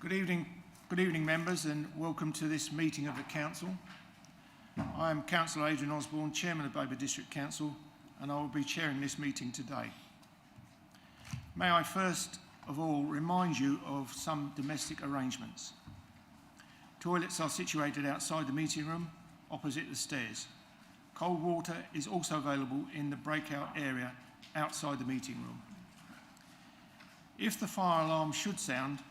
Good evening, members, and welcome to this meeting of the Council. I am Councillor Adrian Osborne, Chairman of Babergh District Council, and I will be chairing this meeting today. May I first of all remind you of some domestic arrangements. Toilets are situated outside the meeting room, opposite the stairs. Cold water is also available in the breakout area outside the meeting room. If the fire alarm should sound,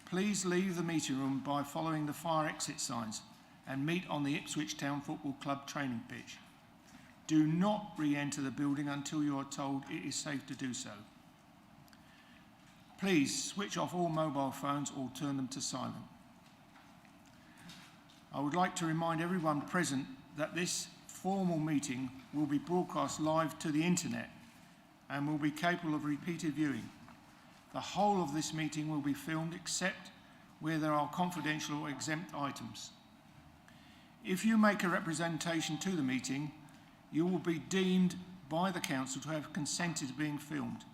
please leave the meeting room by following the fire exit signs and meet on the Ipswich Town Football Club training pitch. Do not re-enter the building until you are told it is safe to do so. Please switch off all mobile phones or turn them to silent. I would like to remind everyone present that this formal meeting will be broadcast live to the internet and will be capable of repeated viewing. The whole of this meeting will be filmed except where there are confidential or exempt items. If you make a representation to the meeting, you will be deemed by the Council to have consented to being filmed.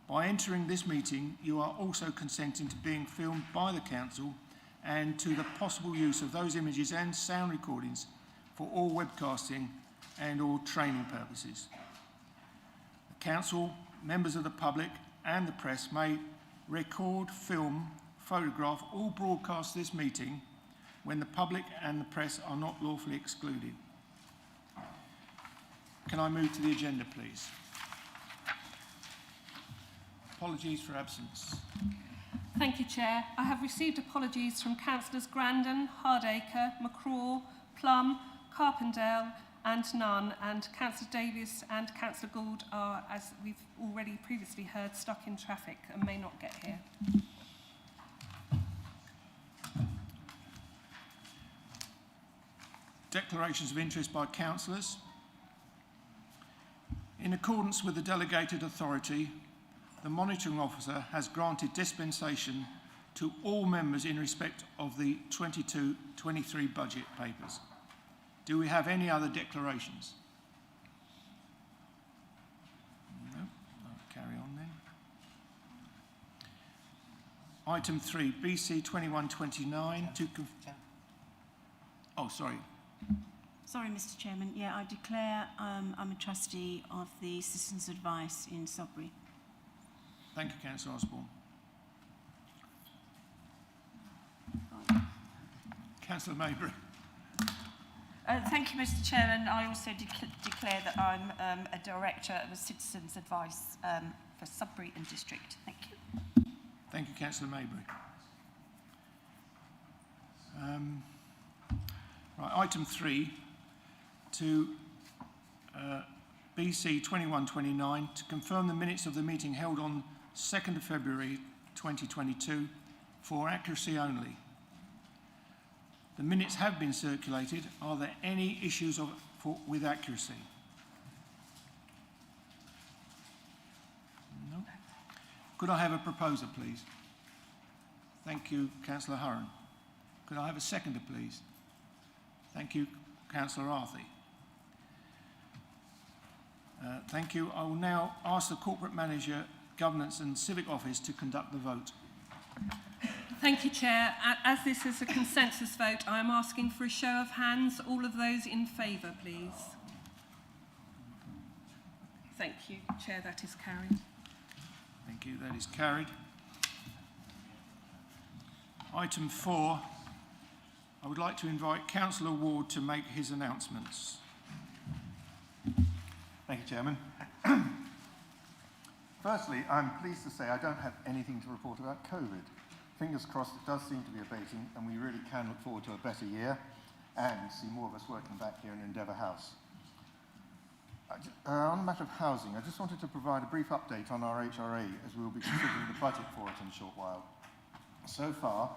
By entering this meeting, you are also consenting to being filmed by the Council and to the possible use of those images and sound recordings for all webcasting and all training purposes. The Council, members of the public and the press may record, film, photograph or broadcast this meeting when the public and the press are not lawfully excluded. Can I move to the agenda, please? Apologies for absence. Thank you, Chair. I have received apologies from Councillors Grandon, Hardacre, McCraw, Plum, Carpendale and Nunn, and Councillor Davies and Councillor Gould are, as we've already previously heard, stuck in traffic and may not get here. Declarations of interest by councillors. In accordance with the delegated authority, the monitoring officer has granted dispensation to all members in respect of the 22-23 budget papers. Do we have any other declarations? No. I'll carry on then. Item 3, BC 2129 to... Oh, sorry. Sorry, Mr. Chairman. Yeah, I declare I'm a trustee of the Citizens' Advice in Sudbury. Thank you, Councillor Osborne. Councillor Maybury. Thank you, Mr. Chairman. I also declare that I'm a director of the Citizens' Advice for Sudbury and District. Thank you. Thank you, Councillor Maybury. Right, item 3 to BC 2129 to confirm the minutes of the meeting held on 2nd of February 2022 for accuracy only. The minutes have been circulated. Are there any issues with accuracy? No. Could I have a proposer, please? Thank you, Councillor Hurren. Could I have a seconder, please? Thank you, Councillor Arthey. Thank you. I will now ask the Corporate Manager, Governance and Civic Office to conduct the vote. Thank you, Chair. As this is a consensus vote, I am asking for a show of hands. All of those in favour, please. Thank you, Chair. That is carried. Thank you. That is carried. Item 4. I would like to invite Councillor Ward to make his announcements. Thank you, Chairman. Firstly, I'm pleased to say I don't have anything to report about COVID. Fingers crossed, it does seem to be abating, and we really can look forward to a better year and see more of us working back here in Endeavour House. On the matter of housing, I just wanted to provide a brief update on our HRA, as we will be considering the budget for it in a short while. So far,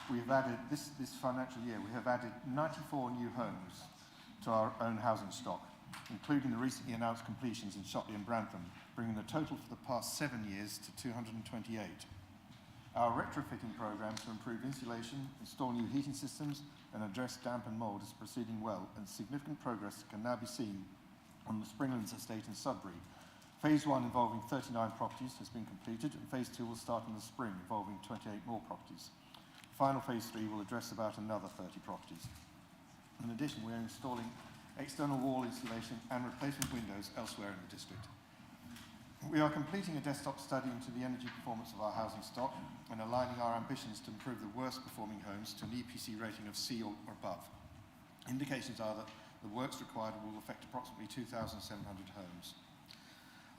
we have added, this financial year, we have added 94 new homes to our own housing stock, including the recently announced completions in Shotley and Brantham, bringing the total for the past 7 years to 228. Our retrofitting programme to improve insulation, install new heating systems and address damp and mould is proceeding well, and significant progress can now be seen on the Springlands estate in Sudbury. Phase 1, involving 39 properties, has been completed, and Phase 2 will start in the spring, involving 28 more properties. Final phase 3 will address about another 30 properties. In addition, we are installing external wall insulation and replacement windows elsewhere in the district. We are completing a desktop study into the energy performance of our housing stock and aligning our ambitions to improve the worst performing homes to an EPC rating of C or above. Indications are that the works required will affect approximately 2,700 homes.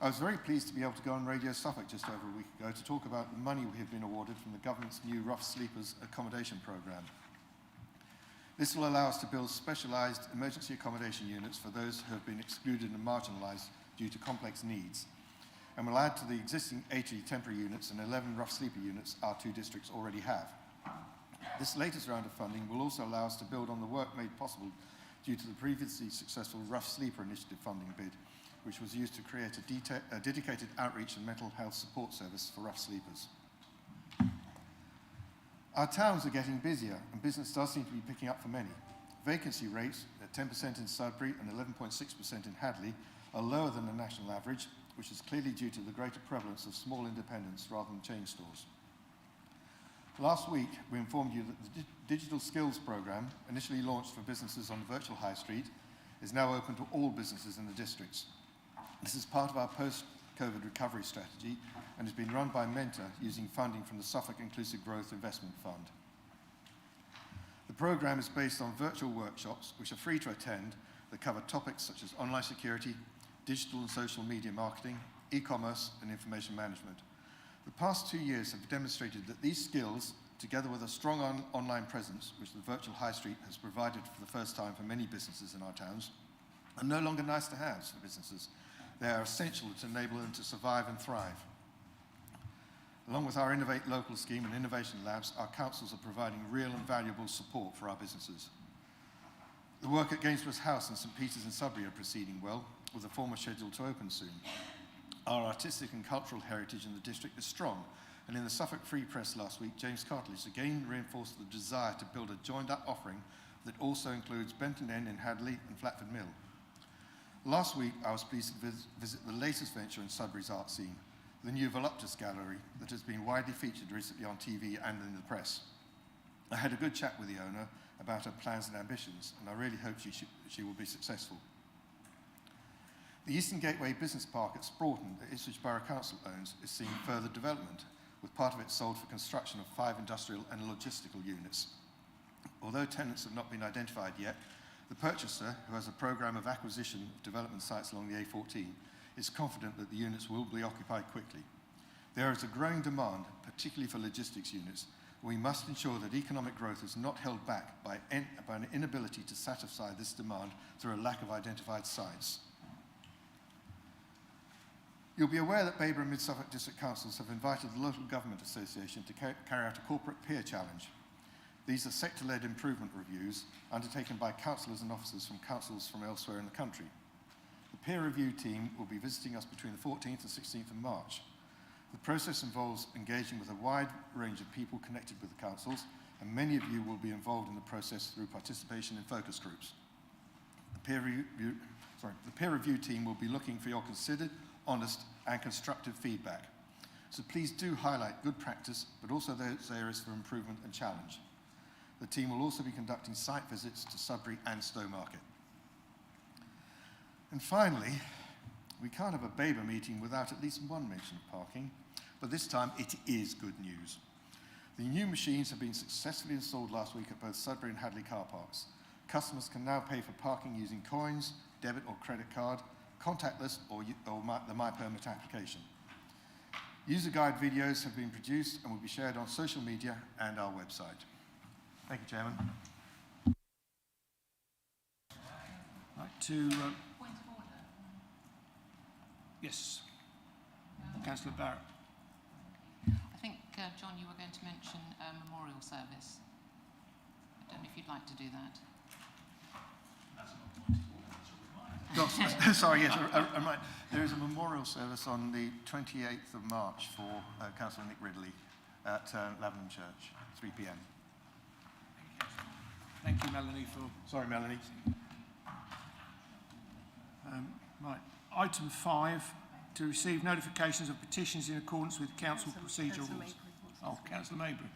I was very pleased to be able to go on Radio Suffolk just over a week ago to talk about the money we have been awarded from the government's new Rough Sleepers accommodation programme. This will allow us to build specialised emergency accommodation units for those who have been excluded and marginalised due to complex needs, and will add to the existing 80 temporary units and 11 rough sleeper units our 2 districts already have. This latest round of funding will also allow us to build on the work made possible due to the previously successful Rough Sleeper Initiative funding bid, which was used to create a dedicated outreach and mental health support service for rough sleepers. Our towns are getting busier, and business does seem to be picking up for many. Vacancy rates at 10% in Sudbury and 11.6% in Hadley are lower than the national average, which is clearly due to the greater prevalence of small independents rather than chain stores. Last week, we informed you that the Digital Skills Programme, initially launched for businesses on the virtual high street, is now open to all businesses in the districts. This is part of our post-COVID recovery strategy and has been run by Mentor using funding from the Suffolk Inclusive Growth Investment Fund. The programme is based on virtual workshops which are free to attend that cover topics such as online security, digital and social media marketing, e-commerce and information management. The past 2 years have demonstrated that these skills, together with a strong online presence, which the virtual high street has provided for the first time for many businesses in our towns, are no longer nice to have for businesses. They are essential to enable them to survive and thrive. Along with our Innovate Local scheme and innovation labs, our councils are providing real and valuable support for our businesses. The work at Gainsborough's House and St Peter's in Sudbury are proceeding well, with the former scheduled to open soon. Our artistic and cultural heritage in the district is strong, and in the Suffolk Free Press last week, James Cartledge again reinforced the desire to build a joined-up offering that also includes Benton End in Hadley and Flatford Mill. Last week, I was pleased to visit the latest venture in Sudbury's art scene, the new Voluptus Gallery that has been widely featured recently on TV and in the press. I had a good chat with the owner about her plans and ambitions, and I really hope she will be successful. The Eastern Gateway Business Park at Sproughton, that Ipswich Borough Council owns, is seeing further development, with part of it sold for construction of 5 industrial and logistical units. Although tenants have not been identified yet, the purchaser, who has a programme of acquisition of development sites along the A14, is confident that the units will be occupied quickly. There is a growing demand, particularly for logistics units. We must ensure that economic growth is not held back by an inability to satisfy this demand through a lack of identified sites. You'll be aware that Babergh and Mid-Suffolk District Councils have invited the Local Government Association to carry out a corporate peer challenge. These are sector-led improvement reviews undertaken by councillors and officers from councils from elsewhere in the country. The peer review team will be visiting us between the 14th and 16th of March. The process involves engaging with a wide range of people connected with the councils, and many of you will be involved in the process through participation in focus groups. The peer review team will be looking for your considered, honest and constructive feedback. So please do highlight good practice, but also those areas for improvement and challenge. The team will also be conducting site visits to Sudbury and Stowmarket. And finally, we can't have a Babergh meeting without at least one mention of parking, but this time it is good news. The new machines have been successfully installed last week at both Sudbury and Hadley car parks. Customers can now pay for parking using coins, debit or credit card, contactless or the My Permit application. User guide videos have been produced and will be shared on social media and our website. Thank you, Chairman. Point of order. Yes, Councillor Barrett. I think, John, you were going to mention a memorial service. I don't know if you'd like to do that. Sorry, yes, there is a memorial service on the 28th of March for Councillor Nick Ridley at Lavenham Church, 3 p.m. Thank you, Melanie, for... Sorry, Melanie. Right. Item 5, to receive notifications of petitions in accordance with council procedural rules. Oh, Councillor Maybury.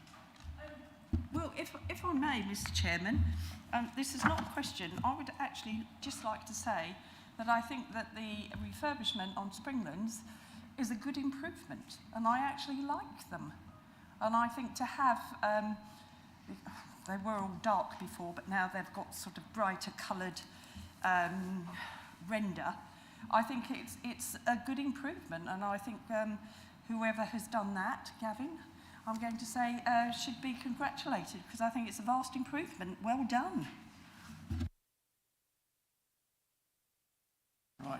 Well, if I may, Mr. Chairman, this is not a question. I would actually just like to say that I think that the refurbishment on Springlands is a good improvement, and I actually like them. And I think to have, they were all dark before, but now they've got sort of brighter coloured render. I think it's a good improvement, and I think whoever has done that, Gavin, I'm going to say should be congratulated, because I think it's a vast improvement. Well done. Right.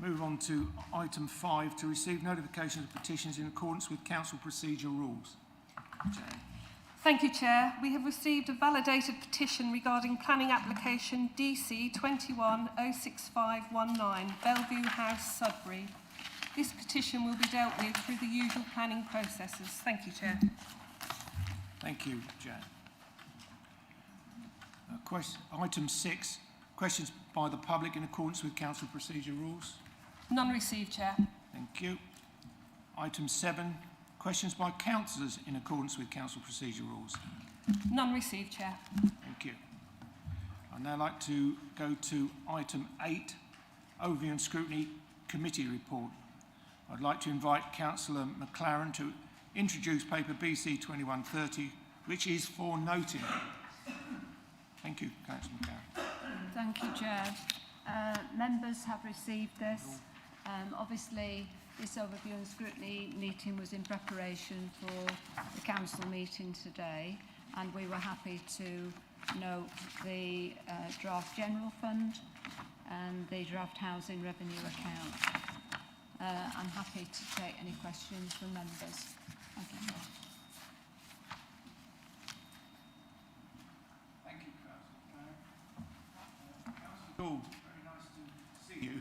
Move on to item 5, to receive notification of petitions in accordance with council procedure rules. Jane. Thank you, Chair. We have received a validated petition regarding planning application DC 2106519, Bellevue House, Sudbury. This petition will be dealt with through the usual planning processes. Thank you, Chair. Thank you, Jan. Item 6, questions by the public in accordance with council procedure rules. None received, Chair. Thank you. Item 7, questions by councillors in accordance with council procedure rules. None received, Chair. Thank you. I'd now like to go to item 8, Overview and Scrutiny Committee Report. I'd like to invite Councillor McLaren to introduce paper BC 2130, which is for noting. Thank you, Councillor McLaren. Thank you, Chair. Members have received this. Obviously, this overview and scrutiny meeting was in preparation for the council meeting today, and we were happy to note the draft general fund and the draft housing revenue account. I'm happy to take any questions from members. Thank you. Thank you, Councillor. Councillor Gould, very nice to see you.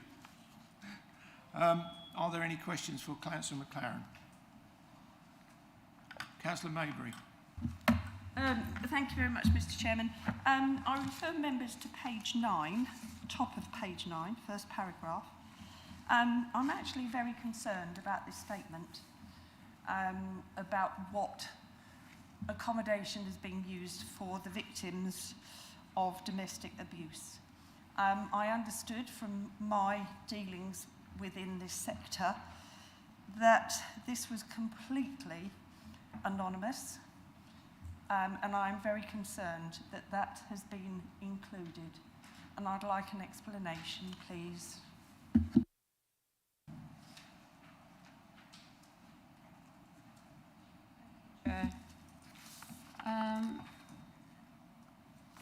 Are there any questions for Councillor McLaren? Councillor Maybury. Thank you very much, Mr. Chairman. I refer members to page 9, top of page 9, first paragraph. I'm actually very concerned about this statement about what accommodation is being used for the victims of domestic abuse. I understood from my dealings within this sector that this was completely anonymous, and I'm very concerned that that has been included, and I'd like an explanation, please.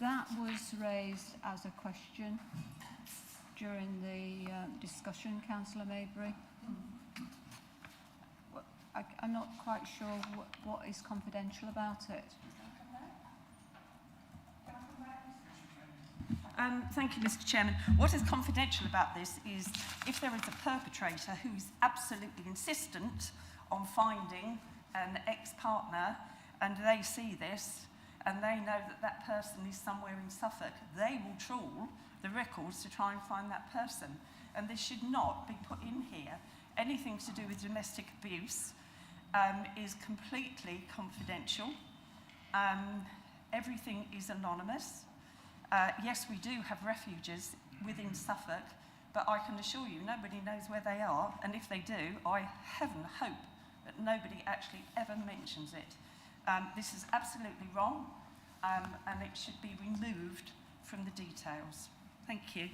That was raised as a question during the discussion, Councillor Maybury. I'm not quite sure what is confidential about it. Thank you, Mr. Chairman. What is confidential about this is if there is a perpetrator who is absolutely insistent on finding an ex-partner and they see this and they know that that person is somewhere in Suffolk, they will trawl the records to try and find that person. And this should not be put in here. Anything to do with domestic abuse is completely confidential. Everything is anonymous. Yes, we do have refuges within Suffolk, but I can assure you nobody knows where they are, and if they do, I heaven hope that nobody actually ever mentions it. This is absolutely wrong, and it should be removed from the details. Thank you.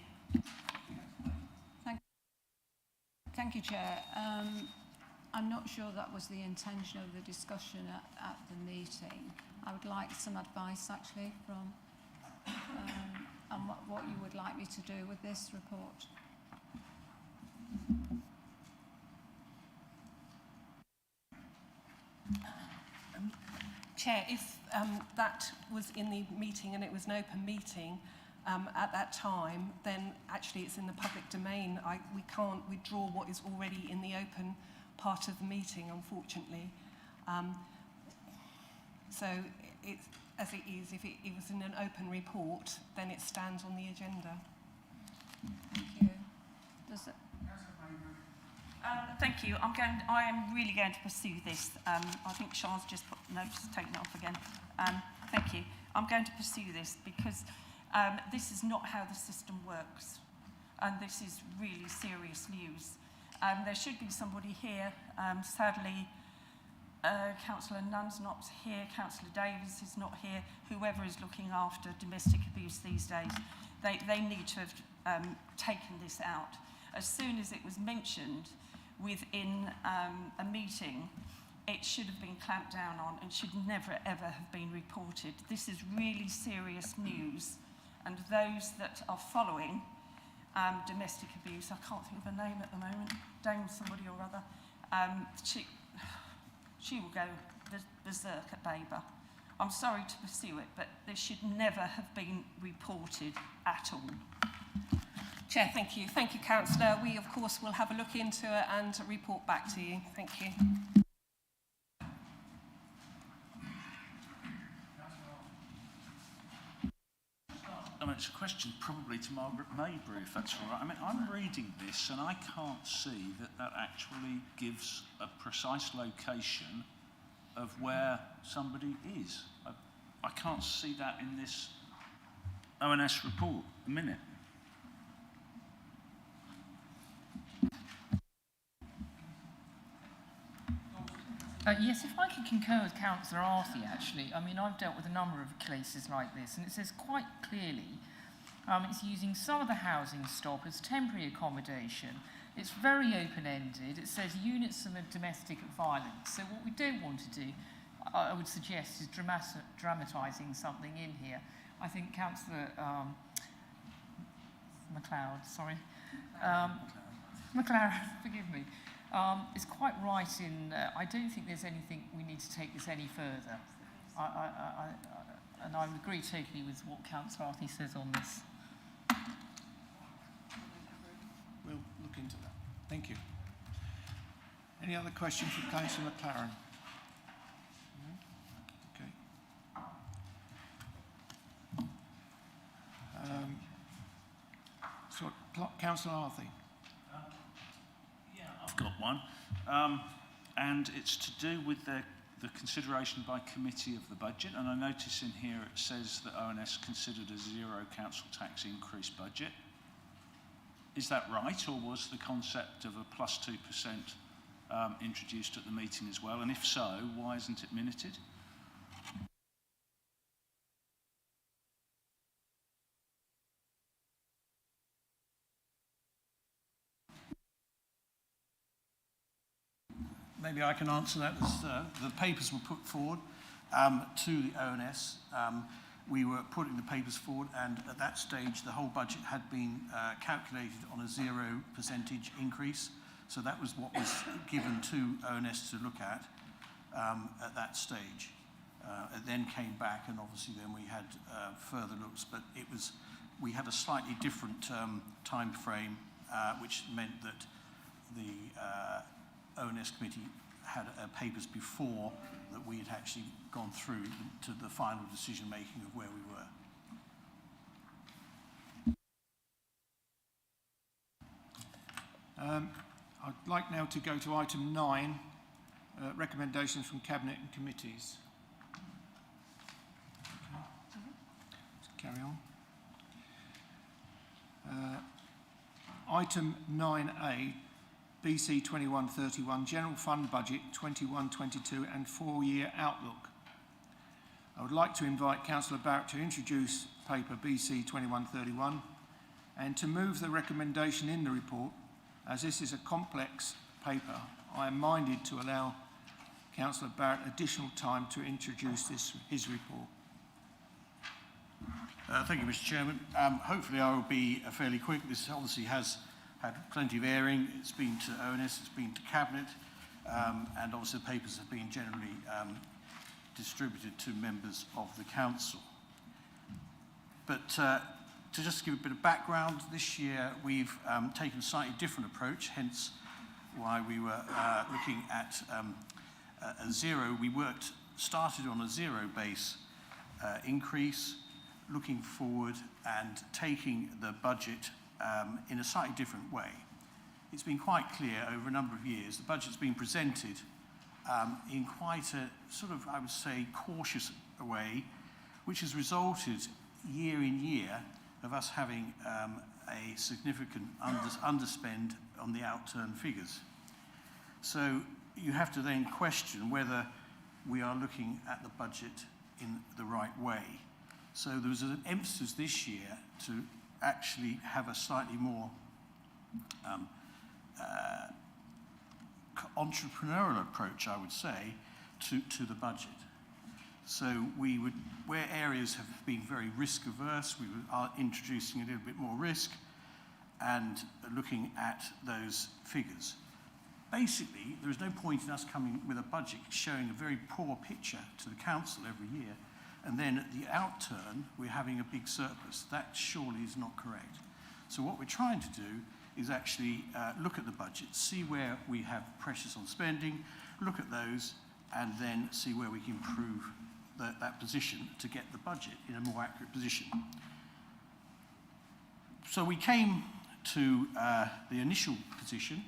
Thank you, Chair. I'm not sure that was the intention of the discussion at the meeting. I would like some advice, actually, from on what you would like me to do with this report. Chair, if that was in the meeting and it was an open meeting at that time, then actually it's in the public domain. We can't withdraw what is already in the open part of the meeting, unfortunately. So it's as it is. If it was in an open report, then it stands on the agenda. Thank you. Does it? Thank you. I am really going to pursue this. I think Sean's just put notes, taken it off again. Thank you. I'm going to pursue this because this is not how the system works. And this is really serious news. There should be somebody here. Sadly, Councillor Nunn's not here, Councillor Davies is not here, whoever is looking after domestic abuse these days, they need to have taken this out. As soon as it was mentioned within a meeting, it should have been clamped down on and should never ever have been reported. This is really serious news, and those that are following domestic abuse, I can't think of a name at the moment, Dame somebody or other, she will go berserk at Babergh. I'm sorry to pursue it, but this should never have been reported at all. Chair, thank you. Thank you, Councillor. We, of course, will have a look into it and report back to you. Thank you. I mean, it's a question probably to Margaret Maybury, if that's all right. I mean, I'm reading this and I can't see that that actually gives a precise location of where somebody is. I can't see that in this ONS report. A minute. Yes, if I could concur with Councillor Arthey, actually. I mean, I've dealt with a number of cases like this, and it says quite clearly it's using some of the housing stock as temporary accommodation. It's very open-ended. It says units of domestic violence. So what we don't want to do, I would suggest, is dramatising something in here. I think Councillor McLaren, forgive me, is quite right in, I don't think there's anything we need to take this any further. And I agree totally with what Councillor Arthey says on this. We'll look into that. Thank you. Any other questions for Councillor McLaren? No? Okay. Councillor Arthey. Yeah, I've got one. And it's to do with the consideration by committee of the budget. And I notice in here it says that ONS considered a zero council tax increase budget. Is that right, or was the concept of a plus 2% introduced at the meeting as well? And if so, why isn't it minuted? Maybe I can answer that. As the papers were put forward to the ONS, we were putting the papers forward, and at that stage the whole budget had been calculated on a 0% increase. So that was what was given to ONS to look at that stage. It then came back, and obviously then we had further looks, but we had a slightly different time frame, which meant that the ONS committee had papers before that we had actually gone through to the final decision making of where we were. I'd like now to go to item 9, recommendations from Cabinet and committees. Okay. Let's carry on. Item 9A, BC 2131, General Fund Budget 21-22 and 4-year outlook. I would like to invite Councillor Barrett to introduce paper BC 2131 and to move the recommendation in the report. As this is a complex paper, I am minded to allow Councillor Barrett additional time to introduce his report. Thank you, Mr. Chairman. Hopefully I will be fairly quick. This obviously has had plenty of airing. It's been to ONS, it's been to Cabinet, and obviously the papers have been generally distributed to members of the Council. But to just give a bit of background, this year we've taken a slightly different approach, hence why we were looking at a zero. We started on a zero base increase, looking forward and taking the budget in a slightly different way. It's been quite clear over a number of years, the budget's been presented in quite a sort of, I would say, cautious way, which has resulted year in year of us having a significant underspend on the outturn figures. So you have to then question whether we are looking at the budget in the right way. So there was an emphasis this year to actually have a slightly more entrepreneurial approach, I would say, to the budget. So we would, where areas have been very risk averse, we are introducing a little bit more risk and looking at those figures. Basically, there is no point in us coming with a budget showing a very poor picture to the council every year, and then at the outturn, we're having a big surplus. That surely is not correct. So what we're trying to do is actually look at the budget, see where we have pressures on spending, look at those, and then see where we can improve that position to get the budget in a more accurate position. So we came to the initial position,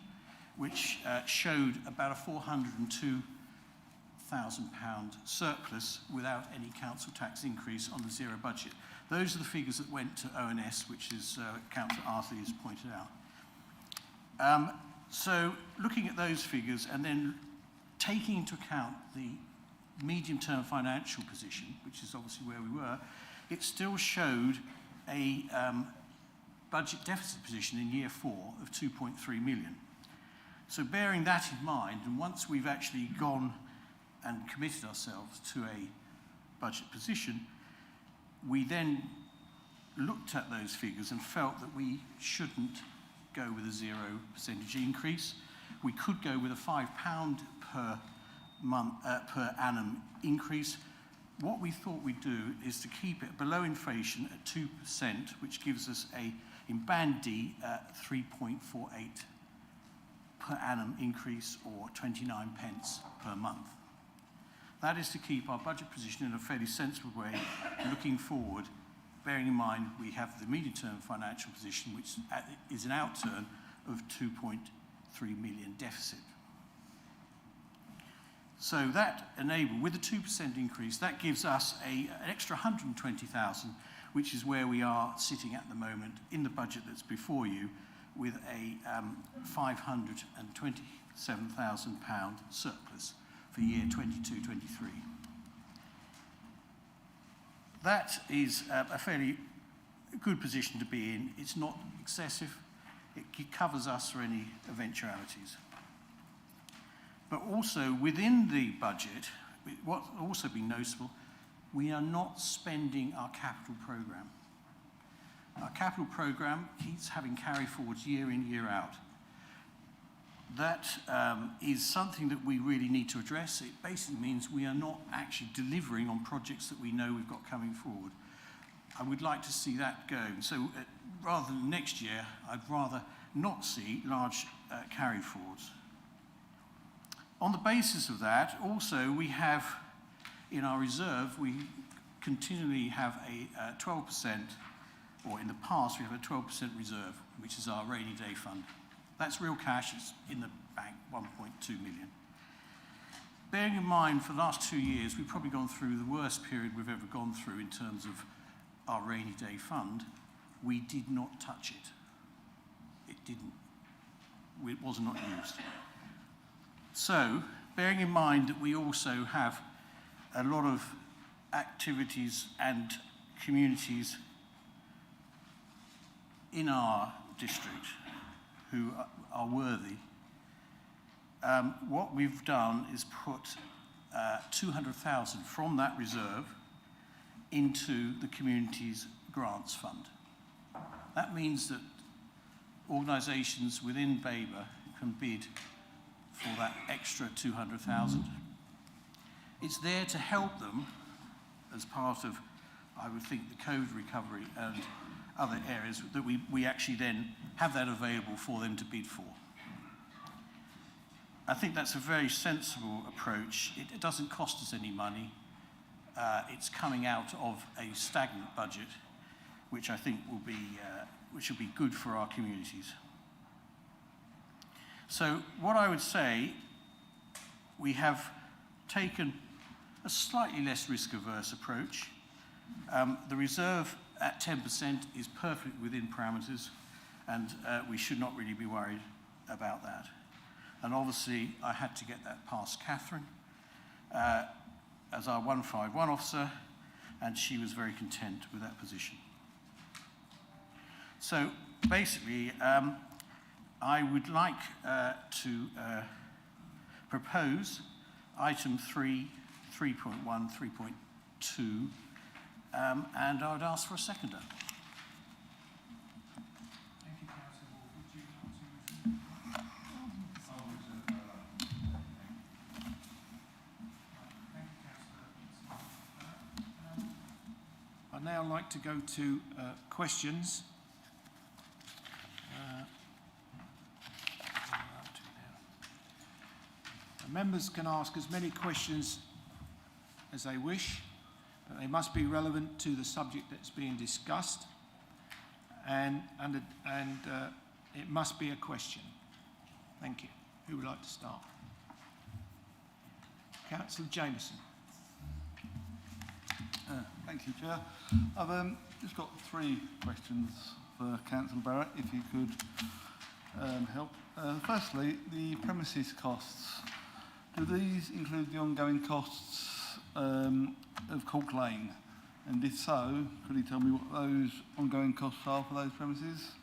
which showed about a £402,000 surplus without any council tax increase on the zero budget. Those are the figures that went to ONS, which is Councillor Arthur has pointed out. So looking at those figures and then taking into account the medium-term financial position, which is obviously where we were, it still showed a budget deficit position in year 4 of 2.3 million. So bearing that in mind, and once we've actually gone and committed ourselves to a budget position, we then looked at those figures and felt that we shouldn't go with a 0% increase. We could go with a £5 per month per annum increase. What we thought we'd do is to keep it below inflation at 2%, which gives us in Band D 3.48 per annum increase, or 29 pence per month. That is to keep our budget position in a fairly sensible way looking forward, bearing in mind we have the medium-term financial position, which is an outturn of 2.3 million deficit. So that enabled, with a 2% increase, that gives us an extra 120,000, which is where we are sitting at the moment in the budget that's before you, with a £527,000 surplus for year 22-23. That is a fairly good position to be in. It's not excessive. It covers us for any eventualities. But also within the budget, what's also been noticeable, we are not spending our capital programme. Our capital programme keeps having carry forwards year in, year out. That is something that we really need to address. It basically means we are not actually delivering on projects that we know we've got coming forward. I would like to see that go. So rather than next year, I'd rather not see large carry forwards. On the basis of that, also we have in our reserve, we continually have a 12%, or in the past we have a 12% reserve, which is our rainy day fund. That's real cash, it's in the bank, 1.2 million. Bearing in mind, for the last 2 years, we've probably gone through the worst period we've ever gone through in terms of our rainy day fund. We did not touch it. It was not used. So, bearing in mind that we also have a lot of activities and communities in our district who are worthy, what we've done is put 200,000 from that reserve into the community's grants fund. That means that organisations within Babergh can bid for that extra 200,000. It's there to help them as part of, I would think, the COVID recovery and other areas that we actually then have that available for them to bid for. I think that's a very sensible approach. It doesn't cost us any money. It's coming out of a stagnant budget, which I think will be good for our communities. So what I would say, we have taken a slightly less risk-averse approach. The reserve at 10% is perfectly within parameters, and we should not really be worried about that. And obviously, I had to get that past Catherine as our 151 officer, and she was very content with that position. So basically, I would like to propose item 3, 3.1, 3.2, and I would ask for a seconder. Thank you, Councillor Ward. Would you like to Thank you, Councillor. I'd now like to go to questions. Members can ask as many questions as they wish, but they must be relevant to the subject that's being discussed, and it must be a question. Thank you. Who would like to start? Councillor Jameson. Thank you, Chair. I've just got 3 questions for Councillor Barrett, if you could help. Firstly, the premises costs. Do these include the ongoing costs of Cork Lane? And if so, could you tell me what those ongoing costs are for those premises?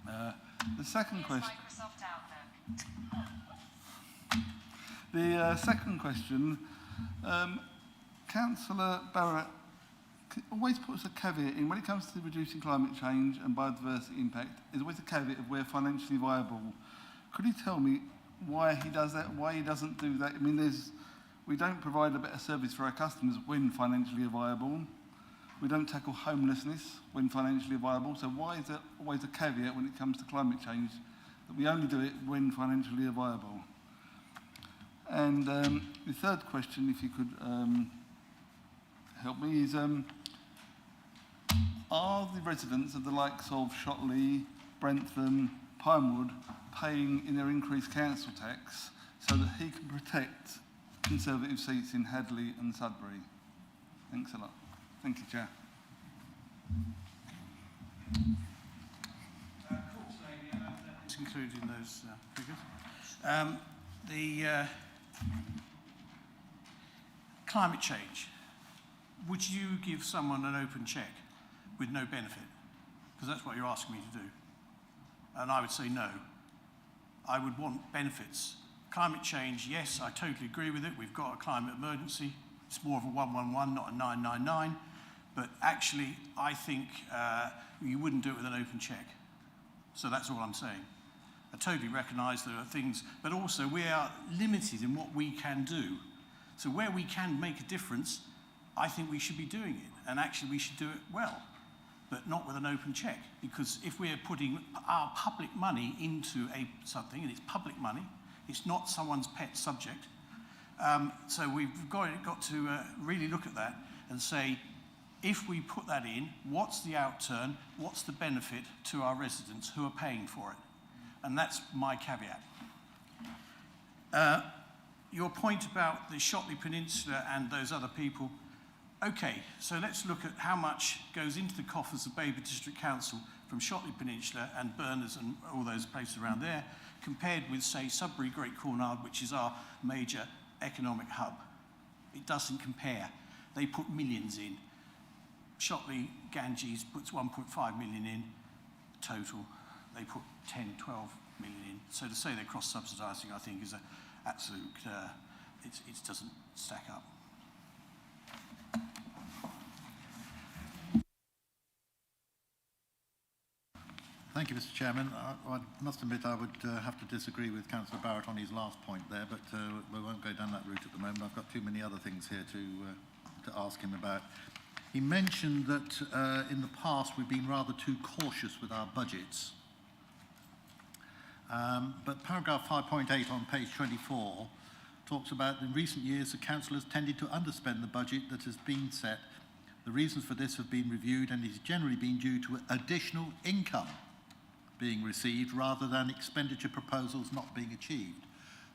The second question. The second question, Councillor Barrett always puts a caveat in when it comes to reducing climate change and biodiversity impact. There's always a caveat of where financially viable. Could you tell me why he does that? Why he doesn't do that? I mean, we don't provide a better service for our customers when financially viable. We don't tackle homelessness when financially viable. So why is there always a caveat when it comes to climate change that we only do it when financially viable? And the third question, if you could help me, is are the residents of the likes of Shotley, Brentham, Pinewood paying in their increased council tax so that he can protect Conservative seats in Hadley and Sudbury? Thanks a lot. Thank you, Chair. It's included in those figures. The climate change. Would you give someone an open cheque with no benefit? Because that's what you're asking me to do. And I would say no. I would want benefits. Climate change, yes, I totally agree with it. We've got a climate emergency. It's more of a 111, not a 999. But actually, I think you wouldn't do it with an open cheque. So that's all I'm saying. I totally recognise there are things, but also we are limited in what we can do. So where we can make a difference, I think we should be doing it. And actually, we should do it well, but not with an open cheque. Because if we're putting our public money into something, and it's public money, it's not someone's pet subject. So we've got to really look at that and say, if we put that in, what's the outturn? What's the benefit to our residents who are paying for it? And that's my caveat. Your point about the Shotley Peninsula and those other people, okay, so let's look at how much goes into the coffers of Babergh District Council from Shotley Peninsula and Berners and all those places around there, compared with, say, Sudbury Great Cornard, which is our major economic hub. It doesn't compare. They put millions in. Shotley Ganges puts 1.5 million in total. They put 10, 12 million in. So to say they're cross-subsidising, I think, is an absolute, it doesn't stack up. Thank you, Mr. Chairman. I must admit I would have to disagree with Councillor Barrett on his last point there, but we won't go down that route at the moment. I've got too many other things here to ask him about. He mentioned that in the past we've been rather too cautious with our budgets. But paragraph 5.8 on page 24 talks about in recent years the council has tended to underspend the budget that has been set. The reasons for this have been reviewed and it's generally been due to additional income being received rather than expenditure proposals not being achieved.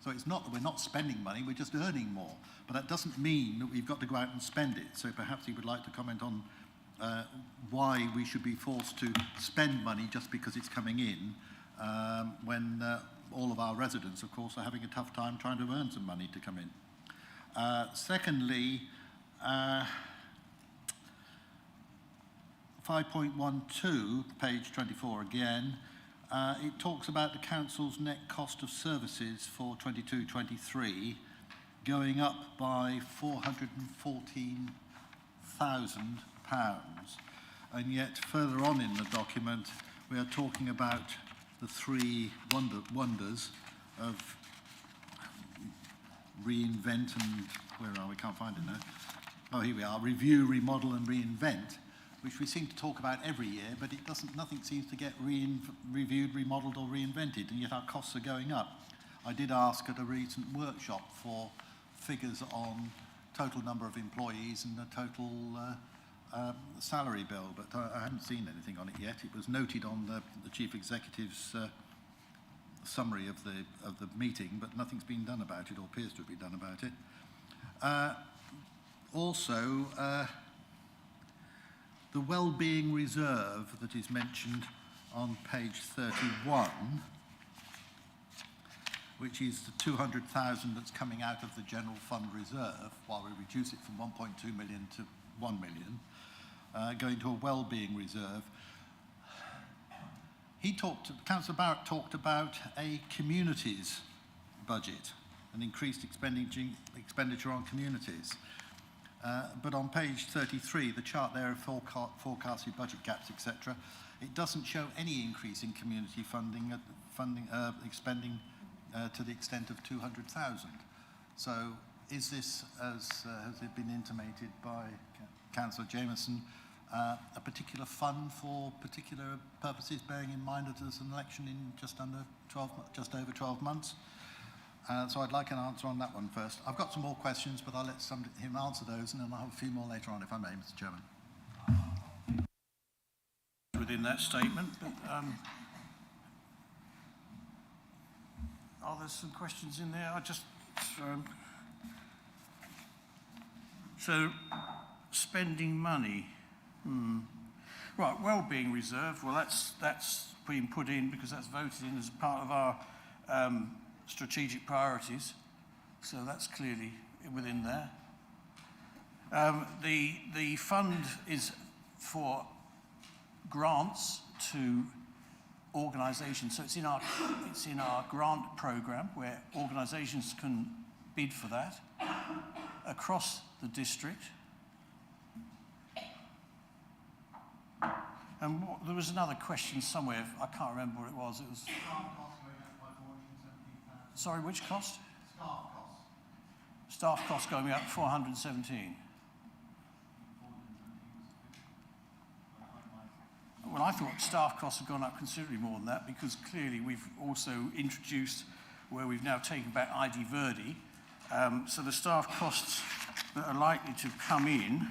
So it's not that we're not spending money, we're just earning more. But that doesn't mean that we've got to go out and spend it. So perhaps he would like to comment on why we should be forced to spend money just because it's coming in, when all of our residents, of course, are having a tough time trying to earn some money to come in. Secondly, 5.12, page 24 again, it talks about the council's net cost of services for 22-23 going up by £414,000, and yet further on in the document we are talking about the three wonders of reinvent and, where are we, can't find it now. Oh, here we are, review, remodel and reinvent, which we seem to talk about every year, but it doesn't, nothing seems to get reviewed, remodelled or reinvented, and yet our costs are going up. I did ask at a recent workshop for figures on total number of employees and the total salary bill, but I haven't seen anything on it yet. It was noted on the Chief Executive's summary of the meeting, but nothing's been done about it, or appears to be done about it. Also, the Wellbeing Reserve that is mentioned on page 31, which is the 200,000 that's coming out of the General Fund Reserve, while we reduce it from 1.2 million to 1 million, going to a Wellbeing Reserve. Councillor Barrett talked about a communities budget, an increased expenditure on communities. But on page 33, the chart there of forecasted budget gaps, etc., it doesn't show any increase in community expending to the extent of 200,000. So is this, as has it been intimated by Councillor Jameson, a particular fund for particular purposes, bearing in mind that there's an election in just over 12 months? So I'd like an answer on that one first. I've got some more questions, but I'll let him answer those, and then I'll have a few more later on, if I may, Mr. Chairman. Within that statement, but are there some questions in there? I just so spending money. Right, Wellbeing Reserve. Well, that's been put in because that's voted in as part of our strategic priorities, so that's clearly within there. The fund is for grants to organisations, so it's in our grant programme where organisations can bid for that across the district. And there was another question somewhere, I can't remember what it was. It was. Sorry, which cost? Staff costs. Staff costs going up 417. Well, I thought staff costs have gone up considerably more than that, because clearly we've also introduced where we've now taken back ID Verdi. So the staff costs that are likely to come in.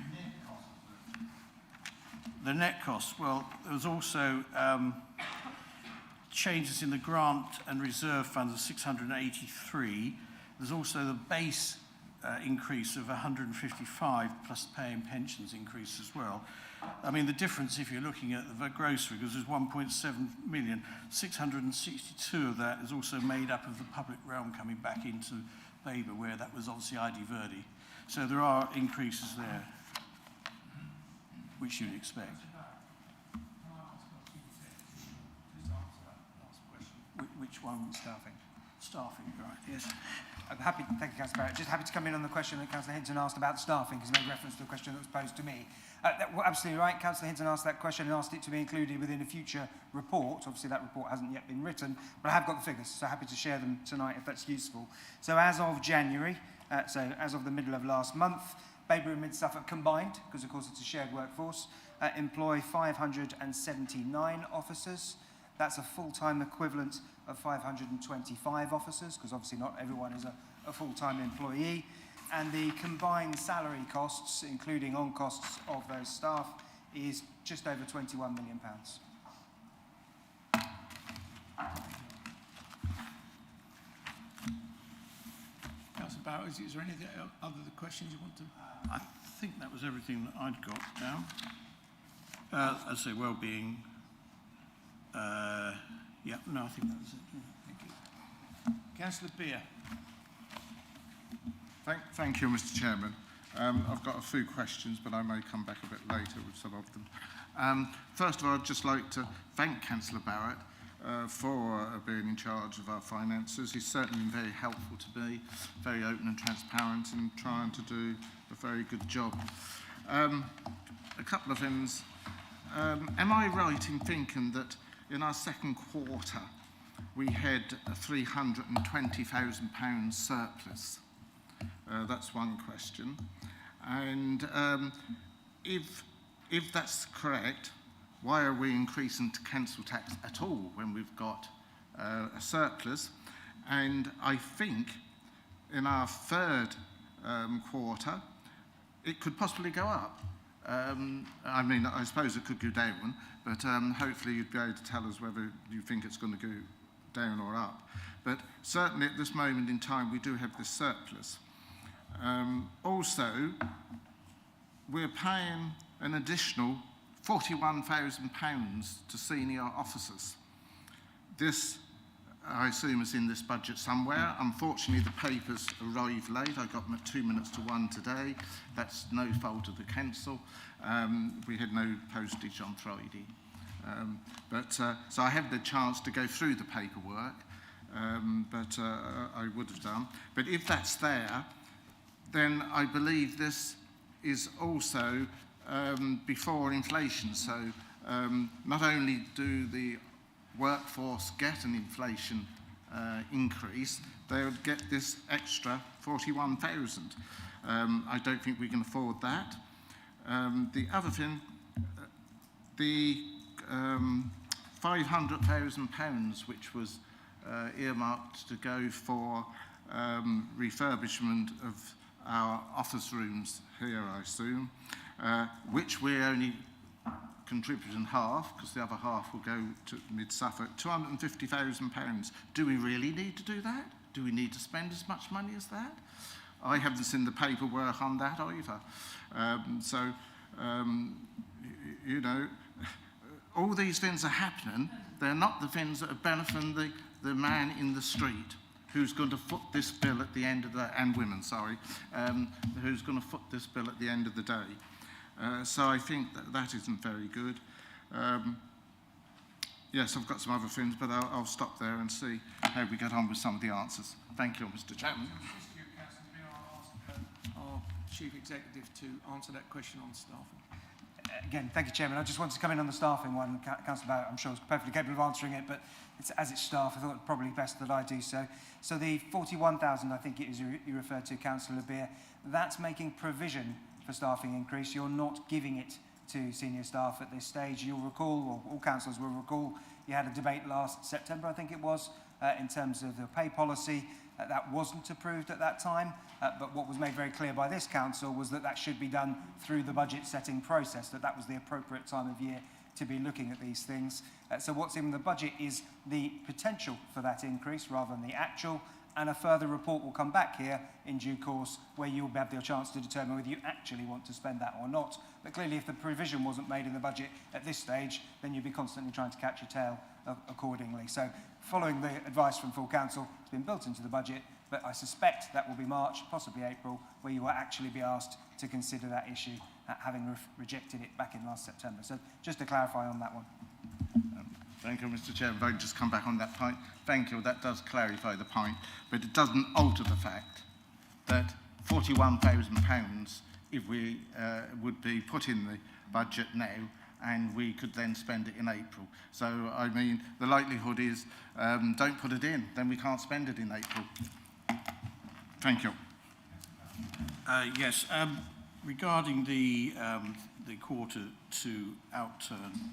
The net cost, well, there was also changes in the grant and reserve funds of 683. There's also the base increase of 155 plus pay and pensions increase as well. I mean, the difference, if you're looking at the gross figures, is 1.7 million. 662 of that is also made up of the public realm coming back into Babergh, where that was obviously ID Verdi. So there are increases there, which you'd expect. Which one? Staffing. Staffing, right, yes. I'm happy, thank you, Councillor Barrett. Just happy to come in on the question that Councillor Hinton asked about staffing, because he made reference to a question that was posed to me. Well, absolutely right. Councillor Hinton asked that question and asked it to be included within a future report. Obviously, that report hasn't yet been written, but I have got the figures, so happy to share them tonight if that's useful. So as of January, so as of the middle of last month, Babergh and Mid Suffolk combined, because of course it's a shared workforce, employ 579 officers. That's a full-time equivalent of 525 officers, because obviously not everyone is a full-time employee. And the combined salary costs, including on costs of those staff, is just over £21 million. Barrett, is there anything other than questions you want to? I think that was everything that I'd got down. I'd say well-being. Yeah, no, I think that was it. Yeah, thank you. Councillor Beer. Thank you, Mr. Chairman. I've got a few questions, but I may come back a bit later with some of them. First of all, I'd just like to thank Councillor Barrett for being in charge of our finances. He's certainly been very helpful to me, very open and transparent, and trying to do a very good job. A couple of things. Am I right in thinking that in our second quarter we had a £320,000 surplus? That's one question. And if that's correct, why are we increasing to council tax at all when we've got a surplus? And I think in our third quarter, it could possibly go up. I mean, I suppose it could go down, but hopefully you'd be able to tell us whether you think it's going to go down or up. But certainly at this moment in time, we do have this surplus. Also, we're paying an additional £41,000 to senior officers. This, I assume, is in this budget somewhere. Unfortunately, the papers arrived late. I got them at 2 minutes to 1 today. That's no fault of the council. We had no postage on Friday. So I had the chance to go through the paperwork, but I would have done. But if that's there, then I believe this is also before inflation. So not only do the workforce get an inflation increase, they would get this extra 41,000. I don't think we can afford that. The other thing, the £500,000, which was earmarked to go for refurbishment of our office rooms here, I assume, which we're only contributing half, because the other half will go to Mid-Suffolk, £250,000. Do we really need to do that? Do we need to spend as much money as that? I haven't seen the paperwork on that either. You know, all these things are happening. They're not the things that are benefiting the man in the street who's going to foot this bill at the end of the, and women, sorry, who's going to foot this bill at the end of the day. So I think that isn't very good. Yes, I've got some other things, but I'll stop there and see how we get on with some of the answers. Thank you, Mr. Chairman. I'll ask our Chief Executive to answer that question on staffing. Again, thank you, Chairman. I just wanted to come in on the staffing one. Councillor Barrett, I'm sure, is perfectly capable of answering it, but as it's staff, I thought it probably best that I do so. So the 41,000, I think it is you referred to, Councillor Beer, that's making provision for staffing increase. You're not giving it to senior staff at this stage. You'll recall, or all councillors will recall, you had a debate last September, I think it was, in terms of the pay policy. That wasn't approved at that time, but what was made very clear by this council was that that should be done through the budget setting process, that was the appropriate time of year to be looking at these things. So what's in the budget is the potential for that increase rather than the actual, and a further report will come back here in due course where you'll have the chance to determine whether you actually want to spend that or not. But clearly if the provision wasn't made in the budget at this stage, then you'd be constantly trying to catch your tail accordingly. So following the advice from full council, it's been built into the budget, but I suspect that will be March, possibly April, where you will actually be asked to consider that issue, having rejected it back in last September. So just to clarify on that one. Thank you, Mr. Chairman. If I can just come back on that point. Thank you. That does clarify the point, but it doesn't alter the fact that £41,000, if we would be put in the budget now, and we could then spend it in April. So, I mean, the likelihood is don't put it in, then we can't spend it in April. Thank you. Yes, regarding the quarter two outturn,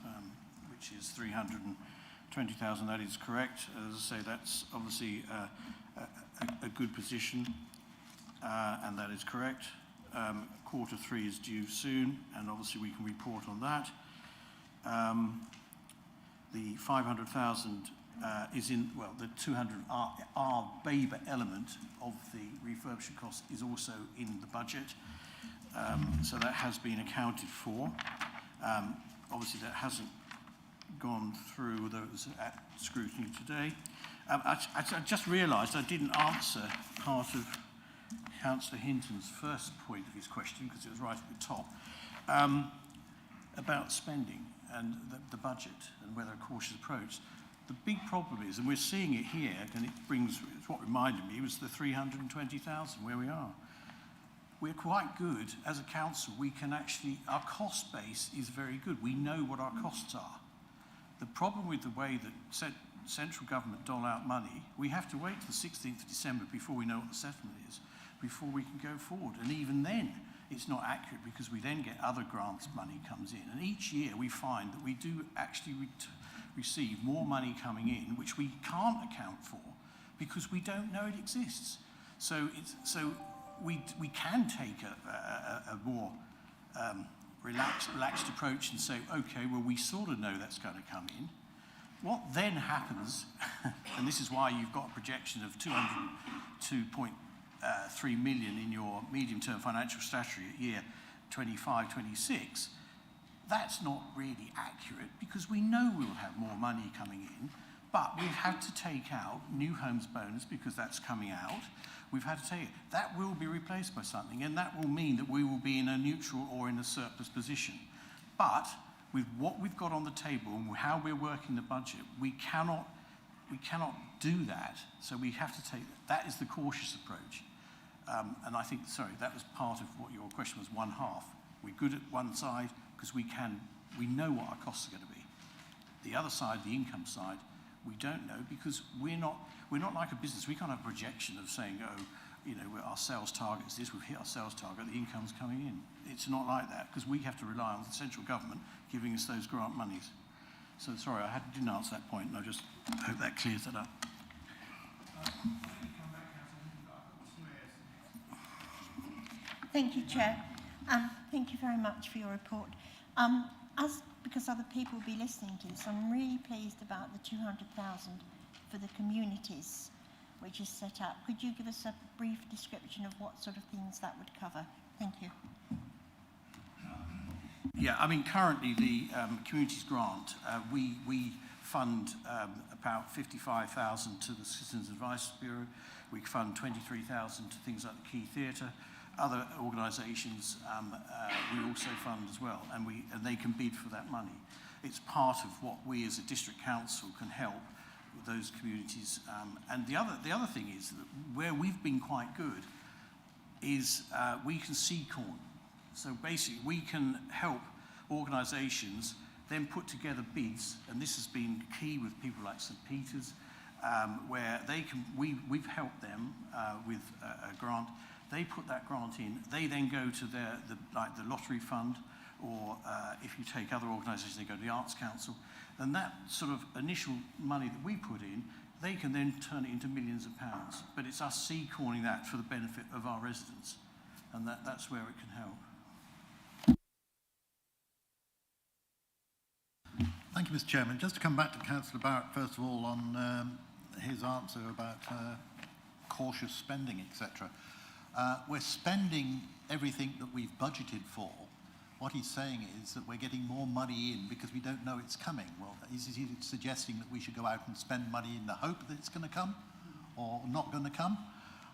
which is 320,000, that is correct. As I say, that's obviously a good position, and that is correct. Quarter three is due soon, and obviously we can report on that. The 500,000 is in, well, the 200R Babergh element of the refurbishment cost is also in the budget. So that has been accounted for. Obviously, that hasn't gone through those at scrutiny today. I just realised I didn't answer part of Councillor Hinton's first point of his question, because it was right at the top, about spending and the budget and whether a cautious approach. The big problem is, and we're seeing it here, and it's what reminded me, was the 320,000 where we are. We're quite good as a council. We can actually, our cost base is very good. We know what our costs are. The problem with the way that central government dole out money, we have to wait till the 16th of December before we know what the settlement is, before we can go forward. And even then, it's not accurate, because we then get other grants money comes in. And each year we find that we do actually receive more money coming in, which we can't account for because we don't know it exists. So we can take a more relaxed approach and say, okay, well, we sort of know that's going to come in. What then happens, and this is why you've got a projection of 202.3 million in your medium-term financial strategy at year 25-26, that's not really accurate, because we know we'll have more money coming in, but we've had to take out new homes bonus because that's coming out. We've had to take it. That will be replaced by something, and that will mean that we will be in a neutral or in a surplus position. But with what we've got on the table and how we're working the budget, we cannot do that. So we have to take that is the cautious approach. And I think, sorry, that was part of what your question was, one half. We're good at one side because we know what our costs are going to be. The other side, the income side, we don't know, because we're not like a business. We can't have a projection of saying, oh, you know, our sales target is this, we've hit our sales target, the income's coming in. It's not like that, because we have to rely on the central government giving us those grant monies. So sorry, I didn't answer that point, and I just hope that clears that up. Thank you, Chair. Thank you very much for your report. Because other people will be listening to this, I'm really pleased about the 200,000 for the communities, which is set up. Could you give us a brief description of what sort of things that would cover? Thank you. Yeah, I mean, currently the communities grant, we fund about 55,000 to the Citizens Advice Bureau. We fund 23,000 to things like the Key Theatre. Other organisations we also fund as well, and they can bid for that money. It's part of what we as a district council can help with those communities. And the other thing is that where we've been quite good is we can seed corn. So basically we can help organisations then put together bids, and this has been key with people like St Peter's, where we've helped them with a grant. They put that grant in. They then go to the lottery fund, or if you take other organisations, they go to the Arts Council. And that sort of initial money that we put in, they can then turn it into millions of pounds. But it's us seed corning that for the benefit of our residents, and that's where it can help. Thank you, Mr. Chairman. Just to come back to Councillor Barrett, first of all, on his answer about cautious spending, etc. We're spending everything that we've budgeted for. What he's saying is that we're getting more money in because we don't know it's coming. Well, is he suggesting that we should go out and spend money in the hope that it's going to come or not going to come?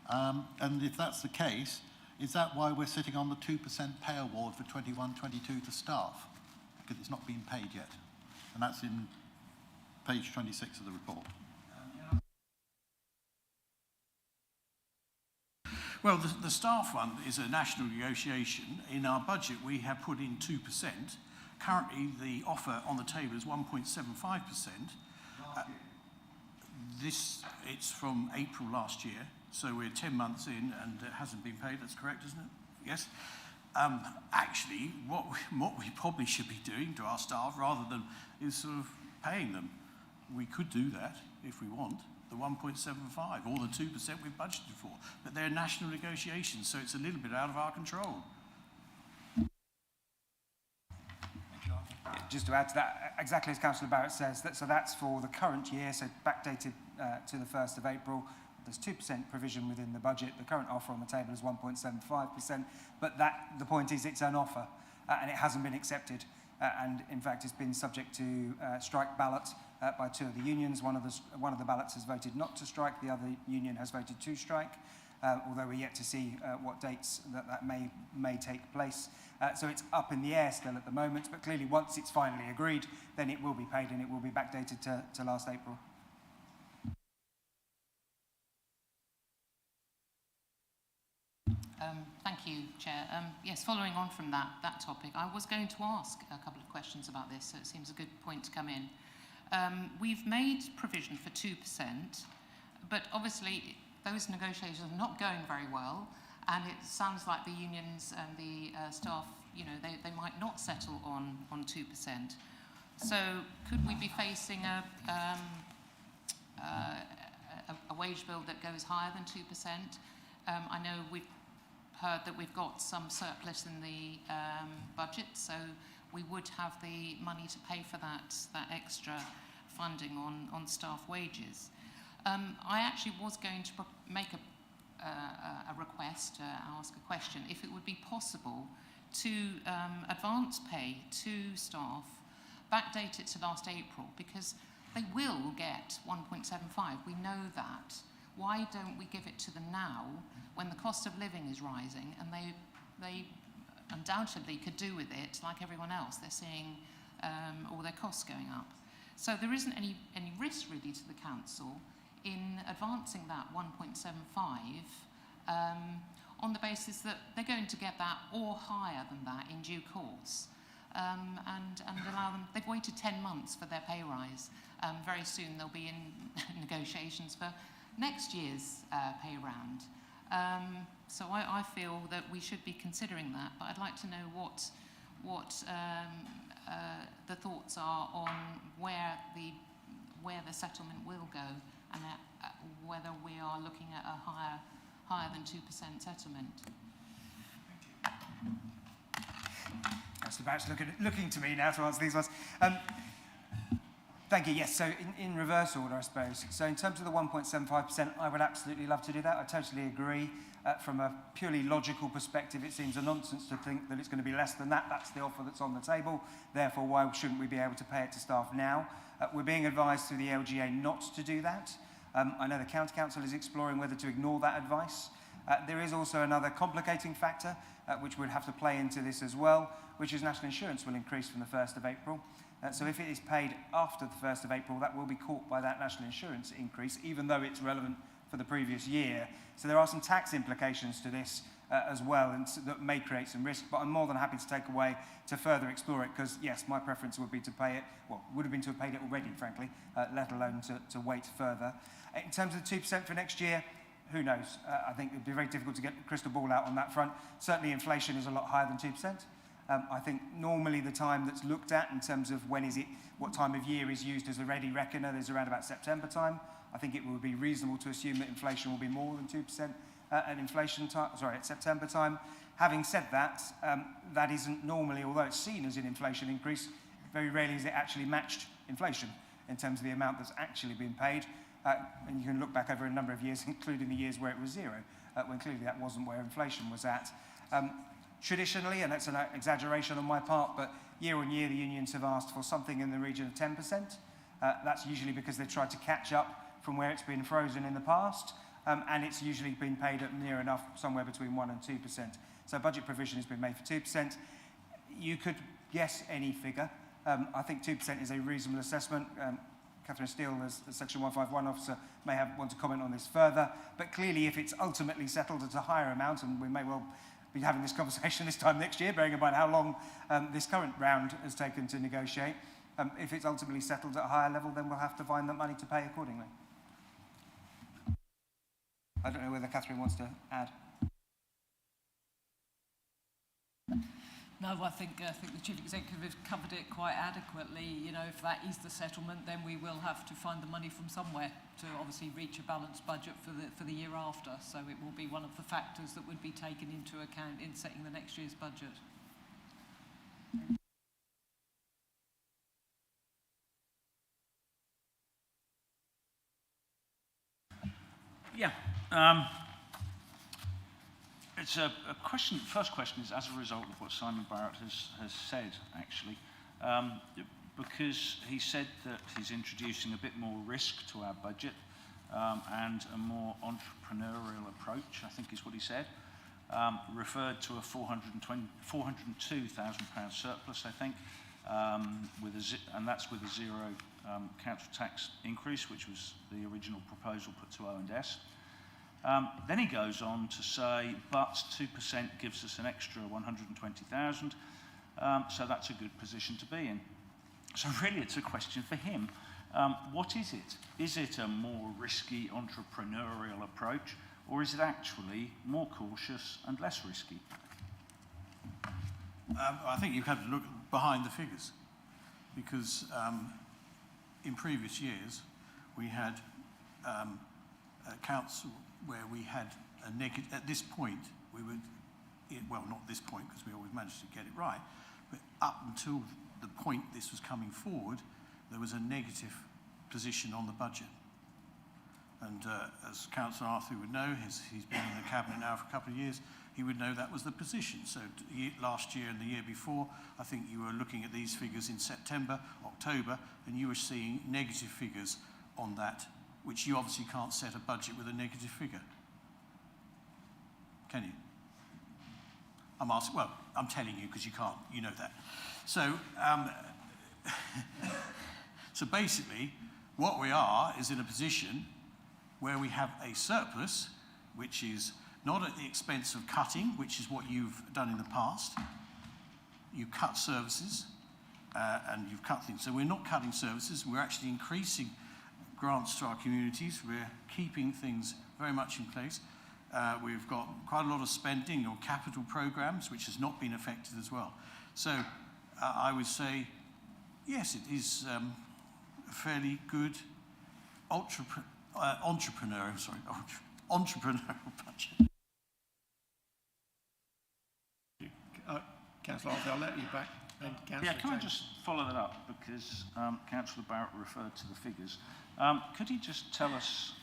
And if that's the case, is that why we're sitting on the 2% pay award for 21-22 to staff? Because it's not been paid yet. And that's in page 26 of the report. Well, the staff one is a national negotiation. In our budget, we have put in 2%. Currently, the offer on the table is 1.75%. It's from April last year, so we're 10 months in, and it hasn't been paid. That's correct, isn't it? Yes. Actually, what we probably should be doing to our staff, rather than is sort of paying them. We could do that if we want. The 1.75 or the 2% we've budgeted for. But they're national negotiations, so it's a little bit out of our control. just to add to that, exactly as Councillor Barrett says, so that's for the current year, so backdated to the 1st of April. There's 2% provision within the budget. The current offer on the table is 1.75%, but the point is it's an offer, and it hasn't been accepted. And in fact, it's been subject to strike ballot by 2 of the unions. One of the ballots has voted not to strike. The other union has voted to strike, although we're yet to see what dates that may take place. So it's up in the air still at the moment, but clearly once it's finally agreed, then it will be paid and it will be backdated to last April. Thank you, Chair. Yes, following on from that topic, I was going to ask a couple of questions about this, so it seems a good point to come in. We've made provision for 2%, but obviously those negotiations are not going very well, and it sounds like the unions and the staff, you know, they might not settle on 2%. So could we be facing a wage bill that goes higher than 2%? I know we've heard that we've got some surplus in the budget, so we would have the money to pay for that extra funding on staff wages. I actually was going to make a request, ask a question, if it would be possible to advance pay to staff, backdate it to last April, because they will get 1.75. We know that. Why don't we give it to them now when the cost of living is rising, and they undoubtedly could do with it like everyone else. They're seeing all their costs going up. So there isn't any risk really to the council in advancing that 1.75 on the basis that they're going to get that or higher than that in due course, and allow them. They've waited 10 months for their pay rise. Very soon they'll be in negotiations for next year's pay round. So I feel that we should be considering that, but I'd like to know what the thoughts are on where the settlement will go, and whether we are looking at a higher than 2% settlement. Councillor Barrett's looking to me now to answer these ones. Thank you. Yes, so in reverse order, I suppose. So in terms of the 1.75%, I would absolutely love to do that. I totally agree. From a purely logical perspective, it seems a nonsense to think that it's going to be less than that. That's the offer that's on the table. Therefore, why shouldn't we be able to pay it to staff now? We're being advised through the LGA not to do that. I know the County Council is exploring whether to ignore that advice. There is also another complicating factor, which would have to play into this as well, which is national insurance will increase from the 1st of April. So if it is paid after the 1st of April, that will be caught by that national insurance increase, even though it's relevant for the previous year. So there are some tax implications to this as well, and that may create some risk, but I'm more than happy to take away to further explore it, because yes, my preference would be to pay it, well, would have been to have paid it already, frankly, let alone to wait further. In terms of the 2% for next year, who knows? I think it would be very difficult to get the crystal ball out on that front. Certainly inflation is a lot higher than 2%. I think normally the time that's looked at in terms of what time of year is used as a ready reckoner is around about September time. I think it would be reasonable to assume that inflation will be more than 2% at September time. Having said that, that isn't normally, although it's seen as an inflation increase, very rarely is it actually matched inflation in terms of the amount that's actually been paid. And you can look back over a number of years, including the years where it was zero, when clearly that wasn't where inflation was at. Traditionally, and that's an exaggeration on my part, but year on year the unions have asked for something in the region of 10%. That's usually because they've tried to catch up from where it's been frozen in the past, and it's usually been paid at near enough somewhere between 1% and 2%. So budget provision has been made for 2%. You could guess any figure. I think 2% is a reasonable assessment. Catherine Steele, as the Section 151 officer, may want to comment on this further, but clearly if it's ultimately settled at a higher amount, and we may well be having this conversation this time next year, bearing in mind how long this current round has taken to negotiate. If it's ultimately settled at a higher level, then we'll have to find that money to pay accordingly. I don't know whether Catherine wants to add. No, I think the Chief Executive has covered it quite adequately. You know, if that is the settlement, then we will have to find the money from somewhere to obviously reach a balanced budget for the year after. So it will be one of the factors that would be taken into account in setting the next year's budget. Yeah. It's a question. First question is as a result of what Simon Barrett has said, actually, because he said that he's introducing a bit more risk to our budget and a more entrepreneurial approach, I think is what he said. Referred to a £402,000 surplus, I think, and that's with a zero council tax increase, which was the original proposal put to O&S. Then he goes on to say, but 2% gives us an extra 120,000, so that's a good position to be in. So really it's a question for him. What is it? Is it a more risky entrepreneurial approach, or is it actually more cautious and less risky? I think you have to look behind the figures, because in previous years we had a council where we had a negative. At this point, we would, well, not this point because we always managed to get it right, but up until the point this was coming forward, there was a negative position on the budget. And as Councillor Arthur would know, he's been in the Cabinet now for a couple of years, he would know that was the position. So last year and the year before, I think you were looking at these figures in September, October, and you were seeing negative figures on that, which you obviously can't set a budget with a negative figure. Can you? I'm asking, well, I'm telling you because you can't, you know that. So, so basically, what we are is in a position where we have a surplus, which is not at the expense of cutting, which is what you've done in the past. You cut services and you've cut things. So we're not cutting services, we're actually increasing grants to our communities. We're keeping things very much in place. We've got quite a lot of spending on capital programs, which has not been affected as well. So I would say, yes, it is a fairly good entrepreneurial budget. Councillor Arthur, I'll let you back. Yeah, can I just follow that up, because Councillor Barrett referred to the figures. Could he just tell us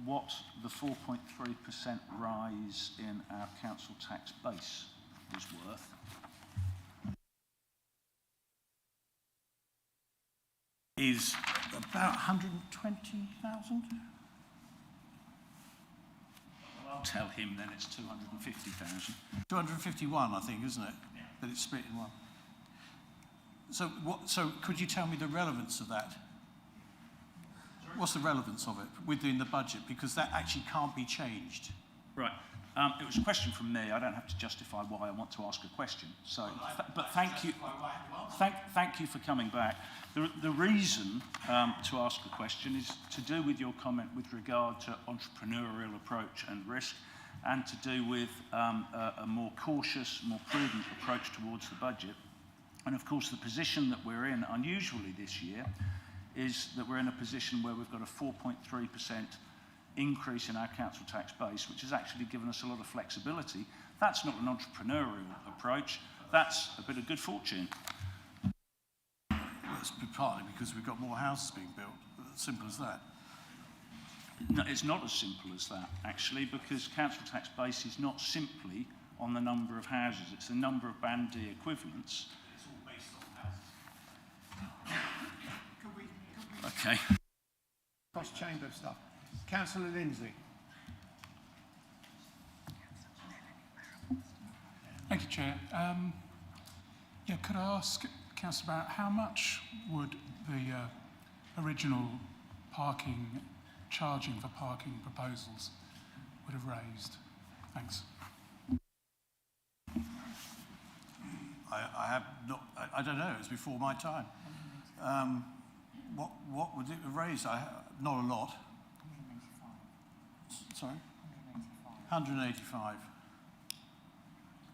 what the 4.3% rise in our council tax base was worth? Is about 120,000. I'll tell him then it's 250,000. 251, I think, isn't it? Yeah. But it's split in one. So, so could you tell me the relevance of that? What's the relevance of it within the budget? Because that actually can't be changed. Right. It was a question from me. I don't have to justify why I want to ask a question. So, but thank you. Thank you for coming back. The reason to ask the question is to do with your comment with regard to entrepreneurial approach and risk, and to do with a more cautious, more prudent approach towards the budget. And of course, the position that we're in, unusually this year, is that we're in a position where we've got a 4.3% increase in our council tax base, which has actually given us a lot of flexibility. That's not an entrepreneurial approach. That's a bit of good fortune. Well, it's partly because we've got more houses being built. Simple as that. No, it's not as simple as that, actually, because council tax base is not simply on the number of houses. It's the number of Band D equivalents. It's all based on houses. Okay. Cross-chamber stuff. Councillor Lindsay. Thank you, Chair. Yeah, could I ask Councillor Barrett, how much would the original charging for parking proposals would have raised? Thanks. I have not. I don't know. It was before my time. What would it have raised? Not a lot. Sorry? 185.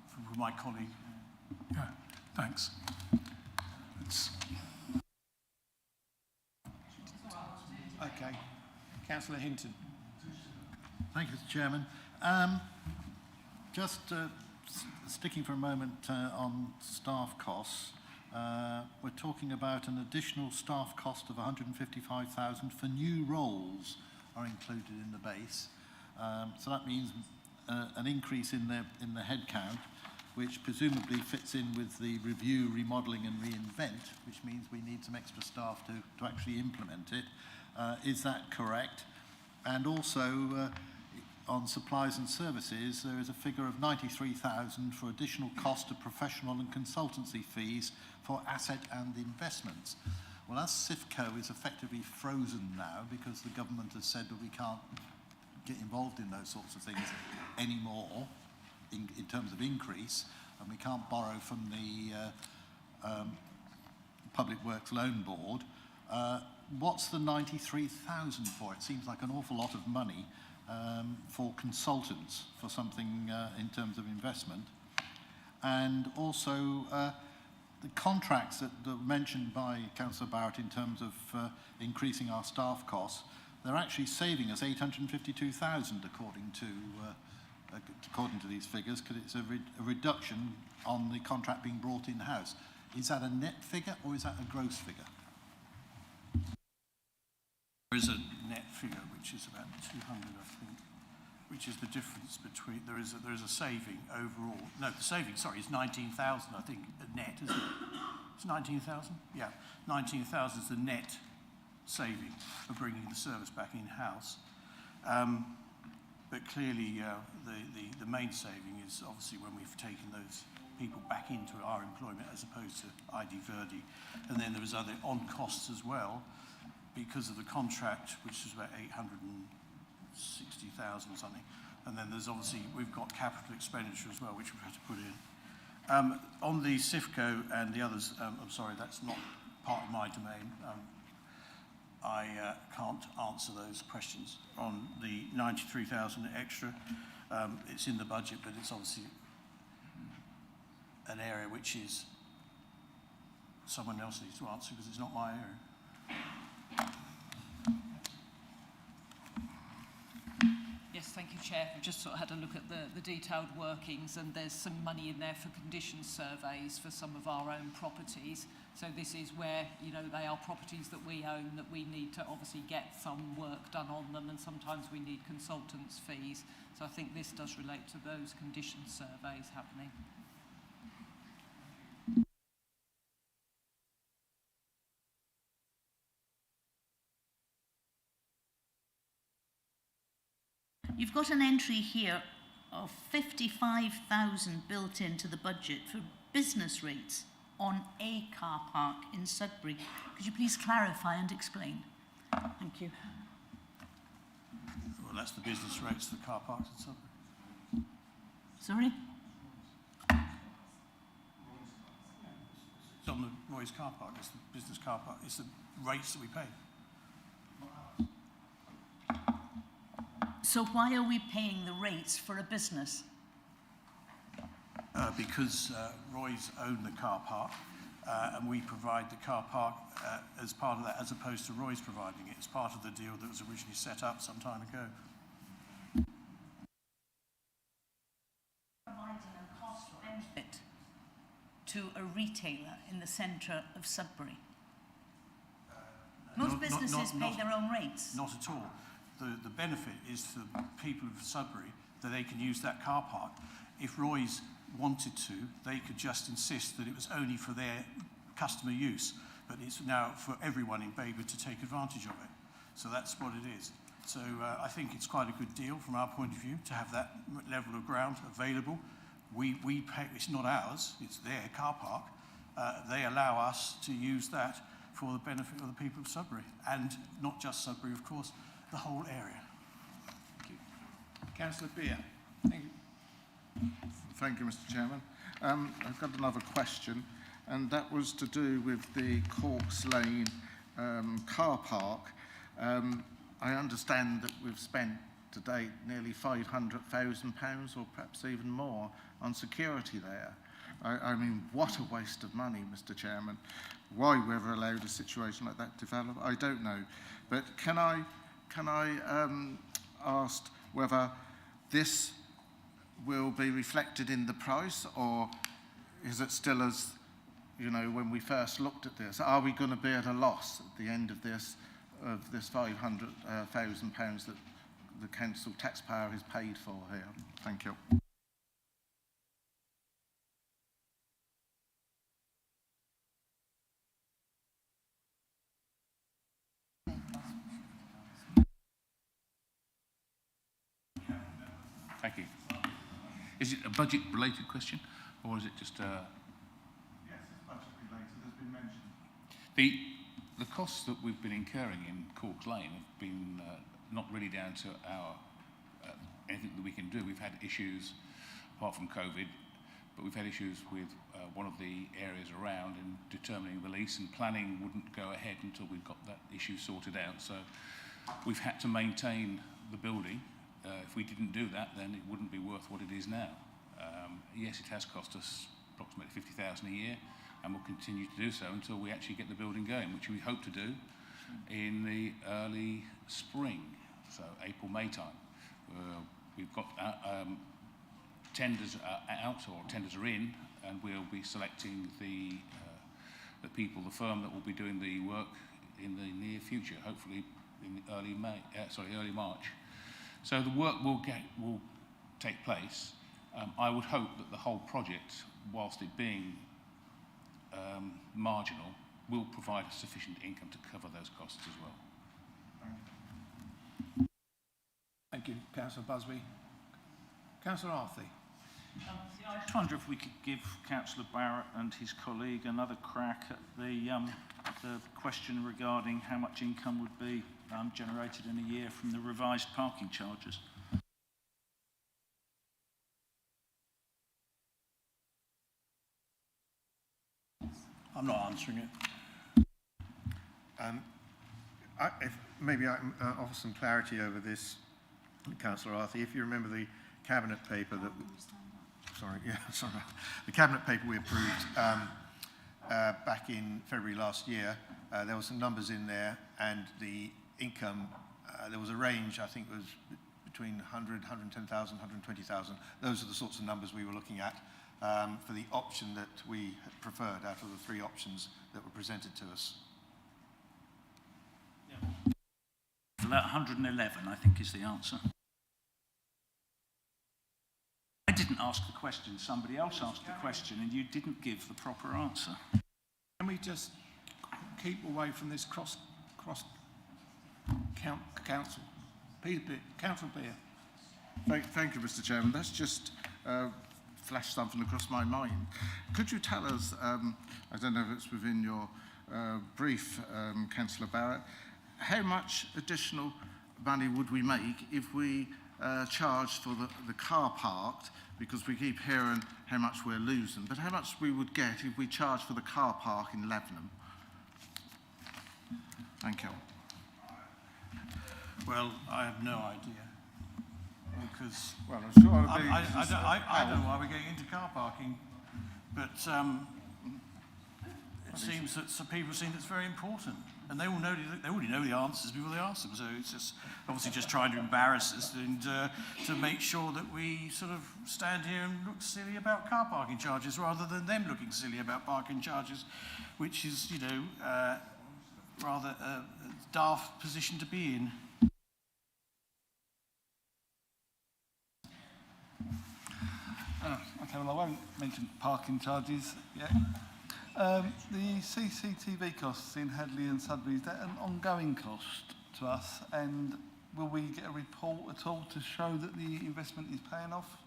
For my colleague. Yeah, thanks. Okay. Councillor Hinton. Thank you, Mr. Chairman. Just sticking for a moment on staff costs, we're talking about an additional staff cost of 155,000 for new roles are included in the base. So that means an increase in the headcount, which presumably fits in with the review, remodelling and reinvent, which means we need some extra staff to actually implement it. Is that correct? And also, on supplies and services, there is a figure of 93,000 for additional cost of professional and consultancy fees for asset and investments. Well, as SIFCO is effectively frozen now because the government has said that we can't get involved in those sorts of things anymore in terms of increase, and we can't borrow from the Public Works Loan Board, what's the 93,000 for? It seems like an awful lot of money for consultants for something in terms of investment. And also the contracts that were mentioned by Councillor Barrett in terms of increasing our staff costs, they're actually saving us 852,000 according to these figures, because it's a reduction on the contract being brought in-house. Is that a net figure or is that a gross figure? There is a net figure which is about 200, I think, which is the difference between, there is a saving overall. No, the saving, sorry, is 19,000, I think, net, isn't it? It's 19,000? Yeah, 19,000 is the net saving for bringing the service back in-house. But clearly, the main saving is obviously when we've taken those people back into our employment as opposed to ID Verdi. And then there was other on-costs as well, because of the contract, which is about 860,000 or something. And then there's obviously, we've got capital expenditure as well, which we've had to put in. On the SIFCO and the others, I'm sorry, that's not part of my domain. I can't answer those questions. On the 93,000 extra, it's in the budget, but it's obviously an area which is someone else needs to answer because it's not my area. Yes, thank you, Chair. We've just sort of had a look at the detailed workings, and there's some money in there for condition surveys for some of our own properties. So this is where, you know, they are properties that we own, that we need to obviously get some work done on them, and sometimes we need consultants' fees. So I think this does relate to those condition surveys happening. You've got an entry here of 55,000 built into the budget for business rates on a car park in Sudbury. Could you please clarify and explain? Thank you. Well, that's the business rates for the car parks in Sudbury. Sorry? It's on the Roy's car park, it's the business car park, it's the rates that we pay. So why are we paying the rates for a business? Because Roy's own the car park, and we provide the car park as part of that, as opposed to Roy's providing it. It's part of the deal that was originally set up some time ago. Providing a cost benefit to a retailer in the centre of Sudbury. Most businesses pay their own rates. Not at all. The benefit is for people of Sudbury that they can use that car park. If Roy's wanted to, they could just insist that it was only for their customer use, but it's now for everyone in Babergh to take advantage of it. So that's what it is. So I think it's quite a good deal from our point of view to have that level of ground available. We pay, it's not ours, it's their car park. They allow us to use that for the benefit of the people of Sudbury, and not just Sudbury, of course, the whole area. Thank you. Councillor Beer. Thank you. Thank you, Mr. Chairman. I've got another question, and that was to do with the Corks Lane car park. I understand that we've spent to date nearly £500,000 or perhaps even more on security there. I mean, what a waste of money, Mr. Chairman. Why we've allowed a situation like that to develop, I don't know. But can I ask whether this will be reflected in the price, or is it still as, you know, when we first looked at this? Are we going to be at a loss at the end of this of this £500,000 that the council taxpayer has paid for here. Thank you. Thank you. Is it a budget-related question, or is it just a... Yes, it's budget-related, as been mentioned. The costs that we've been incurring in Corks Lane have been not really down to our anything that we can do. We've had issues, apart from COVID, but we've had issues with one of the areas around in determining the lease, and planning wouldn't go ahead until we've got that issue sorted out. So we've had to maintain the building. If we didn't do that, then it wouldn't be worth what it is now. Yes, it has cost us approximately $50,000 a year, and we'll continue to do so until we actually get the building going, which we hope to do in the early spring, so April, May time. We've got tenders out, or tenders are in, and we'll be selecting the people, the firm that will be doing the work in the near future, hopefully in early March. So the work will take place. I would hope that the whole project, whilst it being marginal, will provide sufficient income to cover those costs as well. Thank you, Councillor Busby. Councillor Arthey. I just wonder if we could give Councillor Barrett and his colleague another crack at the question regarding how much income would be generated in a year from the revised parking charges. I'm not answering it. Maybe I can offer some clarity over this, Councillor Arthey. If you remember the cabinet paper that... the cabinet paper we approved back in February last year, there were some numbers in there, and the income, there was a range, I think it was between 100, 110,000, 120,000. Those are the sorts of numbers we were looking at for the option that we had preferred out of the three options that were presented to us. So that 111, I think, is the answer. I didn't ask the question, somebody else asked the question, and you didn't give the proper answer. Can we just keep away from this cross council? Councillor Beer. Thank you, Mr. Chairman. That's just flashed something across my mind. Could you tell us, I don't know if it's within your brief, Councillor Barrett, how much additional money would we make if we charged for the car parked, because we keep hearing how much we're losing, but how much we would get if we charged for the car park in Levenham? Thank you. Well, I have no idea, because well, I'm sure I don't know why we're getting into car parking, but it seems that some people seem it's very important, and they already know the answers before they ask them. So it's just obviously just trying to embarrass us and to make sure that we sort of stand here and look silly about car parking charges rather than them looking silly about parking charges, which is, you know, rather a daft position to be in. Okay, well, I won't mention parking charges yet. The CCTV costs in Hadley and Sudbury, is that an ongoing cost to us? And will we get a report at all to show that the investment is paying off?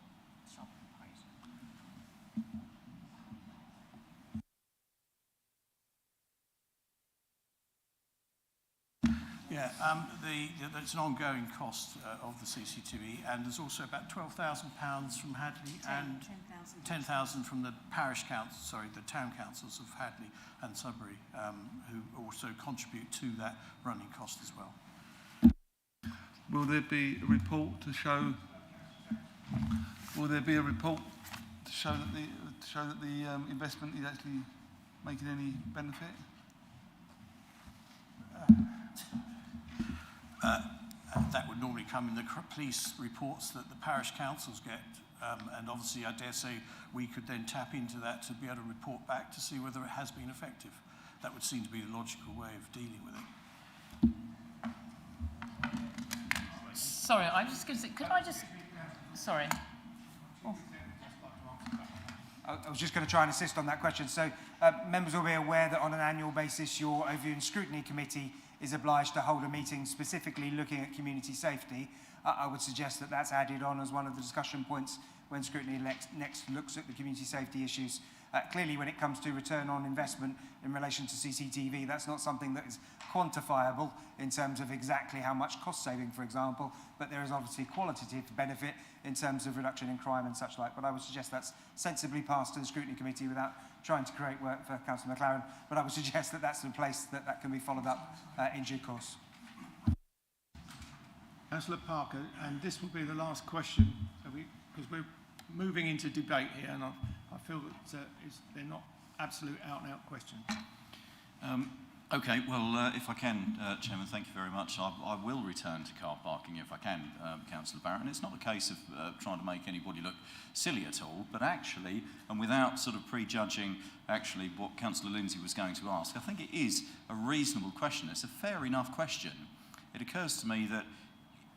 Yeah, it's an ongoing cost of the CCTV, and there's also about £12,000 from Hadley and 10,000 from the parish council, sorry, the town councils of Hadley and Sudbury, who also contribute to that running cost as well. Will there be a report to show? Will there be a report to show that the investment is actually making any benefit? That would normally come in the police reports that the parish councils get, and obviously I dare say we could then tap into that to be able to report back to see whether it has been effective. That would seem to be the logical way of dealing with it. Sorry, I'm just going to say, could I just... Sorry. I was just going to try and assist on that question. So members will be aware that on an annual basis, your Overview and Scrutiny Committee is obliged to hold a meeting specifically looking at community safety. I would suggest that that's added on as one of the discussion points when Scrutiny next looks at the community safety issues. Clearly, when it comes to return on investment in relation to CCTV, that's not something that is quantifiable in terms of exactly how much cost saving, for example, but there is obviously qualitative benefit in terms of reduction in crime and such like. But I would suggest that's sensibly passed to the Scrutiny Committee without trying to create work for Councillor McLaren, but I would suggest that that's the place that can be followed up in due course. Councillor Parker, and this will be the last question, because we're moving into debate here, and I feel that they're not absolute out-and-out questions. Okay, well, if I can, Chairman, thank you very much. I will return to car parking if I can, Councillor Barrett. And it's not a case of trying to make anybody look silly at all, but actually, and without sort of prejudging actually what Councillor Lindsay was going to ask, I think it is a reasonable question. It's a fair enough question. It occurs to me that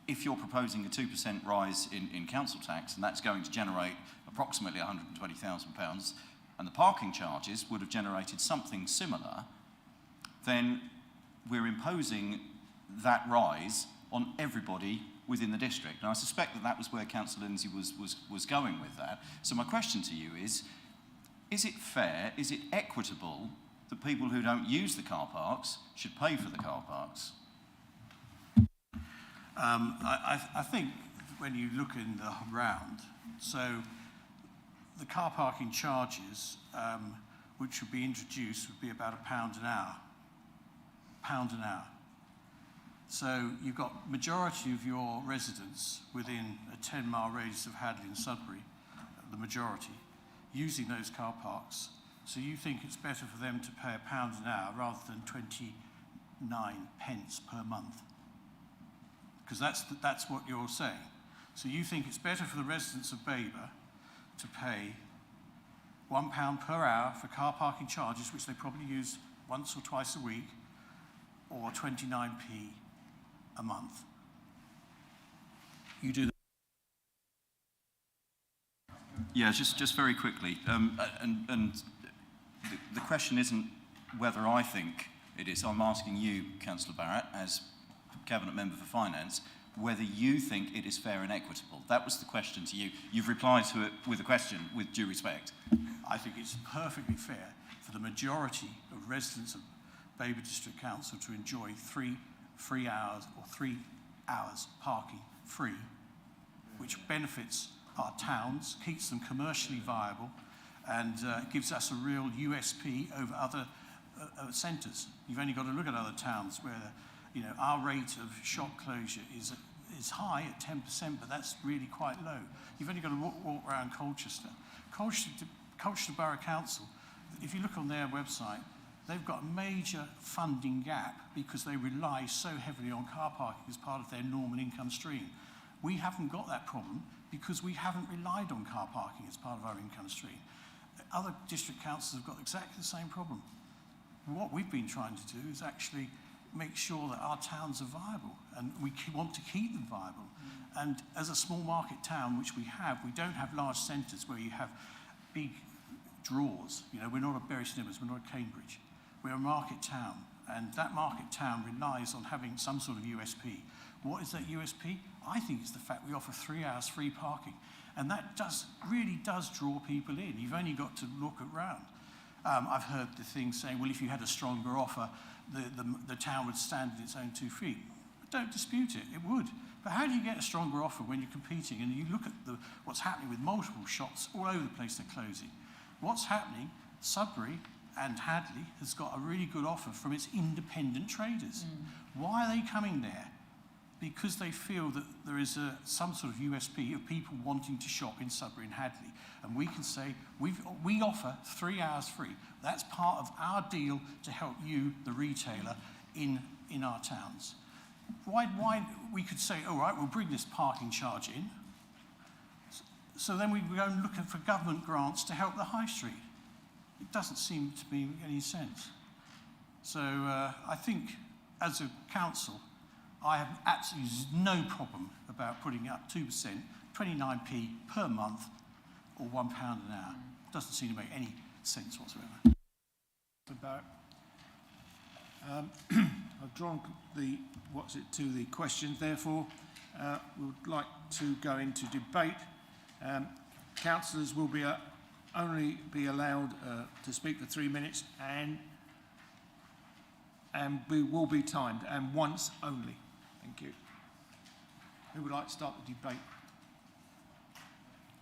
if you're proposing a 2% rise in council tax, and that's going to generate approximately £120,000, and the parking charges would have generated something similar, then we're imposing that rise on everybody within the district. And I suspect that that was where Councillor Lindsay was going with that. So my question to you is it fair, is it equitable that people who don't use the car parks should pay for the car parks? I think when you look in the round, so the car parking charges which would be introduced would be about £1 an hour. £1 an hour. So you've got majority of your residents within a 10-mile radius of Hadley and Sudbury, the majority, using those car parks. So you think it's better for them to pay £1 an hour rather than 29 pence per month? Because that's what you're saying. So you think it's better for the residents of Babergh to pay £1 per hour for car parking charges, which they probably use once or twice a week, or 29p a month. You do that. Yeah, just very quickly. And the question isn't whether I think it is. I'm asking you, Councillor Barrett, as Cabinet Member for Finance, whether you think it is fair and equitable. That was the question to you. You've replied to it with a question, with due respect. I think it's perfectly fair for the majority of residents of Babergh District Council to enjoy 3 hours or 3 hours parking free, which benefits our towns, keeps them commercially viable, and gives us a real USP over other centres. You've only got to look at other towns where our rate of shop closure is high at 10%, but that's really quite low. You've only got to walk around Colchester. Colchester Borough Council, if you look on their website, they've got a major funding gap because they rely so heavily on car parking as part of their normal income stream. We haven't got that problem because we haven't relied on car parking as part of our income stream. Other district councils have got exactly the same problem. What we've been trying to do is actually make sure that our towns are viable, and we want to keep them viable. And as a small market town, which we don't have large centres where you have big draws. We're not a Bury St Edmunds, we're not a Cambridge. We're a market town, and that market town relies on having some sort of USP. What is that USP? I think it's the fact we offer 3 hours free parking, and that really does draw people in. You've only got to look around. I've heard the thing saying, well, if you had a stronger offer, the town would stand on its own 2 feet. But don't dispute it, it would. But how do you get a stronger offer when you're competing and you look at what's happening with multiple shops all over the place they're closing? What's happening, Sudbury and Hadley has got a really good offer from its independent traders. Why are they coming there? Because they feel that there is some sort of USP of people wanting to shop in Sudbury and Hadley. And we can say, we offer 3 hours free. That's part of our deal to help you, the retailer, in our towns. Why we could say, all right, we'll bring this parking charge in. So then we go and look for government grants to help the high street. It doesn't seem to make any sense. So I think as a council, I have absolutely no problem about putting it up 2%, 29p per month, or £1 an hour. Doesn't seem to make any sense whatsoever. About, I've drawn to the questions. Therefore, we would like to go into debate. Councillors will only be allowed to speak for 3 minutes, and we will be timed, and once only. Thank you. Who would like to start the debate?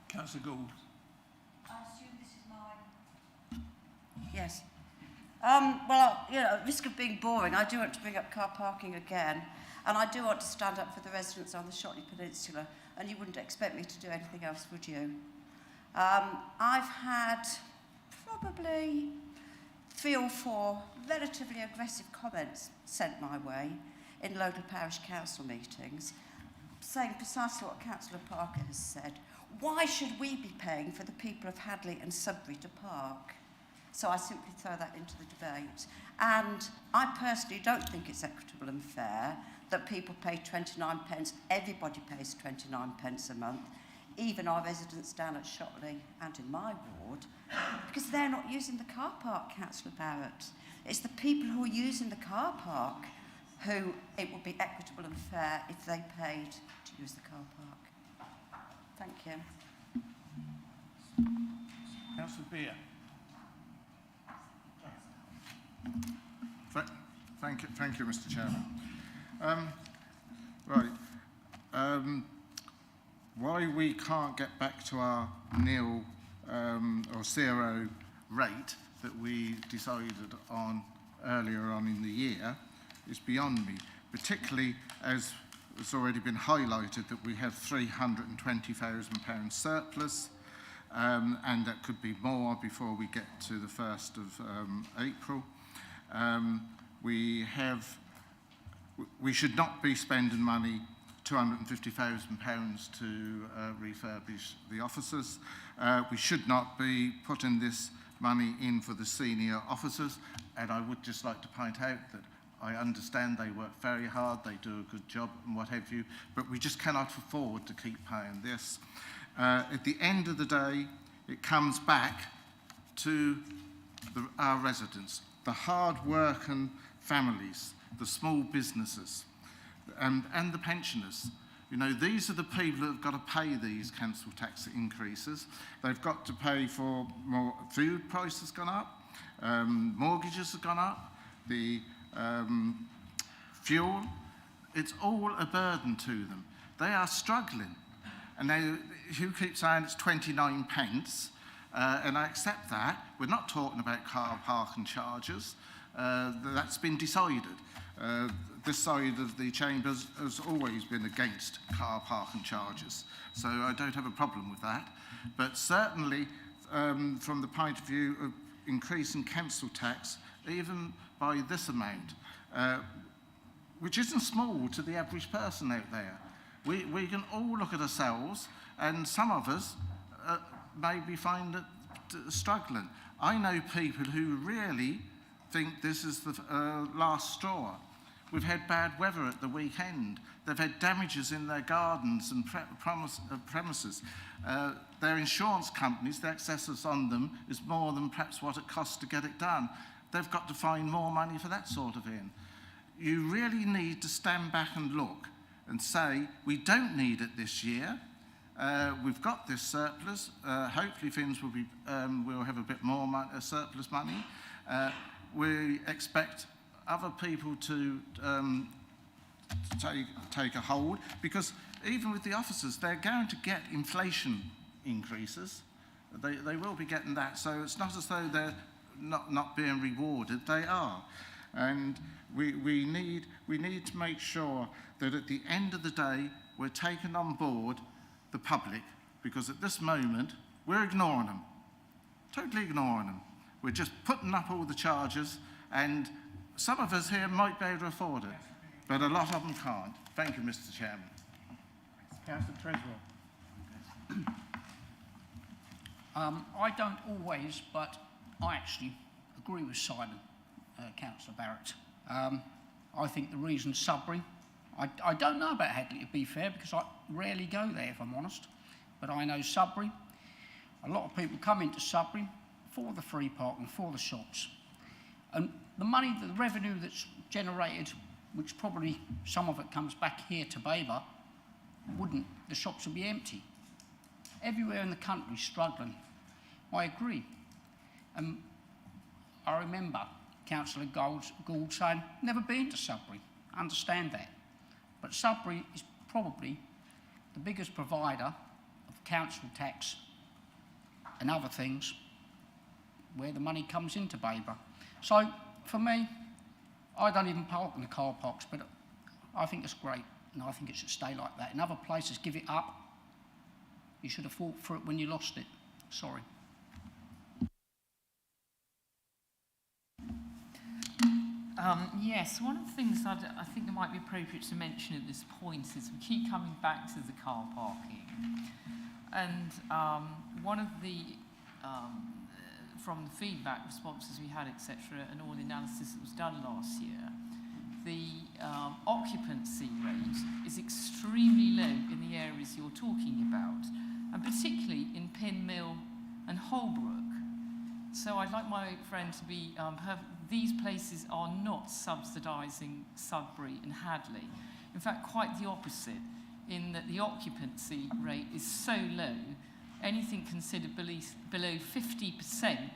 Councillor Gould. I assume this is mine. Yes. Well, you know, at risk of being boring, I do want to bring up car parking again, and I do want to stand up for the residents on the Shotley Peninsula, and you wouldn't expect me to do anything else, would you? I've had probably 3 or 4 relatively aggressive comments sent my way in local parish council meetings, saying precisely what Councillor Parker has said. Why should we be paying for the people of Hadley and Sudbury to park? So I simply throw that into the debate. And I personally don't think it's equitable and fair that people pay 29 pence. Everybody pays 29 pence a month, even our residents down at Shotley and in my ward, because they're not using the car park, Councillor Barrett. It's the people who are using the car park who it would be equitable and fair if they paid to use the car park. Thank you. Councillor Beer. Thank you, Mr. Chairman. Why we can't get back to our nil or 0 rate that we decided on earlier on in the year is beyond me, particularly as it's already been highlighted that we have £320,000 surplus, and that could be more before we get to the 1st of April. We should not be spending money, £250,000 to refurbish the officers. We should not be putting this money in for the senior officers, and I would just like to point out that I understand they work very hard, they do a good job and what have you, but we just cannot afford to keep paying this. At the end of the day, it comes back to our residents, the hard-working families, the small businesses, and the pensioners. You know, these are the people that have got to pay these council tax increases. They've got to pay for more. Food prices have gone up, mortgages have gone up, the fuel. It's all a burden to them. They are struggling. And you keep saying it's 29 pence, and I accept that. We're not talking about car parking charges. That's been decided. This side of the chamber has always been against car parking charges, so I don't have a problem with that. But certainly, from the point of view of increasing council tax, even by this amount, which isn't small to the average person out there, we can all look at ourselves, and some of us maybe find it struggling. I know people who really think this is the last straw. We've had bad weather at the weekend. They've had damages in their gardens and premises. Their insurance companies, the excess on them is more than perhaps what it costs to get it done. They've got to find more money for that sort of thing. You really need to stand back and look and say, we don't need it this year. We've got this surplus. Hopefully things will be, we'll have a bit more surplus money. We expect other people to take a hold, because even with the officers, they're going to get inflation increases. They will be getting that. So it's not as though they're not being rewarded. They are. And we need to make sure that at the end of the day, we're taking on board the public, because at this moment, we're ignoring them. Totally ignoring them. We're just putting up all the charges, and some of us here might be able to afford it, but a lot of them can't. Thank you, Mr. Chairman. Councillor Treasury. I don't always, but I actually agree with Simon, Councillor Barrett. I think the reason Sudbury I don't know about Hadley, to be fair, because I rarely go there, if I'm honest. But I know Sudbury. A lot of people come into Sudbury for the free parking, for the shops. And the money, the revenue that's generated, which probably some of it comes back here to Babergh, the shops would be empty. Everywhere in the country struggling. I agree. I remember Councillor Gould saying, never been to Sudbury. I understand that. But Sudbury is probably the biggest provider of council tax and other things where the money comes into Babergh. So, for me, I don't even park in the car parks, but I think it's great, and I think it should stay like that. In other places, give it up. You should have fought for it when you lost it. Sorry. Yes, one of the things I think it might be appropriate to mention at this point is we keep coming back to the car parking. And one of the, from the feedback responses we had, etc., and all the analysis that was done last year, the occupancy rate is extremely low in the areas you're talking about, and particularly in Pin Mill and Holbrook. So I'd like my friend to be, these places are not subsidising Sudbury and Hadley. In fact, quite the opposite, in that the occupancy rate is so low, anything considered below 50%,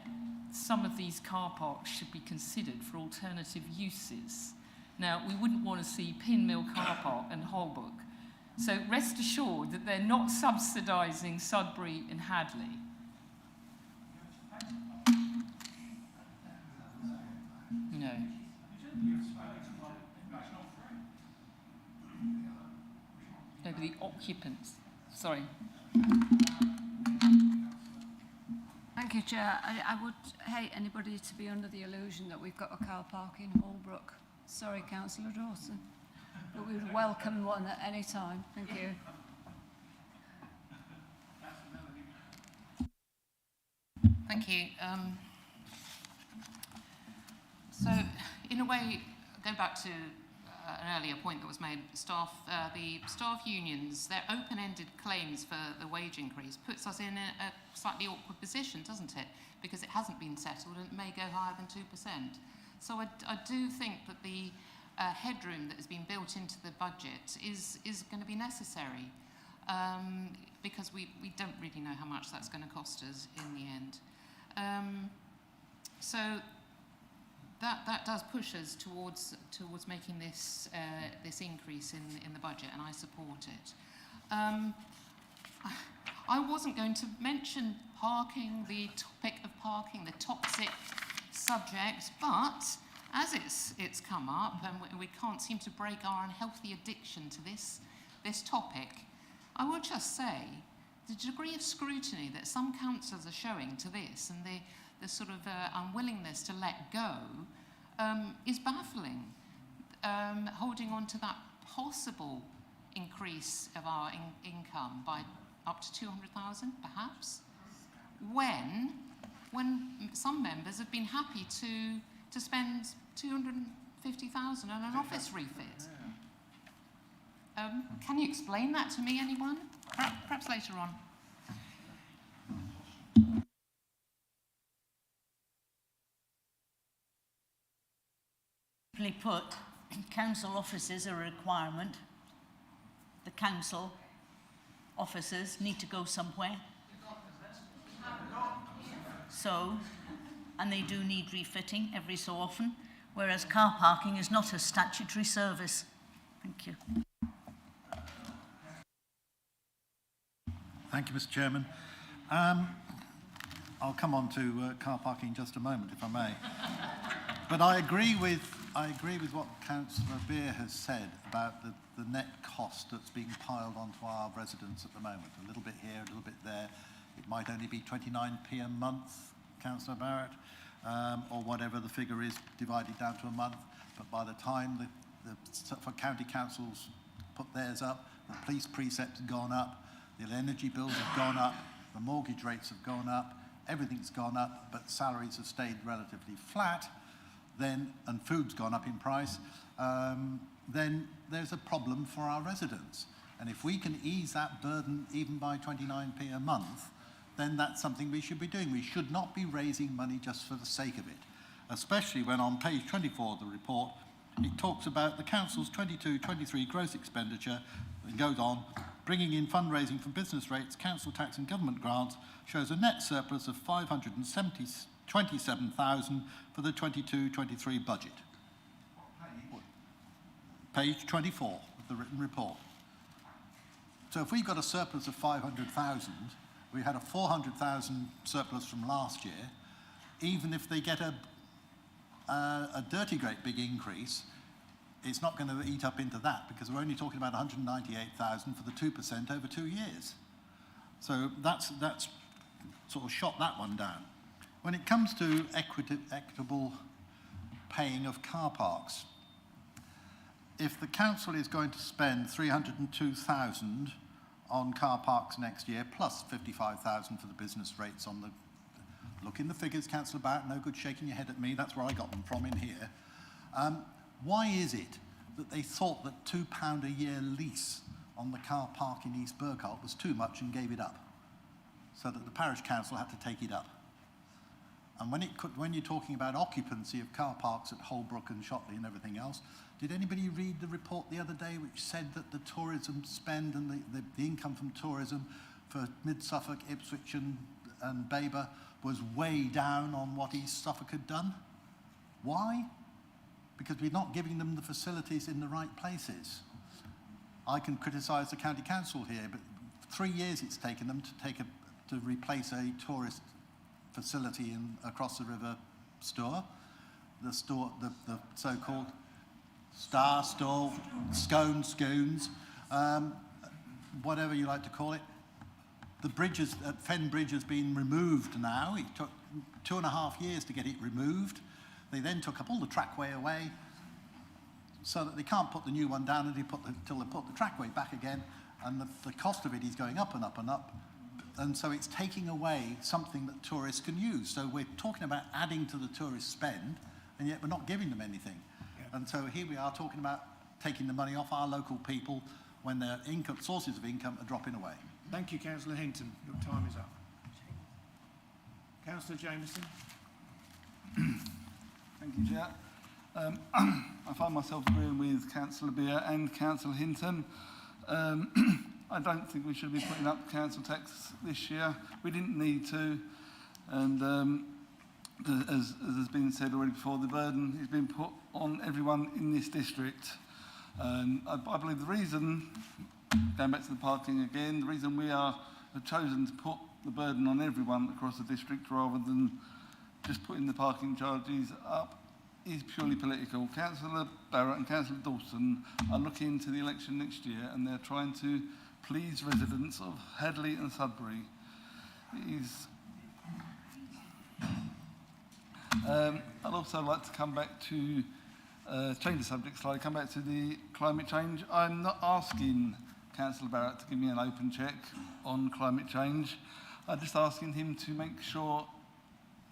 some of these car parks should be considered for alternative uses. Now, we wouldn't want to see Pin Mill Car Park and Holbrook. So rest assured that they're not subsidising Sudbury and Hadley. No. No, but the occupants. Sorry. Thank you, Chair. I would hate anybody to be under the illusion that we've got a car park in Holbrook. Sorry, Councillor Dawson. But we would welcome one at any time. Thank you. Thank you. So, in a way, going back to an earlier point that was made, the staff unions, their open-ended claims for the wage increase puts us in a slightly awkward position, doesn't it? Because it hasn't been settled and it may go higher than 2%. So I do think that the headroom that has been built into the budget is going to be necessary because we don't really know how much that's going to cost us in the end. So that does push us towards making this increase in the budget, and I support it. I wasn't going to mention parking, the topic of parking, the toxic subject, but as it's come up and we can't seem to break our unhealthy addiction to this topic, I will just say the degree of scrutiny that some councillors are showing to this and the sort of unwillingness to let go is baffling. Holding on to that possible increase of our income by up to 200,000, perhaps, when some members have been happy to spend 250,000 on an office refit. Can you explain that to me, anyone? Perhaps later on. Simply put, council offices are a requirement. The council officers need to go somewhere. So, and they do need refitting every so often, whereas car parking is not a statutory service. Thank you. Thank you, Mr. Chairman. I'll come on to car parking in just a moment, if I may. But I agree with what Councillor Beer has said about the net cost that's being piled onto our residents at the moment. A little bit here, a little bit there. It might only be 29p a month, Councillor Barrett, or whatever the figure is divided down to a month. But by the time the Suffolk County Councils put theirs up, the police precepts have gone up, the energy bills have gone up, the mortgage rates have gone up, everything's gone up, but salaries have stayed relatively flat, then, and food's gone up in price, then there's a problem for our residents. And if we can ease that burden even by 29p a month, then that's something we should be doing. We should not be raising money just for the sake of it, especially when on page 24 of the report, it talks about the council's 22-23 gross expenditure, and goes on, bringing in fundraising from business rates, council tax and government grants, shows a net surplus of 527,000 for the 22-23 budget. Page 24 of the written report. So if we've got a surplus of 500,000, we had a 400,000 surplus from last year, even if they get a dirty great big increase, it's not going to eat up into that, because we're only talking about 198,000 for the 2% over 2 years. So that's sort of shot that one down. When it comes to equitable paying of car parks, if the council is going to spend 302,000 on car parks next year, plus 55,000 for the business rates on the... Look in the figures, Councillor Barrett, no good shaking your head at me, that's where I got them from in here. Why is it that they thought that £2 a year lease on the car park in East Burkhardt was too much and gave it up, so that the parish council had to take it up? And when you're talking about occupancy of car parks at Holbrook and Shotley and everything else, did anybody read the report the other day which said that the tourism spend and the income from tourism for Mid-Suffolk, Ipswich and Babergh was way down on what East Suffolk had done? Why? Because we're not giving them the facilities in the right places. I can criticise the county council here, but 3 years it's taken them to replace a tourist facility across the river store, the so-called Star Store, Scones, whatever you like to call it. The bridges at Fen Bridge has been removed now. It took 2.5 years to get it removed. They then took up all the trackway away, so that they can't put the new one down until they put the trackway back again, and the cost of it is going up and up and up. And so it's taking away something that tourists can use. So we're talking about adding to the tourist spend, and yet we're not giving them anything. Yeah. And so here we are talking about taking the money off our local people when their sources of income are dropping away. Thank you, Councillor Hinton. Your time is up. Councillor Jameson. Thank you, Chair. I find myself agreeing with Councillor Beer and Councillor Hinton. I don't think we should be putting up council tax this year. We didn't need to, and as has been said already before, the burden has been put on everyone in this district. I believe the reason, going back to the parking again, the reason we have chosen to put the burden on everyone across the district rather than just putting the parking charges up is purely political. Councillor Barrett and Councillor Dawson are looking to the election next year, and they're trying to please residents of Hadley and Sudbury. I'd also like to come back to, change the subject slightly, come back to the climate change. I'm not asking Councillor Barrett to give me an open check on climate change. I'm just asking him to make sure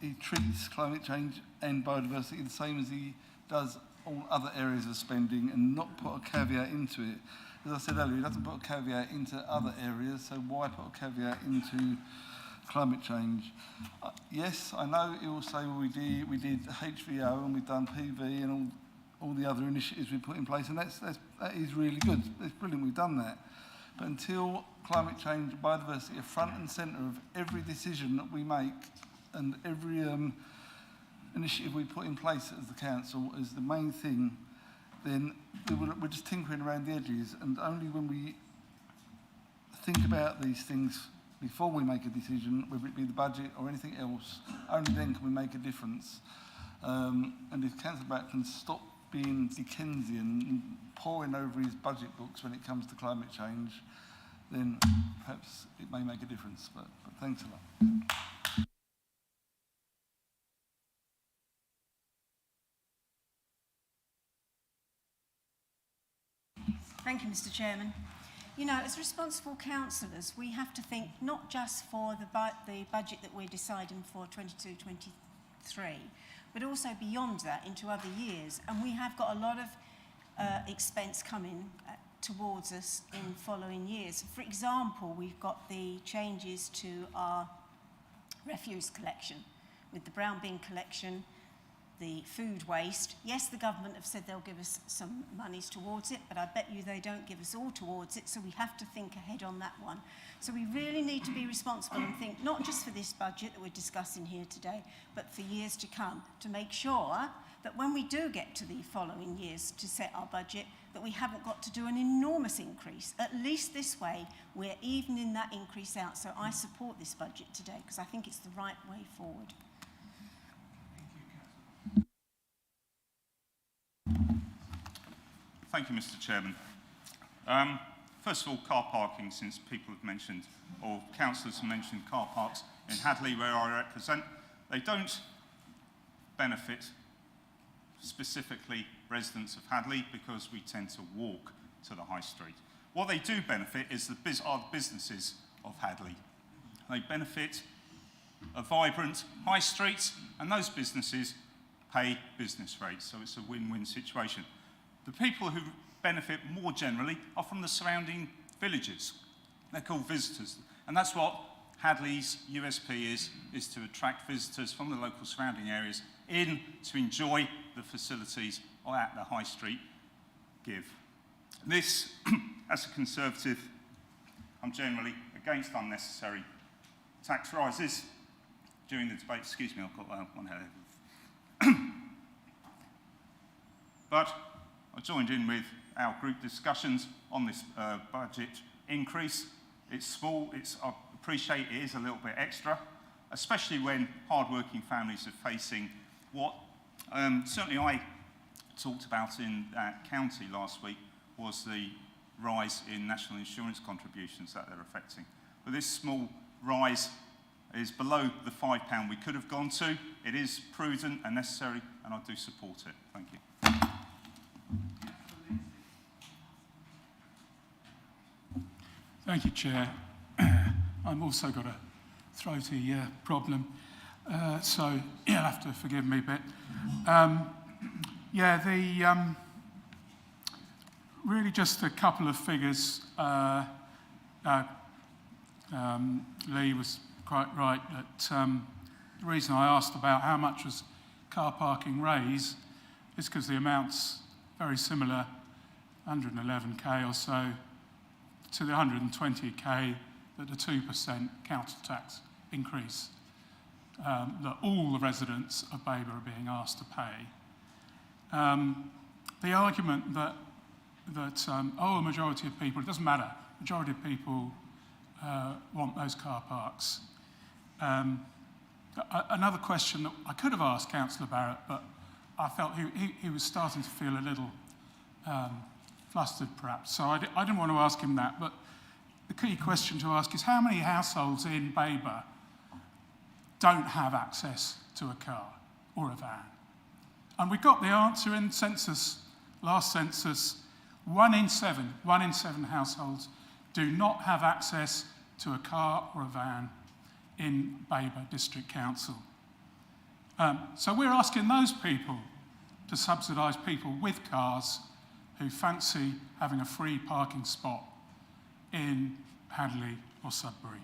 he treats climate change and biodiversity the same as he does all other areas of spending, and not put a caveat into it. As I said earlier, he doesn't put a caveat into other areas, so why put a caveat into climate change? Yes, I know he will say, well, we did HVO and we've done PV and all the other initiatives we put in place, and that is really good. It's brilliant we've done that. But until climate change and biodiversity are front and centre of every decision that we make and every initiative we put in place as the council as the main thing, then we're just tinkering around the edges, and only when we think about these things before we make a decision, whether it be the budget or anything else, only then can we make a difference. And if Councillor Barrett can stop being Dickensian and poring over his budget books when it comes to climate change, then perhaps it may make a difference. But thanks a lot. Thank you, Mr. Chairman. You know, as responsible councillors, we have to think not just for the budget that we're deciding for 22-23, but also beyond that into other years. And we have got a lot of expense coming towards us in following years. For example, we've got the changes to our refuse collection with the brown bin collection, the food waste. Yes, the government have said they'll give us some monies towards it, but I bet you they don't give us all towards it, so we have to think ahead on that one. So we really need to be responsible and think not just for this budget that we're discussing here today, but for years to come, to make sure that when we do get to the following years to set our budget, that we haven't got to do an enormous increase. At least this way, we're evening that increase out. So I support this budget today because I think it's the right way forward. Thank you, Mr. Chairman. First of all, car parking, since people have mentioned, or councillors have mentioned car parks in Hadley, where I represent, they don't benefit specifically residents of Hadley because we tend to walk to the high street. What they do benefit is are the businesses of Hadley. They benefit a vibrant high street, and those businesses pay business rates, so it's a win-win situation. The people who benefit more generally are from the surrounding villages. They're called visitors, and that's what Hadley's USP is to attract visitors from the local surrounding areas in to enjoy the facilities at the high street give. This, as a Conservative, I'm generally against unnecessary tax rises. During the debate, excuse me, I've got one head. But I joined in with our group discussions on this budget increase. It's small, I appreciate it is a little bit extra, especially when hard-working families are facing what certainly I talked about in that county last week was the rise in national insurance contributions that they're affecting. But this small rise is below the £5 we could have gone to. It is prudent and necessary, and I do support it. Thank you. Thank you, Chair. I've also got a throaty problem, so you'll have to forgive me a bit. Really just a couple of figures. Lee was quite right that the reason I asked about how much was car parking raise is because the amount's very similar, 111k or so, to the 120k that the 2% council tax increase that all the residents of Babergh are being asked to pay. The argument that a majority of people, it doesn't matter, majority of people want those car parks. Another question that I could have asked Councillor Barrett, but I felt he was starting to feel a little flustered perhaps, so I didn't want to ask him that, but the key question to ask is how many households in Babergh don't have access to a car or a van? And we got the answer in census, last census, 1 in 7 households do not have access to a car or a van in Babergh District Council. So we're asking those people to subsidise people with cars who fancy having a free parking spot in Hadley or Sudbury.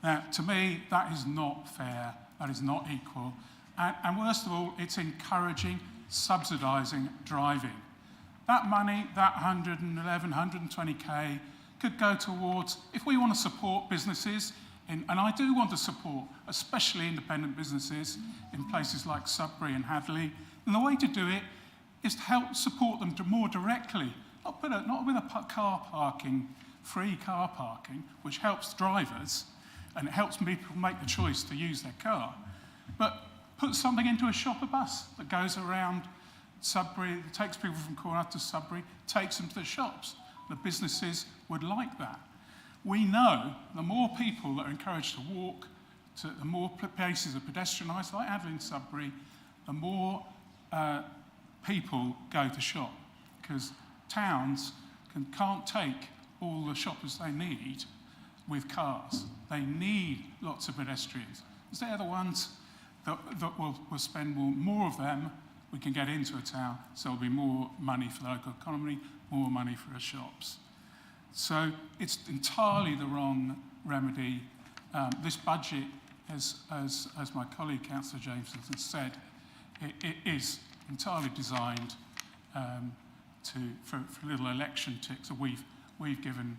Now, to me, that is not fair, that is not equal, and worst of all, it's encouraging, subsidising driving. That money, that 111, 120k, could go towards, if we want to support businesses, and I do want to support, especially independent businesses in places like Sudbury and Hadley, and the way to do it is to help support them more directly, not with a car parking, free car parking, which helps drivers and it helps people make the choice to use their car, but put something into a shopper bus that goes around Sudbury, that takes people from Cornwall to Sudbury, takes them to the shops. The businesses would like that. We know the more people that are encouraged to walk, the more places are pedestrianised, like Hadley and Sudbury, the more people go to shop, because towns can't take all the shoppers they need with cars. They need lots of pedestrians, because they're the ones that will spend more of them we can get into a town, so there'll be more money for the local economy, more money for our shops. So it's entirely the wrong remedy. This budget, as my colleague Councillor Jameson has said, it is entirely designed for little election ticks. So we've given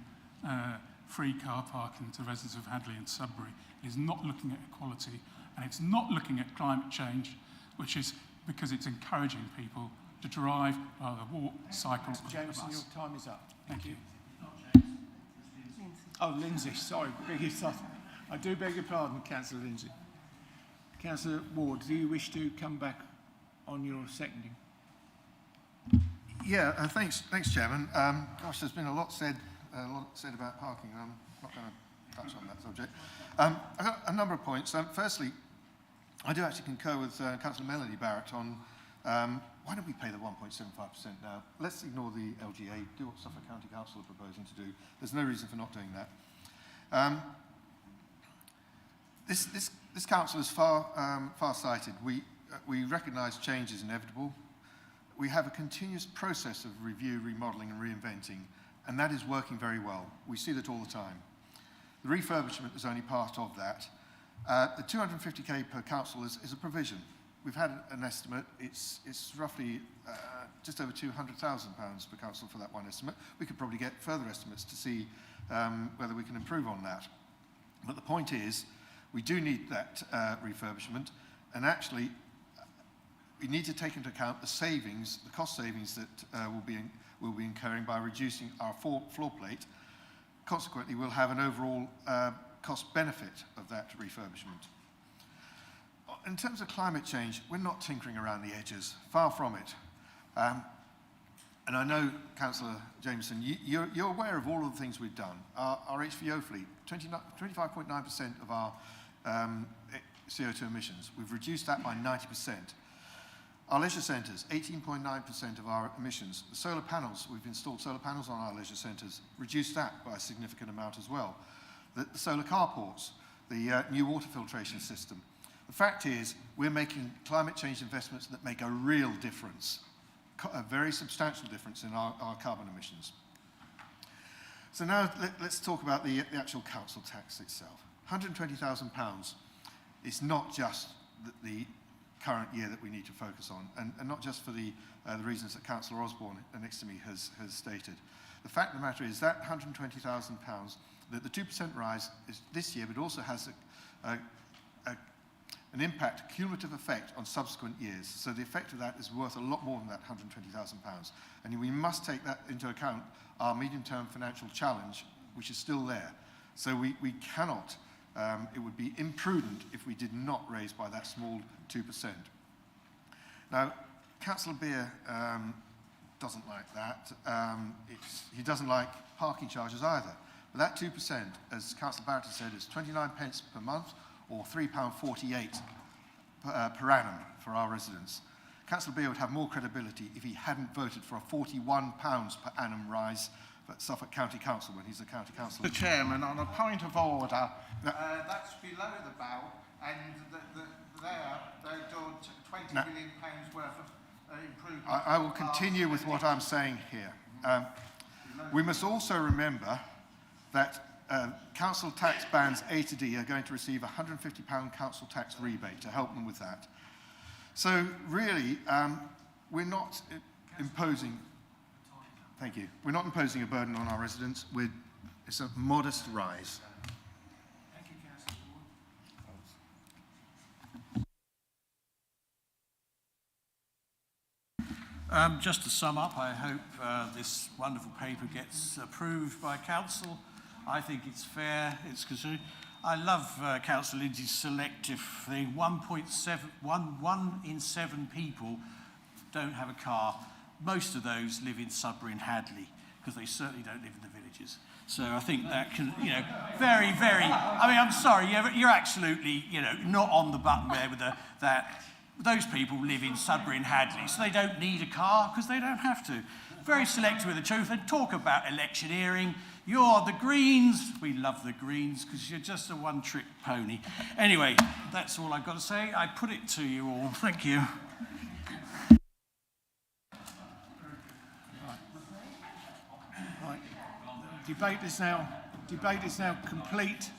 free car parking to residents of Hadley and Sudbury. It is not looking at equality, and it's not looking at climate change, which is because it's encouraging people to drive, rather walk, cycle, or Jameson, bus. your time is up. Thank you. Oh, Lindsay, sorry. I do beg your pardon, Councillor Lindsay. Councillor Ward, do you wish to come back on your seconding? Yeah, thanks, Chairman. Gosh, there's been a lot said about parking. I'm not going to touch on that subject. I've got a number of points. Firstly, I do actually concur with Councillor Melanie Barrett on why don't we pay the 1.75% now? Let's ignore the LGA, do what Suffolk County Council are proposing to do. There's no reason for not doing that. This council is far-sighted. We recognise change is inevitable. We have a continuous process of review, remodelling and reinventing, and that is working very well. We see that all the time. The refurbishment is only part of that. The 250k per council is a provision. We've had an estimate. It's roughly just over £200,000 per council for that one estimate. We could probably get further estimates to see whether we can improve on that. But the point is, we do need that refurbishment, and actually, we need to take into account the savings, the cost savings that we'll be incurring by reducing our floor plate. Consequently, we'll have an overall cost benefit of that refurbishment. In terms of climate change, we're not tinkering around the edges, far from it. And I know, Councillor Jameson, you're aware of all of the things we've done. Our HVO fleet, 25.9% of our CO2 emissions. We've reduced that by 90%. Our leisure centres, 18.9% of our emissions. The solar panels, we've installed solar panels on our leisure centres, reduced that by a significant amount as well. The solar carports, the new water filtration system. The fact is, we're making climate change investments that make a real difference, a very substantial difference in our carbon emissions. So now let's talk about the actual council tax itself. £120,000 is not just the current year that we need to focus on, and not just for the reasons that Councillor Osborne next to me has stated. The fact of the matter is that £120,000, that the 2% rise is this year, but also has an impact, a cumulative effect on subsequent years. So the effect of that is worth a lot more than that £120,000. And we must take that into account, our medium-term financial challenge, which is still there. So we cannot, it would be imprudent if we did not raise by that small 2%. Now, Councillor Beer doesn't like that. He doesn't like parking charges either. But that 2%, as Councillor Barrett has said, is 29 pence per month, or £3.48 per annum for our residents. Councillor Beer would have more credibility if he hadn't voted for a £41 per annum rise for Suffolk County Council when he's a county councillor. Mr. Chairman, on a point of order, that's below the bell, and they're doing £20 million worth of improvement. I will continue with what I'm saying here. We must also remember that council tax bands A to D are going to receive a £150 council tax rebate to help them with that. So really, we're not imposing, thank you, we're not imposing a burden on our residents. It's a modest rise. Thank you, Councillor Ward. Just to sum up, I hope this wonderful paper gets approved by Council. I think it's fair, it's considered. I love Councillor Lindsay's selective thing. 1 in 7 people don't have a car. Most of those live in Sudbury and Hadley, because they certainly don't live in the villages. So I think that can, very, very, I mean, I'm sorry, you're absolutely, not on the button there with that. Those people live in Sudbury and Hadley, so they don't need a car because they don't have to. Very selective with the truth, and talk about electioneering. You're the Greens. We love the Greens because you're just a one-trick pony. Anyway, that's all I've got to say. I put it to you all. Thank you. Debate is now complete.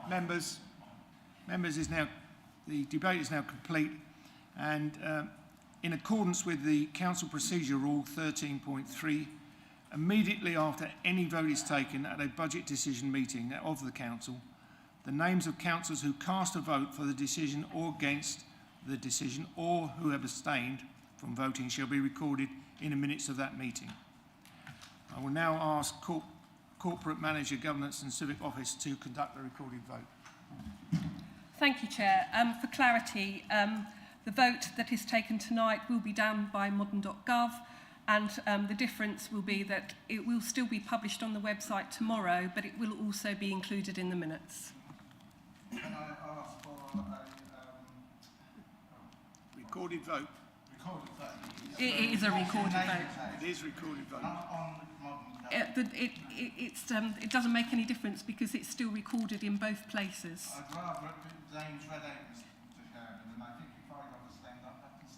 Members, the debate is now complete, and in accordance with the Council Procedure Rule 13.3, immediately after any vote is taken at a budget decision meeting of the Council, the names of councillors who cast a vote for the decision or against the decision, or who have abstained from voting, shall be recorded in the minutes of that meeting. I will now ask Corporate Manager, Governance and Civic Office to conduct the recorded vote. Thank you, Chair. For clarity, the vote that is taken tonight will be done by modern.gov, and the difference will be that it will still be published on the website tomorrow, but it will also be included in the minutes. Can I ask for a recorded vote? Recorded vote. It is a recorded vote. It is recorded vote. It doesn't make any difference because it's still recorded in both places. I'd rather the names read out, Mr. Chairman, and I think if I got to stand up, that can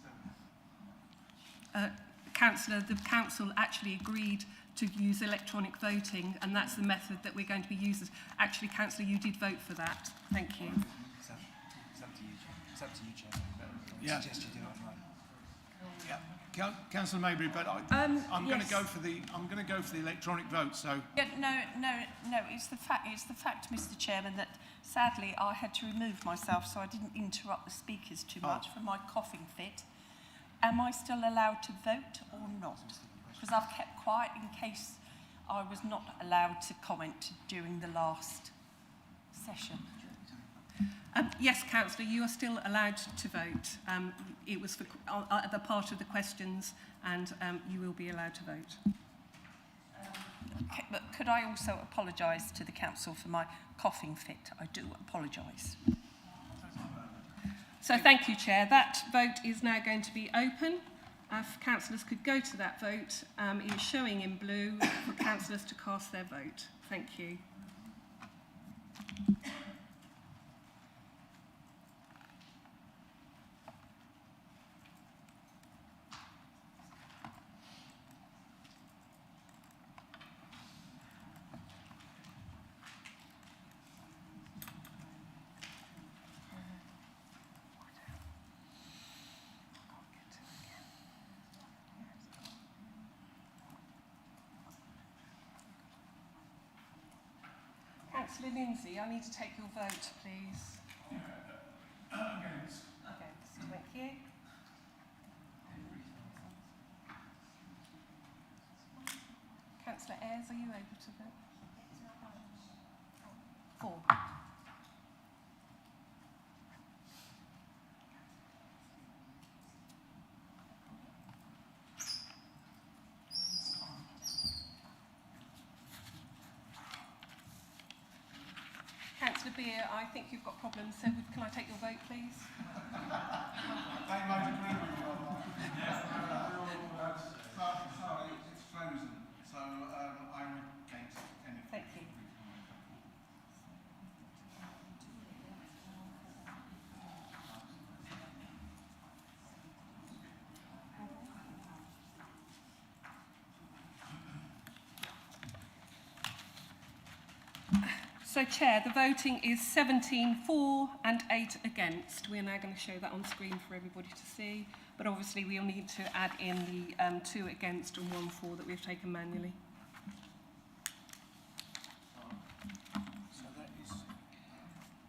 still... Councillor, the council actually agreed to use electronic voting, and that's the method that we're going to be using. Actually, Councillor, you did vote for that. Thank you. It's up to you, Chair. It's up to you, Chair. Yeah. I suggest you do it online. Yeah, Councillor Maybury, but I'm going to go for the electronic vote. So yeah, no. It's the fact, Mr. Chairman, that sadly I had to remove myself so I didn't interrupt the speakers too much for my coughing fit. Am I still allowed to vote or not? Because I've kept quiet in case I was not allowed to comment during the last session. Yes, Councillor, you are still allowed to vote. It was for the part of the questions, and you will be allowed to vote. But could I also apologise to the council for my coughing fit? I do apologise. So thank you, Chair. That vote is now going to be open. If councillors could go to that vote, it is showing in blue for councillors to cast their vote. Thank you. Councillor Lindsay, I need to take your vote, please. Against. Thank you. Councillor Ayres, are you able to vote? 4. Councillor Beer, I think you've got problems, so can I take your vote, please? They might agree with you. Sorry, it's frozen, so I'm against anything. Thank you. So, Chair, the voting is 17 for and 8 against. We're now going to show that on screen for everybody to see, but obviously we'll need to add in the 2 against and 1 for that we've taken manually.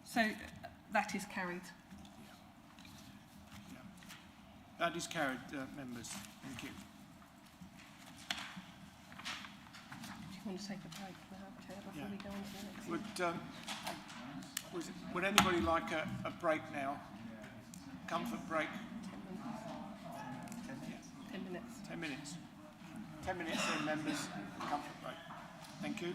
So that is carried. that is carried, members. Thank you. Do you want to take a break now, Chair, before we go on to the next? Would anybody like a break now? Comfort break? 10 minutes. 10 minutes. 10 minutes then, members. Comfort break. Thank you.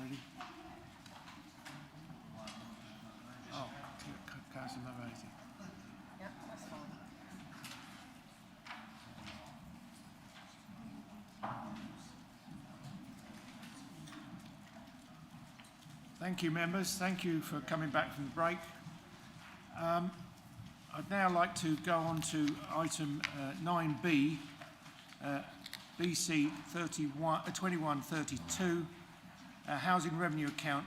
ready. Oh, Councillor Mavarese. Yeah, that's fine. Thank you, members. Thank you for coming back from the break. I'd now like to go on to item 9B, BC 2132, Housing Revenue Account,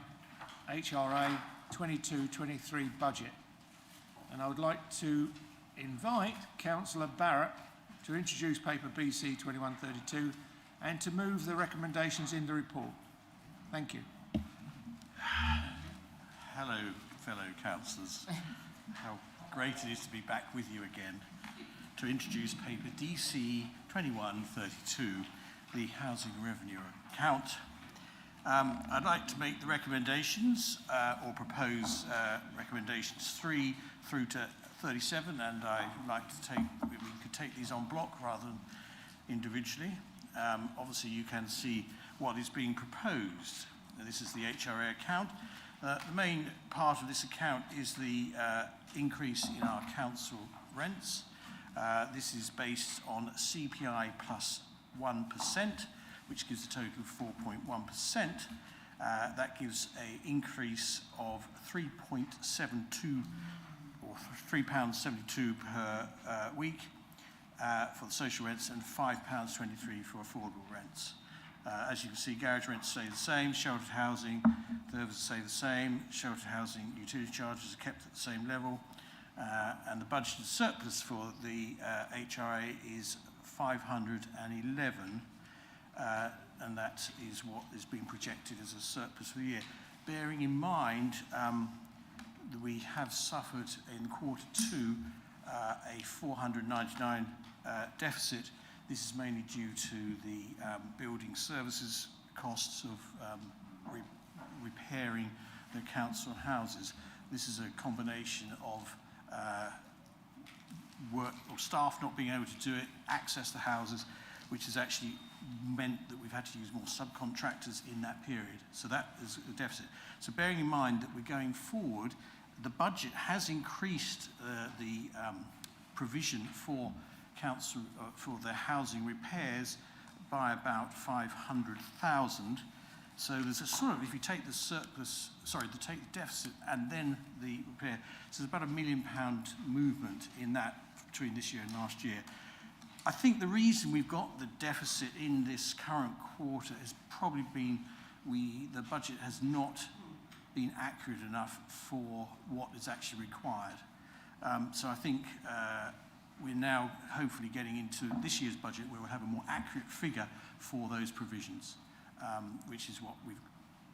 HRA 22-23 budget. And I would like to invite Councillor Barrett to introduce paper BC 2132 and to move the recommendations in the report. Thank you. Hello, fellow councillors. How great it is to be back with you again to introduce paper DC 2132, the Housing Revenue Account. I'd like to make the recommendations or propose recommendations 3 through to 37, and I'd like to we could take these on block rather than individually. Obviously, you can see what is being proposed. This is the HRA account. The main part of this account is the increase in our council rents. This is based on CPI plus 1%, which gives a total of 4.1%. That gives an increase of £3.72 or £3.72 per week for the social rents and £5.23 for affordable rents. As you can see, garage rents stay the same, sheltered housing, services stay the same, sheltered housing utility charges are kept at the same level, and the budgeted surplus for the HRA is 511, and that is what is being projected as a surplus for the year. Bearing in mind that we have suffered in Q2 a 499 deficit. This is mainly due to the building services costs of repairing the council houses. This is a combination of work or staff not being able to do it, access to houses, which has actually meant that we've had to use more subcontractors in that period. So that is a deficit. So bearing in mind that we're going forward, the budget has increased the provision for council for the housing repairs by about 500,000. So there's a sort of, if you take the surplus, take the deficit and then the repair, so there's about £1 million movement in that between this year and last year. I think the reason we've got the deficit in this current quarter has probably been the budget has not been accurate enough for what is actually required. So I think we're now hopefully getting into this year's budget where we'll have a more accurate figure for those provisions, which is what we're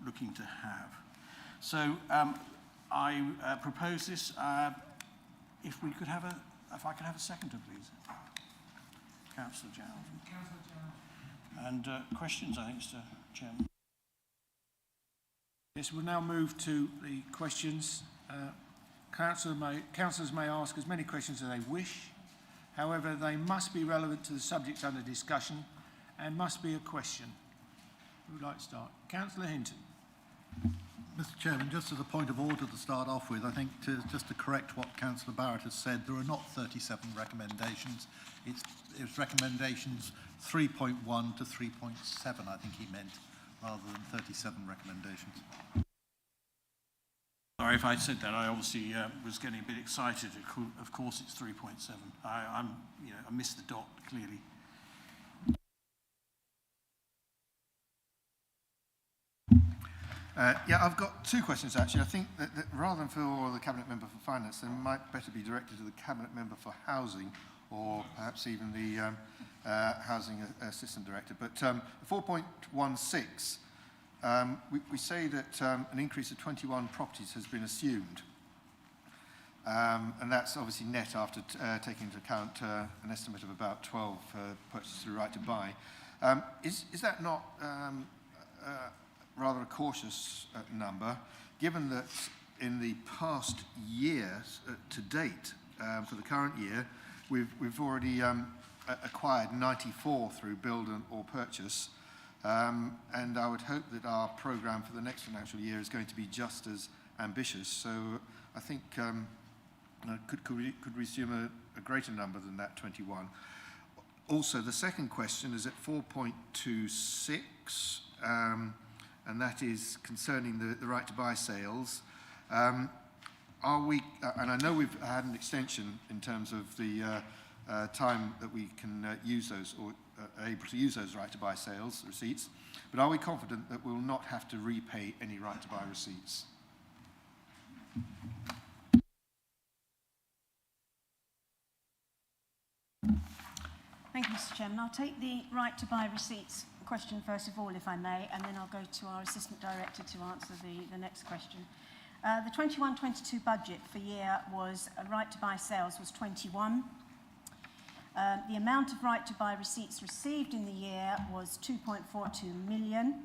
looking to have. So I propose this. If I could have a seconder, please. Councillor Giles. And questions, I think, Mr. Chairman. Yes, we'll now move to the questions. Councillors may ask as many questions as they wish. However, they must be relevant to the subject under discussion and must be a question. Who would like to start? Councillor Hinton. Mr. Chairman, just as a point of order to start off with, I think just to correct what Councillor Barrett has said, there are not 37 recommendations. It's recommendations 3.1 to 3.7, I think he meant, rather than 37 recommendations. Sorry if I said that. I obviously was getting a bit excited. Of course, it's 3.7. I missed the dot clearly. Yeah, I've got two questions actually. I think that rather than for the Cabinet Member for Finance, they might better be directed to the Cabinet Member for Housing, or perhaps even the Housing Assistant Director. But 4.16, we say that an increase of 21 properties has been assumed. And that's obviously net after taking into account an estimate of about 12 purchased through right to buy. Is that not rather a cautious number, given that in the past years to date, for the current year, we've already acquired 94 through build or purchase, And I would hope that our programme for the next financial year is going to be just as ambitious. So I think could we assume a greater number than that 21? Also, the second question is at 4.26, and that is concerning the right to buy sales. Are we, and I know we've had an extension in terms of the time that we can use those, or able to use those right to buy sales receipts, but are we confident that we'll not have to repay any right to buy receipts? Thank you, Mr. Chairman. I'll take the right to buy receipts question first of all, if I may, and then I'll go to our Assistant Director to answer the next question. The 21-22 budget for year was right to buy sales was 21. The amount of right to buy receipts received in the year was 2.42 million,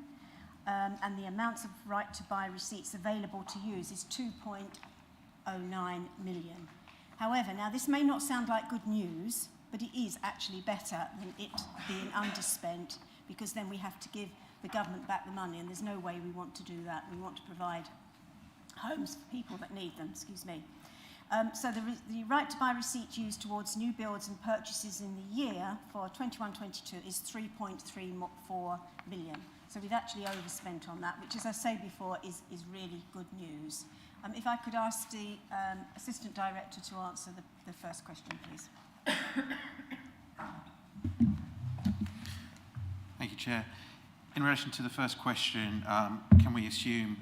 and the amounts of right to buy receipts available to use is 2.09 million. However, now this may not sound like good news, but it is actually better than it being underspent, because then we have to give the government back the money, and there's no way we want to do that. We want to provide homes for people that need them, So the right to buy receipt used towards new builds and purchases in the year for 21-22 is 3.34 million. So we've actually overspent on that, which, as I say before, is really good news. If I could ask the Assistant Director to answer the first question, please. Thank you, Chair. In relation to the first question, can we assume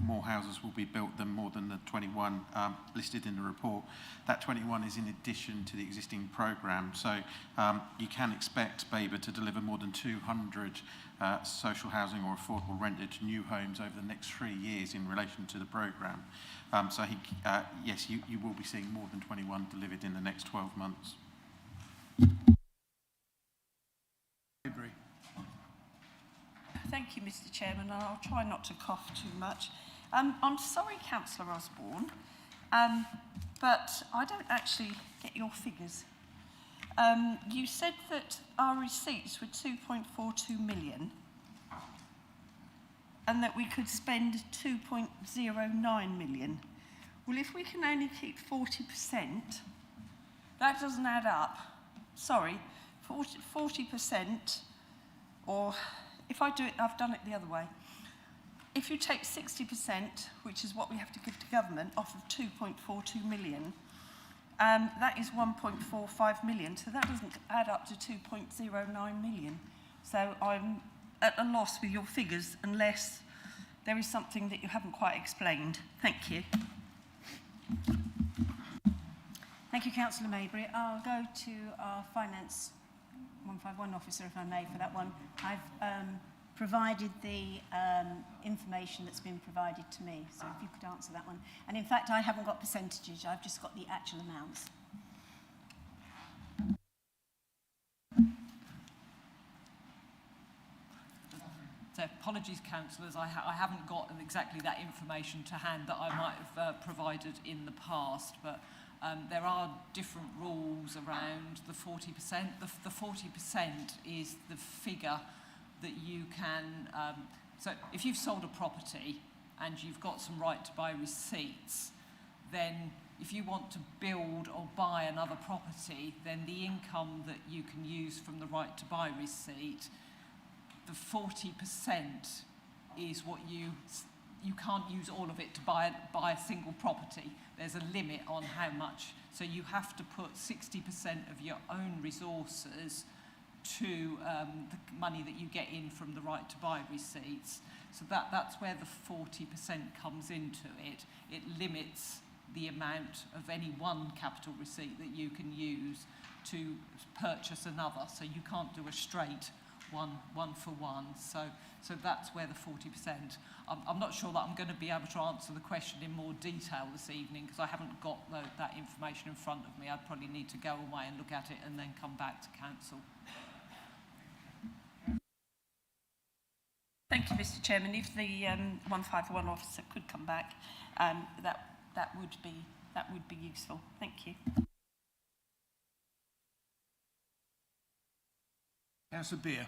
more houses will be built than more than the 21 listed in the report? That 21 is in addition to the existing programme, so you can expect Babergh to deliver more than 200 social housing or affordable rented new homes over the next 3 years in relation to the programme. So yes, you will be seeing more than 21 delivered in the next 12 months. Thank you, Mr. Chairman, and I'll try not to cough too much. I'm sorry, Councillor Osborne, but I don't actually get your figures. You said that our receipts were 2.42 million and that we could spend 2.09 million. Well, if we can only keep 40%, that doesn't add up. Sorry, 40%, or if I do it, I've done it the other way. If you take 60%, which is what we have to give to government, off of 2.42 million, that is 1.45 million, so that doesn't add up to 2.09 million. So I'm at a loss with your figures unless there is something that you haven't quite explained. Thank you. Thank you, Councillor Maybury. I'll go to our Finance 151 officer, if I may, for that one. I've provided the information that's been provided to me, so if you could answer that one. And in fact, I haven't got percentages, I've just got the actual amounts. So apologies, councillors, I haven't got exactly that information to hand that I might have provided in the past, but there are different rules around the 40%. The 40% is the figure that you can, so if you've sold a property and you've got some right to buy receipts, then if you want to build or buy another property, then the income that you can use from the right to buy receipt, the 40% is what you can't use all of it to buy a single property. There's a limit on how much. So you have to put 60% of your own resources to the money that you get in from the right to buy receipts. So that's where the 40% comes into it. It limits the amount of any one capital receipt that you can use to purchase another. So you can't do a straight one for one. So that's where the 40%. I'm not sure that I'm going to be able to answer the question in more detail this evening because I haven't got that information in front of me. I'd probably need to go away and look at it and then come back to council. Thank you, Mr. Chairman. If the 151 officer could come back, that would be useful. Thank you. Councillor Beer.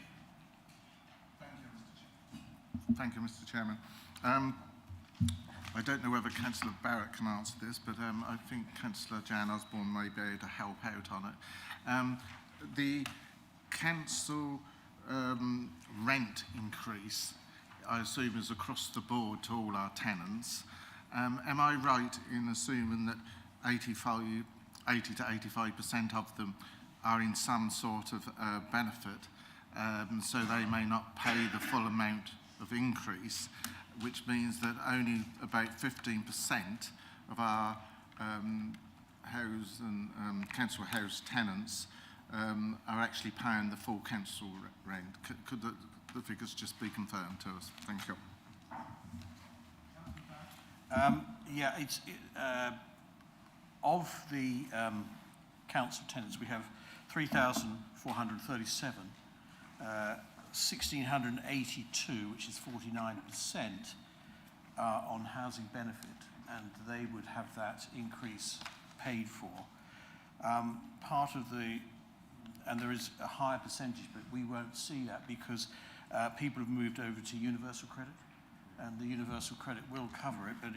Thank Thank you, Mr. Chairman. I don't know whether Councillor Barrett can answer this, but I think Councillor Jan Osborne may be able to help out on it. The council rent increase, I assume, is across the board to all our tenants. Am I right in assuming that 80 to 85% of them are in some sort of benefit, so they may not pay the full amount of increase, which means that only about 15% of our house and council house tenants are actually paying the full council rent? Could the figures just be confirmed to us? Thank you. Yeah, of the council tenants, we have 3,437, 1,682, which is 49%, are on housing benefit, and they would have that increase paid for. Part of the, and there is a higher percentage, but we won't see that because people have moved over to universal credit, and the universal credit will cover it, but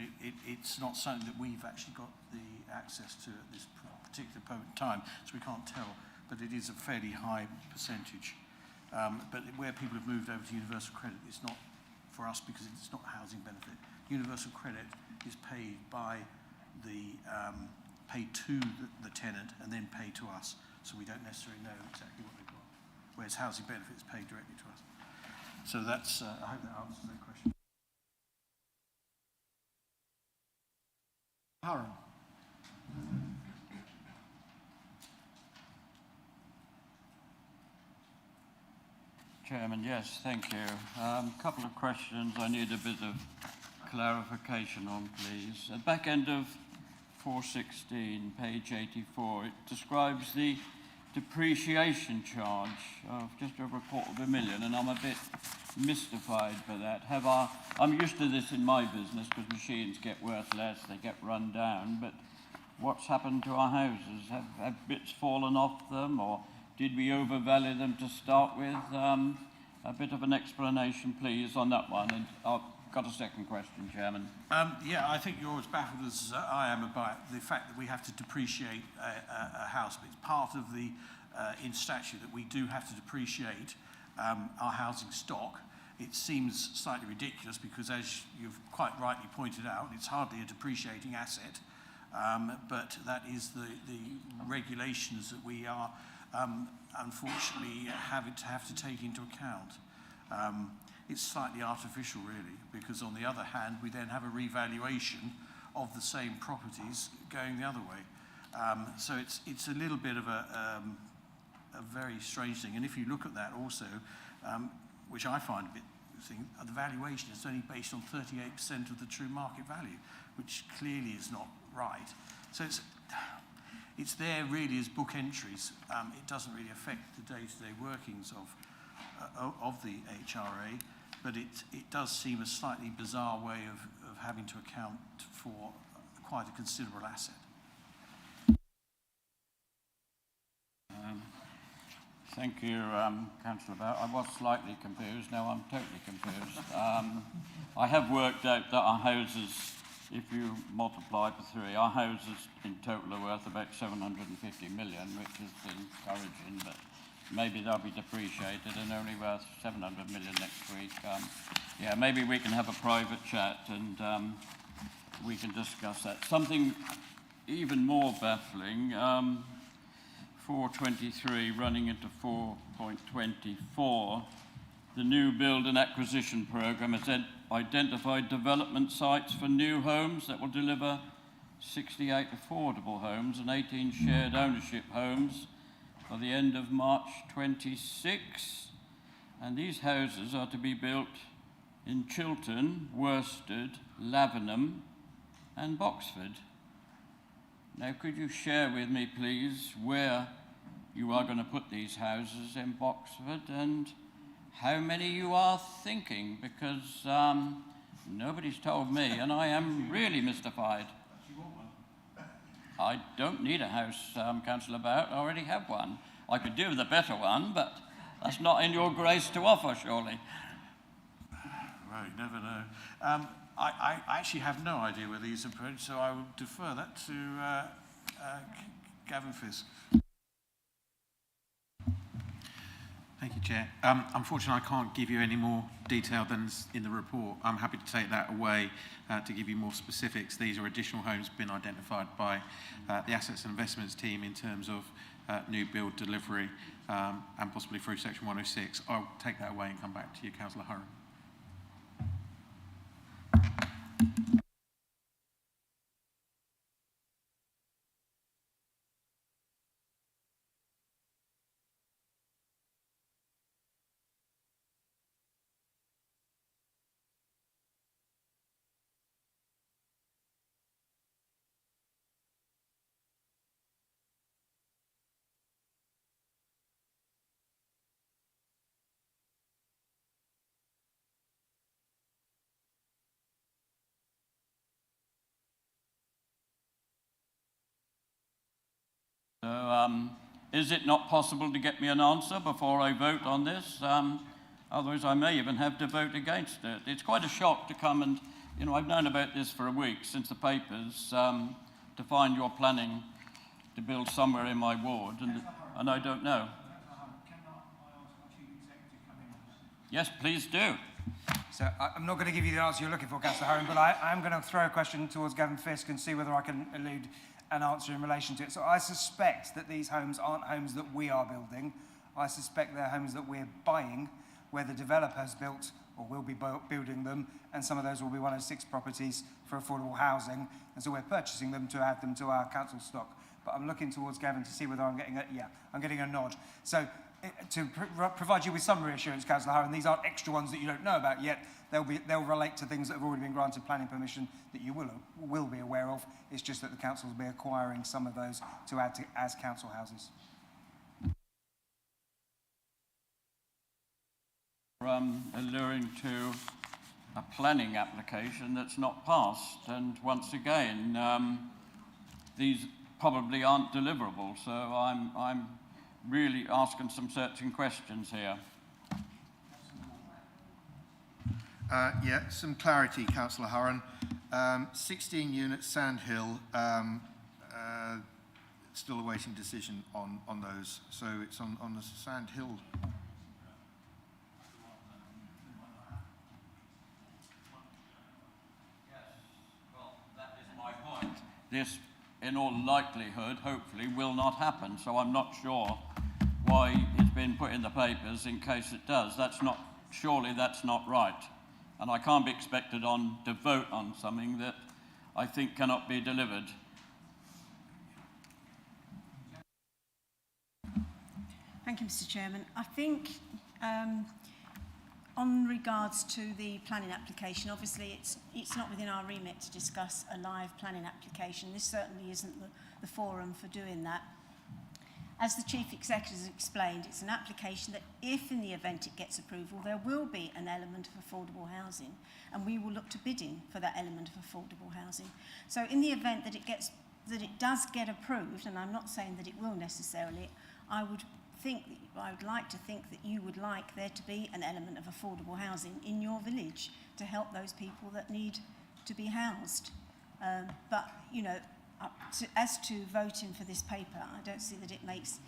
it's not something that we've actually got the access to at this particular point in time, so we can't tell, but it is a fairly high percentage. But where people have moved over to universal credit, it's not for us because it's not housing benefit. Universal credit is paid by paid to the tenant and then paid to us, so we don't necessarily know exactly what they've got, whereas housing benefit is paid directly to us. So that's, I hope that answers that question. Haran. Chairman, yes, thank you. Couple of questions I need a bit of clarification on, please. At the back end of 416, page 84, it describes the depreciation charge of just over £250,000, and I'm a bit mystified by that. I'm used to this in my business because machines get worth less, they get run down, but what's happened to our houses? Have bits fallen off them, or did we overvalue them to start with? A bit of an explanation, please, on that one. And I've got a second question, Chairman. Yeah, I think you're as baffled as I am about the fact that we have to depreciate a house. But it's part of the, in statute, that we do have to depreciate our housing stock. It seems slightly ridiculous because, as you've quite rightly pointed out, it's hardly a depreciating asset. But that is the regulations that we are unfortunately have to take into account. It's slightly artificial, really, because on the other hand, we then have a revaluation of the same properties going the other way. So it's a little bit of a very strange thing. And if you look at that also, which I find a bit thing, the valuation is only based on 38% of the true market value, which clearly is not right. So it's there really as book entries. It doesn't really affect the day-to-day workings of the HRA, but it does seem a slightly bizarre way of having to account for quite a considerable asset. Thank you, Councillor Barrett. I was slightly confused. Now I'm totally confused. I have worked out that our houses, if you multiply by 3, our houses in total are worth about 750 million, which is encouraging, but maybe they'll be depreciated and only worth 700 million next week. Yeah, maybe we can have a private chat and we can discuss that. Something even more baffling, 423 running into 4.24, the new build and acquisition programme has identified development sites for new homes that will deliver 68 affordable homes and 18 shared ownership homes by the end of March 26. And these houses are to be built in Chiltern, Worsted, Lavenham and Boxford. Now, could you share with me, please, where you are going to put these houses in Boxford and how many you are thinking? Because nobody's told me, and I am really mystified. I don't need a house, Councillor Barrett. I already have one. I could do with a better one, but that's not in your grace to offer, surely. Oh, you never know. I actually have no idea where these are printed, so I will defer that to Gavin Fisk. Thank you, Chair. Unfortunately, I can't give you any more detail than in the report. I'm happy to take that away to give you more specifics. These are additional homes been identified by the Assets and Investments team in terms of new build delivery and possibly through Section 106. I'll take that away and come back to you, Councillor Hurren. So, is it not possible to get me an answer before I vote on this? Otherwise, I may even have to vote against it. It's quite a shock to come and, you know, I've known about this for a week since the papers, to find you're planning to build somewhere in my ward, and I don't know. Yes, please do. So I'm not going to give you the answer you're looking for, Councillor Hurren, but I am going to throw a question towards Gavin Fisk and see whether I can elude an answer in relation to it. So I suspect that these homes aren't homes that we are building. I suspect they're homes that we're buying, where the developer has built or will be building them, and some of those will be 106 properties for affordable housing, and so we're purchasing them to add them to our council stock. But I'm looking towards Gavin to see whether I'm getting I'm getting a nod. So to provide you with some reassurance, Councillor Hurren, these aren't extra ones that you don't know about yet. They'll relate to things that have already been granted planning permission that you will be aware of. It's just that the council will be acquiring some of those to add to as council houses. Alluring to a planning application that's not passed, and once again, these probably aren't deliverable. So I'm really asking some searching questions here. Yeah, some clarity, Councillor Hurren. 16 units, Sandhill, still awaiting decision on those. So it's on the Sandhill. Yes, well, that is my point. This, in all likelihood, hopefully, will not happen. So I'm not sure why it's been put in the papers in case it does. Surely that's not right. And I can't be expected to vote on something that I think cannot be delivered. Thank you, Mr. Chairman. I think on regards to the planning application, obviously it's not within our remit to discuss a live planning application. This certainly isn't the forum for doing that. As the Chief Executive has explained, it's an application that if in the event it gets approval, there will be an element of affordable housing, and we will look to bidding for that element of affordable housing. So in the event that it does get approved, and I'm not saying that it will necessarily, I would like to think that you would like there to be an element of affordable housing in your village to help those people that need to be housed. But, you know, as to voting for this paper, I don't see that it makes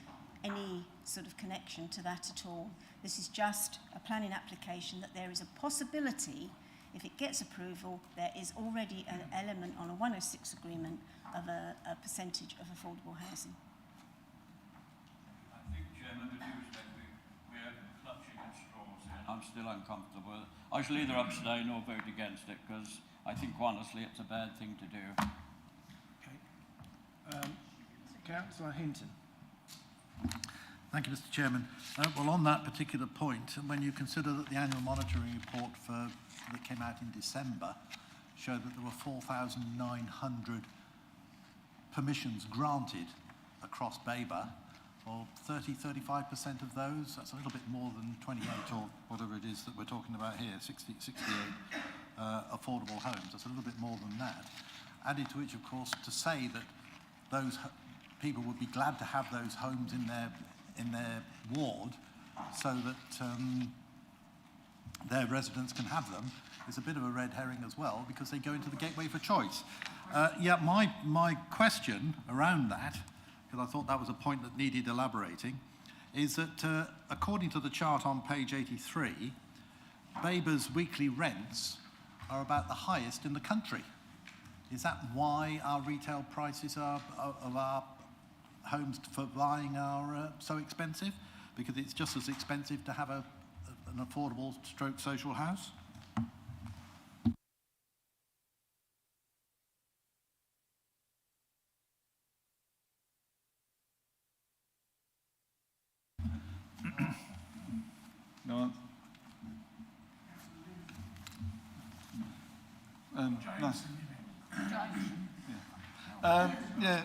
any sort of connection to that at all. This is just a planning application that there is a possibility, if it gets approval, there is already an element on a 106 agreement of a percentage of affordable housing. I think, Chairman, with due respect, we're clutching at straws here, and I'm still uncomfortable. I shall either abstain or vote against it, because I think, honestly, it's a bad thing to do. Councillor Hinton. Thank you, Mr. Chairman. Well, on that particular point, when you consider that the annual monitoring report that came out in December showed that there were 4,900 permissions granted across Babergh, well, 35% of those, that's a little bit more than 28 or whatever it is that we're talking about here, 68 affordable homes. That's a little bit more than that. Added to which, of course, to say that those people would be glad to have those homes in their ward so that their residents can have them is a bit of a red herring as well, because they go into the gateway for choice. My question around that, because I thought that was a point that needed elaborating, is that according to the chart on page 83, Babergh's weekly rents are about the highest in the country. Is that why our retail prices of our homes for buying are so expensive? Because it's just as expensive to have an affordable stroke social house? No. No.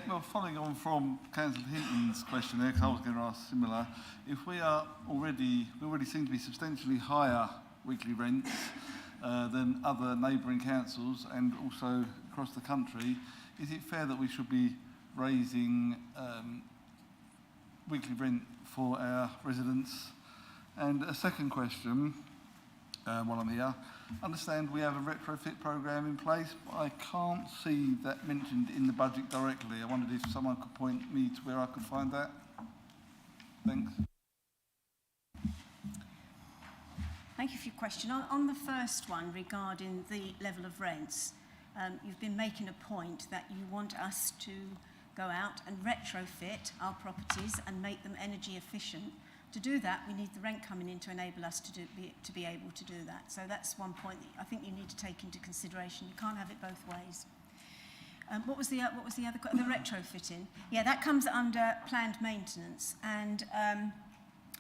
Well, following on from Councillor Hinton's question there, because I was going to ask similar, if we already seem to be substantially higher weekly rents than other neighbouring councils and also across the country, is it fair that we should be raising weekly rent for our residents? And a second question, while I'm here, understand we have a retrofit programme in place, but I can't see that mentioned in the budget directly. I wondered if someone could point me to where I could find that. Thanks. Thank you for your question. On the first one regarding the level of rents, you've been making a point that you want us to go out and retrofit our properties and make them energy efficient. To do that, we need the rent coming in to enable us to be able to do that. So that's one point that I think you need to take into consideration. You can't have it both ways. What was the other? The retrofitting. Yeah, that comes under planned maintenance. And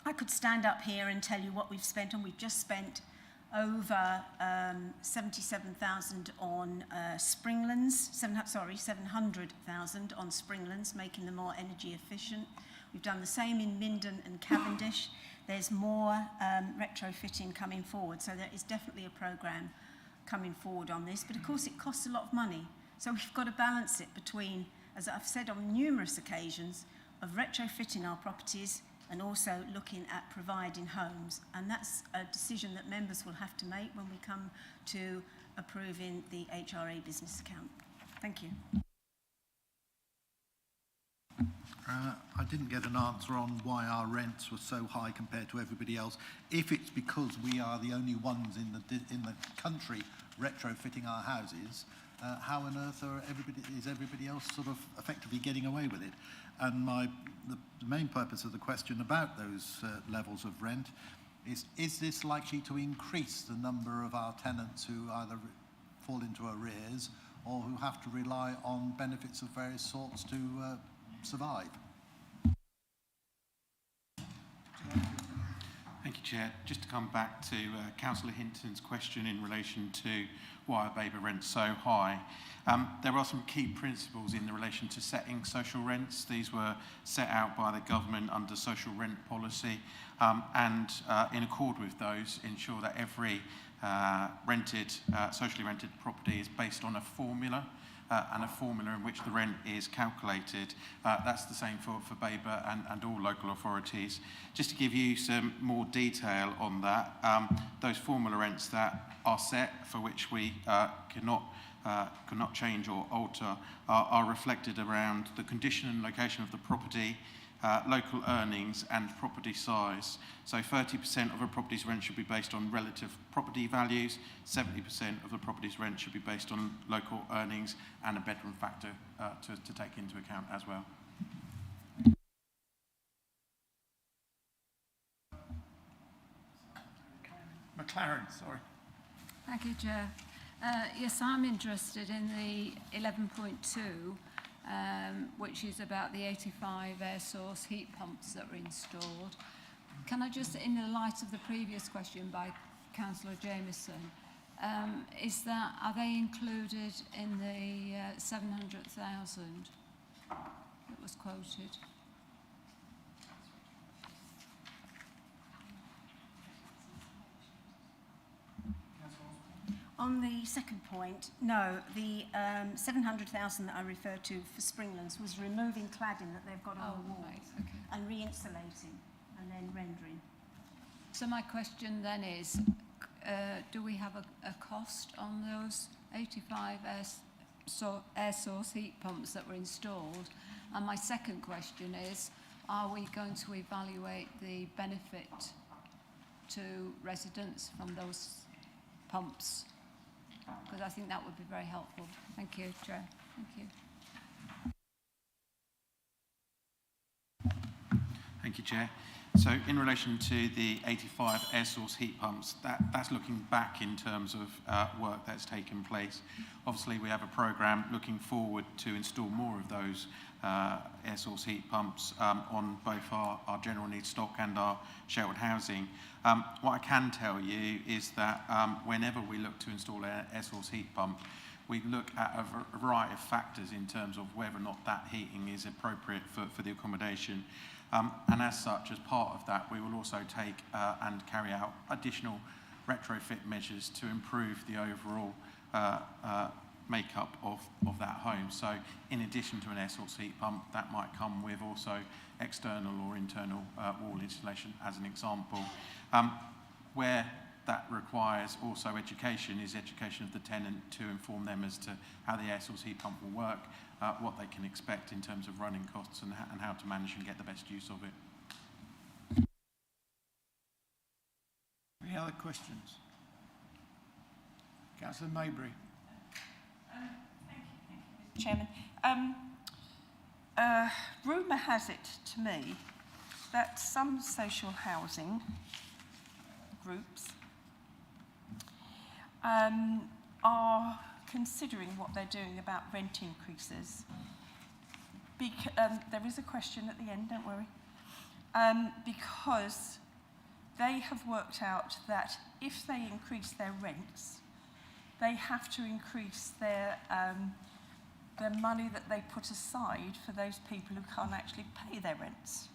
I could stand up here and tell you what we've spent on. We've just spent over 77,000 on Springlands. 700,000 on Springlands, making them more energy efficient. We've done the same in Minden and Cavendish. There's more retrofitting coming forward, so there is definitely a programme coming forward on this. But of course, it costs a lot of money. So we've got to balance it between, as I've said on numerous occasions, of retrofitting our properties and also looking at providing homes. And that's a decision that members will have to make when we come to approving the HRA business account. Thank you. I didn't get an answer on why our rents were so high compared to everybody else. If it's because we are the only ones in the country retrofitting our houses, how on earth is everybody else sort of effectively getting away with it? And the main purpose of the question about those levels of rent is this likely to increase the number of our tenants who either fall into arrears or who have to rely on benefits of various sorts to survive? Thank you, Chair. Just to come back to Councillor Hinton's question in relation to why are Babergh rents so high. There are some key principles in relation to setting social rents. These were set out by the government under social rent policy, and in accord with those, ensure that every socially rented property is based on a formula, and a formula in which the rent is calculated. That's the same for Babergh and all local authorities. Just to give you some more detail on that, those formula rents that are set, for which we cannot change or alter, are reflected around the condition and location of the property, local earnings and property size. So 30% of a property's rent should be based on relative property values, 70% of the property's rent should be based on local earnings and a bedroom factor to take into account as well. McLaren, sorry. Thank you, Chair. Yes, I'm interested in the 11.2, which is about the 85 air source heat pumps that were installed. Can I just, in the light of the previous question by Councillor Jamieson, are they included in the 700,000 that was quoted? On the second point, no, the 700,000 that I referred to for Springlands was removing cladding that they've got on the walls, right, okay. and re-insulating and then rendering. So my question then is, do we have a cost on those 85 air source heat pumps that were installed? And my second question is, are we going to evaluate the benefit to residents from those pumps? Because I think that would be very helpful. Thank you, Chair. Thank you. Thank you, Chair. So in relation to the 85 air source heat pumps, that's looking back in terms of work that's taken place. Obviously, we have a programme looking forward to install more of those air source heat pumps on both our general needs stock and our sheltered housing. What I can tell you is that whenever we look to install an air source heat pump, we look at a variety of factors in terms of whether or not that heating is appropriate for the accommodation. And as such, as part of that, we will also take and carry out additional retrofit measures to improve the overall makeup of that home. So in addition to an air source heat pump, that might come with also external or internal wall insulation, as an example. Where that requires also education is education of the tenant to inform them as to how the air source heat pump will work, what they can expect in terms of running costs and how to manage and get the best use of it. Any other questions? Councillor Maybury. Thank you, Mr. Chairman. Rumour has it to me that some social housing groups are considering what they're doing about rent increases. There is a question at the end, don't worry. Because they have worked out that if they increase their rents, they have to increase their the money that they put aside for those people who can't actually pay their rents.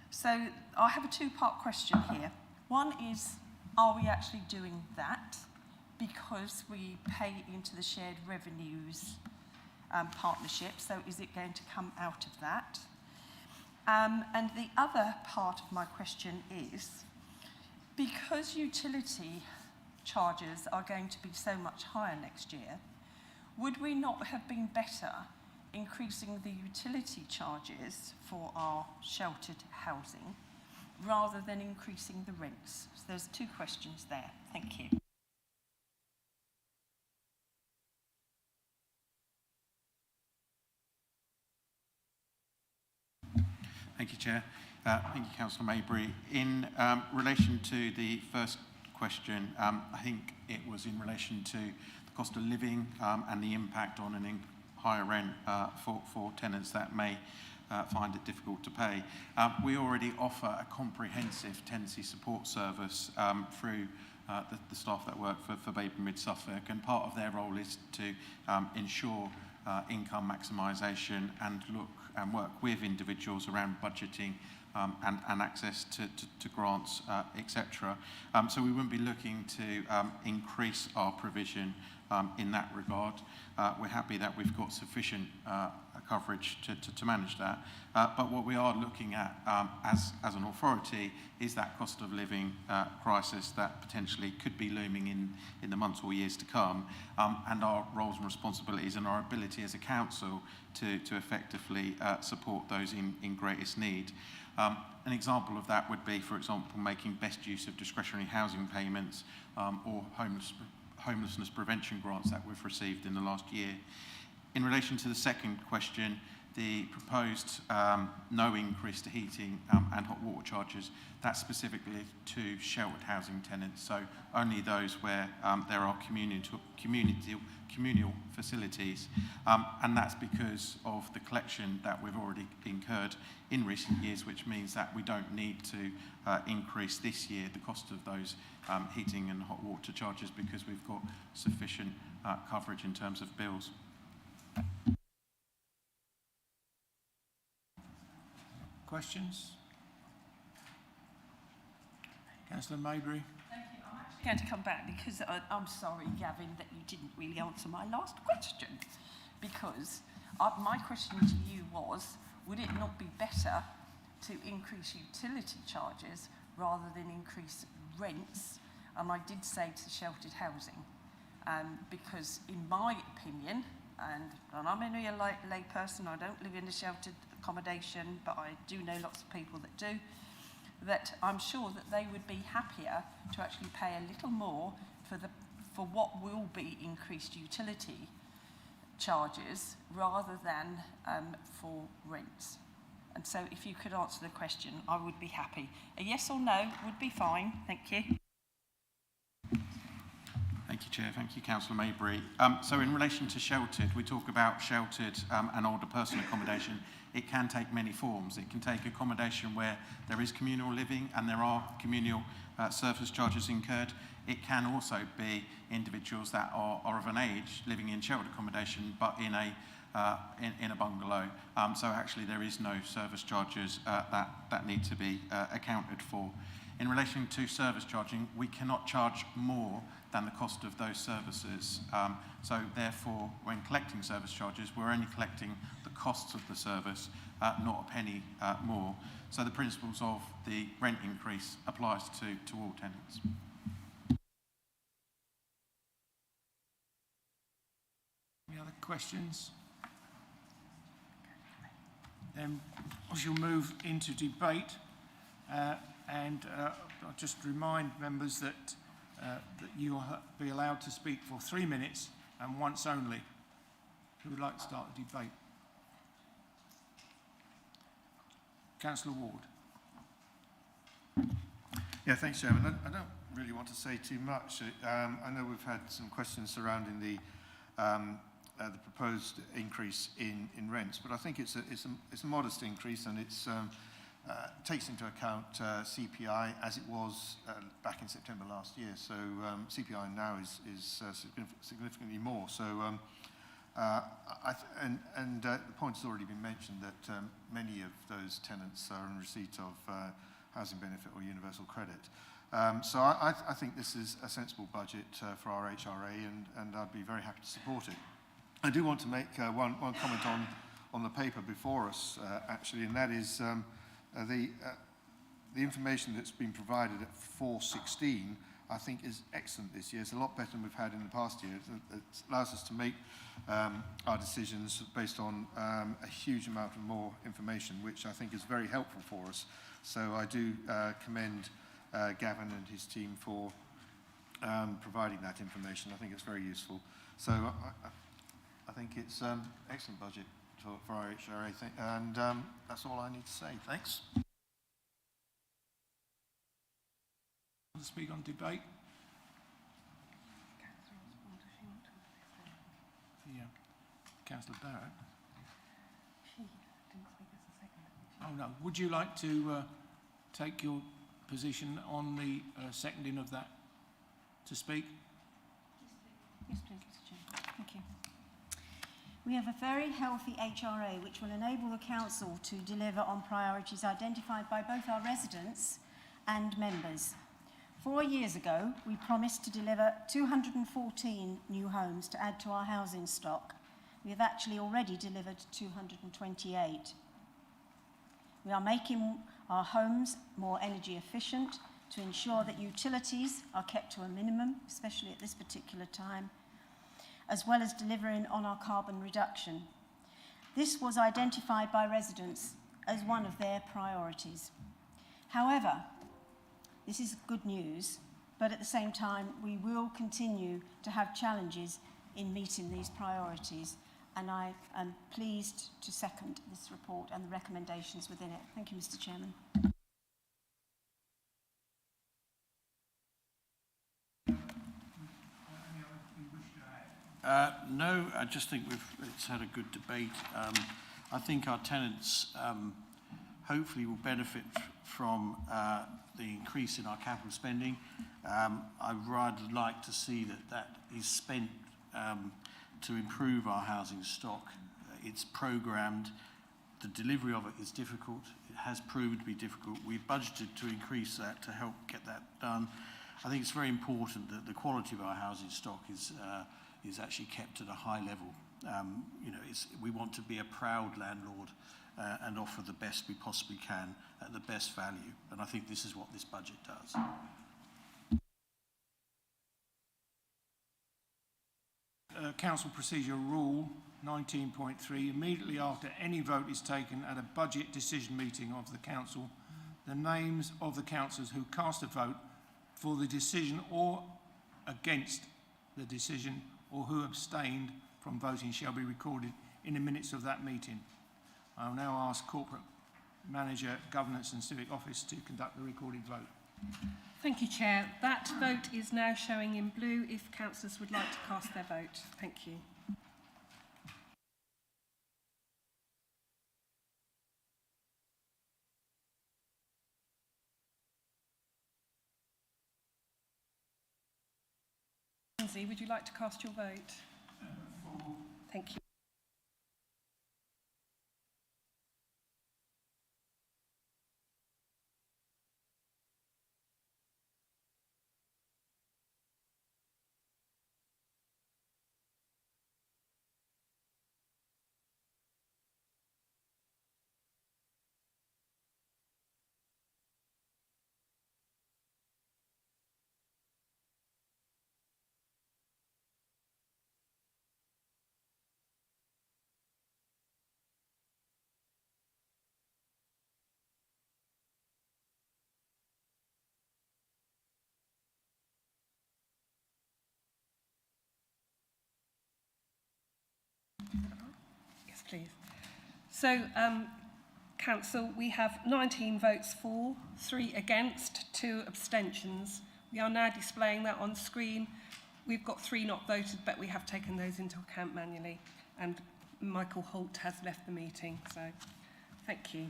So I have a two-part question here. One is, are we actually doing that because we pay into the shared revenues partnership? So is it going to come out of that? And the other part of my question is, because utility charges are going to be so much higher next year, would we not have been better increasing the utility charges for our sheltered housing rather than increasing the rents? So there's two questions there. Thank you. Thank you, Chair. Thank you, Councillor Maybury. In relation to the first question, I think it was in relation to the cost of living and the impact on an higher rent for tenants that may find it difficult to pay. We already offer a comprehensive tenancy support service through the staff that work for Babergh Suffolk, and part of their role is to ensure income maximisation and look and work with individuals around budgeting and access to grants, etc. So we wouldn't be looking to increase our provision in that regard. We're happy that we've got sufficient coverage to manage that. But what we are looking at as an authority is that cost of living crisis that potentially could be looming in the months or years to come, and our roles and responsibilities and our ability as a council to effectively support those in greatest need. An example of that would be, for example, making best use of discretionary housing payments or homelessness prevention grants that we've received in the last year. In relation to the second question, the proposed no increase to heating and hot water charges, that's specifically to sheltered housing tenants, so only those where there are communal facilities, and that's because of the collection that we've already incurred in recent years, which means that we don't need to increase this year the cost of those heating and hot water charges because we've got sufficient coverage in terms of bills. Questions? Councillor Maybury. Thank you. I'm actually going to come back because I'm sorry, Gavin, that you didn't really answer my last question. Because my question to you was, would it not be better to increase utility charges rather than increase rents and I did say to sheltered housing, because in my opinion, and I'm only a lay person, I don't live in a sheltered accommodation, but I do know lots of people that do, that I'm sure that they would be happier to actually pay a little more for what will be increased utility charges rather than for rents. And so if you could answer the question, I would be happy. A yes or no would be fine. Thank you. Thank you, Chair. Thank you, Councillor Maybury. So in relation to sheltered, we talk about sheltered and older person accommodation. It can take many forms. It can take accommodation where there is communal living and there are communal service charges incurred. It can also be individuals that are of an age living in sheltered accommodation but in a bungalow. So actually there is no service charges that need to be accounted for. In relation to service charging, we cannot charge more than the cost of those services. So therefore, when collecting service charges, we're only collecting the costs of the service, not a penny more. So the principles of the rent increase applies to all tenants. Any other questions? Then I shall move into debate, and I'll just remind members that you will be allowed to speak for 3 minutes and once only. Who would like to start the debate? Councillor Ward. Yeah, thanks, Chairman. I don't really want to say too much. I know we've had some questions surrounding the proposed increase in rents, but I think it's a modest increase, and it's takes into account CPI as it was back in September last year. So CPI now is significantly more. So the point has already been mentioned that many of those tenants are in receipt of housing benefit or universal credit. So I think this is a sensible budget for our HRA, and I'd be very happy to support it. I do want to make one comment on the paper before us, actually, and that is the information that's been provided at 4:16, I think, is excellent this year. It's a lot better than we've had in the past year. It allows us to make our decisions based on a huge amount of more information, which I think is very helpful for us. So I do commend Gavin and his team for providing that information. I think it's very useful. So I think it's excellent budget for our HRA, and that's all I need to say. Thanks. Want to speak on debate? Councillor Barrett. Oh no. Would you like to take your position on the seconding of that to speak? Yes, please, Mr. Chair. Thank you. We have a very healthy HRA which will enable the Council to deliver on priorities identified by both our residents and members. 4 years ago, we promised to deliver 214 new homes to add to our housing stock. We have actually already delivered 228. We are making our homes more energy efficient to ensure that utilities are kept to a minimum, especially at this particular time, as well as delivering on our carbon reduction. This was identified by residents as one of their priorities. However, this is good news, but at the same time, we will continue to have challenges in meeting these priorities, and I am pleased to second this report and the recommendations within it. Thank you, Mr. Chairman. No, I just think it's had a good debate. I think our tenants hopefully will benefit from the increase in our capital spending. I'd rather like to see that is spent to improve our housing stock. It's programmed. The delivery of it is difficult. It has proved to be difficult. We've budgeted to increase that to help get that done. I think it's very important that the quality of our housing stock is actually kept at a high level. We want to be a proud landlord and offer the best we possibly can at the best value. And I think this is what this budget does. Council Procedure Rule 19.3, immediately after any vote is taken at a budget decision meeting of the Council, the names of the councillors who cast a vote for the decision or against the decision or who abstained from voting shall be recorded in the minutes of that meeting. I will now ask Corporate Manager, Governance and Civic Office to conduct the recorded vote. Thank you, Chair. That vote is now showing in blue if councillors would like to cast their vote. Thank you. Lindsay, would you like to cast your vote? Thank you. Yes, please. So, Council, we have 19 votes for, 3 against, 2 abstentions. We are now displaying that on screen. We've got 3 not voted, but we have taken those into account manually. And Michael Holt has left the meeting, so thank you.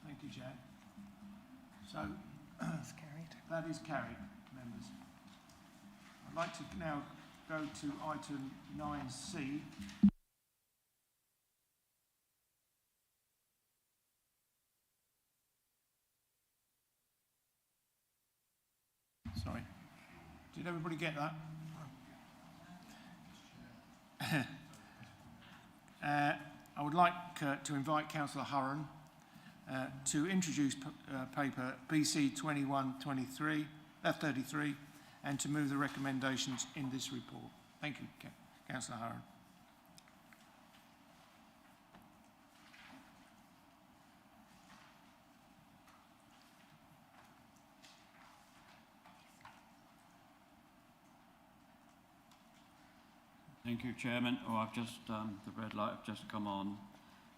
Thank you, Chair. So, That's carried. that is carried, members. I'd like to now go to item 9C. Sorry. Did everybody get that? I would like to invite Councillor Hurren to introduce paper BC 21-33 and to move the recommendations in this report. Thank you, Councillor Hurren. Thank you, Chairman. I've just, the red light have just come on.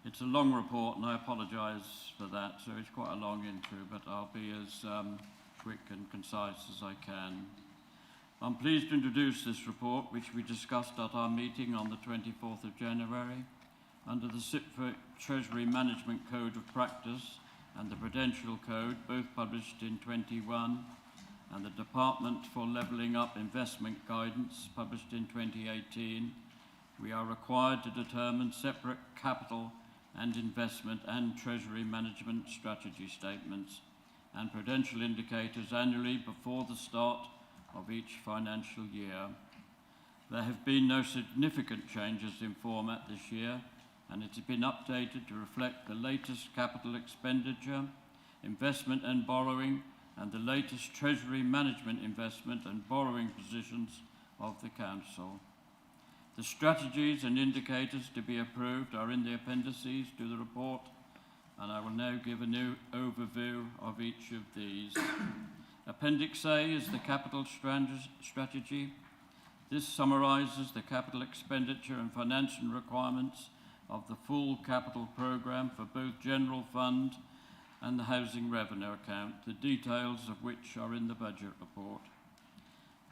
It's a long report and I apologise for that, so it's quite a long intro, but I'll be as quick and concise as I can. I'm pleased to introduce this report, which we discussed at our meeting on the 24th of January, under the Suffolk Treasury Management Code of Practice and the Prudential Code, both published in 21, and the Department for Levelling Up Investment Guidance, published in 2018, we are required to determine separate capital and investment and treasury management strategy statements and prudential indicators annually before the start of each financial year. There have been no significant changes in format this year, and it has been updated to reflect the latest capital expenditure, investment and borrowing, and the latest Treasury management investment and borrowing positions of the Council. The strategies and indicators to be approved are in the appendices to the report, and I will now give a new overview of each of these. Appendix A is the capital strategy. This summarises the capital expenditure and financial requirements of the full capital programme for both General Fund and the Housing Revenue Account, the details of which are in the budget report.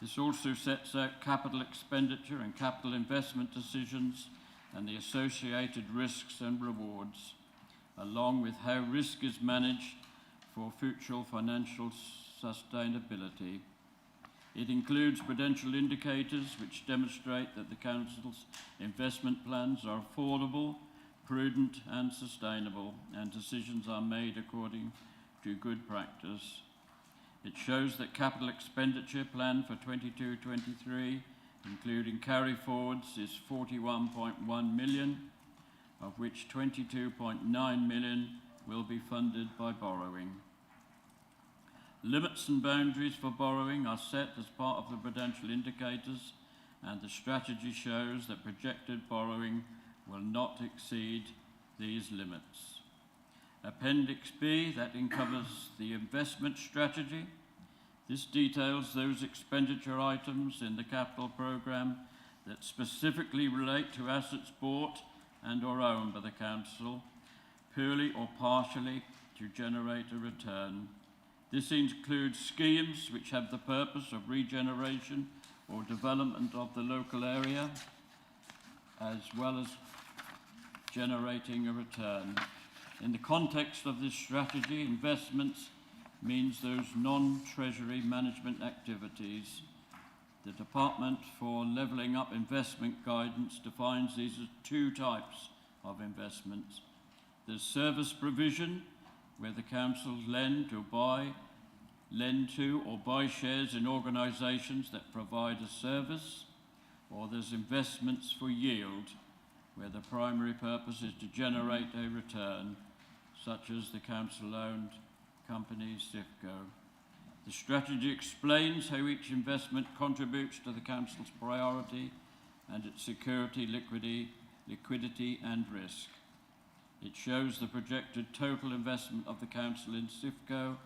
This also sets out capital expenditure and capital investment decisions and the associated risks and rewards, along with how risk is managed for future financial sustainability. It includes prudential indicators which demonstrate that the Council's investment plans are affordable, prudent and sustainable, and decisions are made according to good practice. It shows that capital expenditure plan for 22-23, including carry forwards, is 41.1 million, of which 22.9 million will be funded by borrowing. Limits and boundaries for borrowing are set as part of the prudential indicators and the strategy shows that projected borrowing will not exceed these limits. Appendix B, that covers the investment strategy. This details those expenditure items in the capital programme that specifically relate to assets bought and or owned by the council, purely or partially to generate a return. This includes schemes which have the purpose of regeneration or development of the local area, as well as generating a return. In the context of this strategy, investments means those non-Treasury management activities. The Department for Levelling Up Investment Guidance defines these as two types of investments. There's service provision, where the councils lend to or buy shares in organisations that provide a service, or there's investments for yield, where the primary purpose is to generate a return, such as the council-owned company Suffolk. The strategy explains how each investment contributes to the council's priority and its security, liquidity and risk. It shows the projected total investment of the council in Suffolk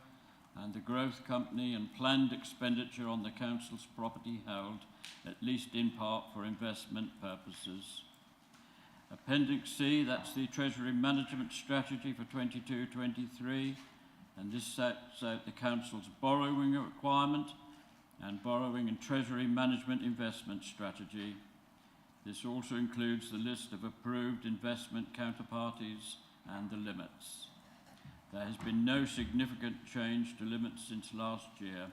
and the growth company and planned expenditure on the council's property held, at least in part for investment purposes. Appendix C, that's the Treasury Management Strategy for 22-23, and this sets out the council's borrowing requirement and borrowing and Treasury Management Investment Strategy. This also includes the list of approved investment counterparties and the limits. There has been no significant change to limits since last year.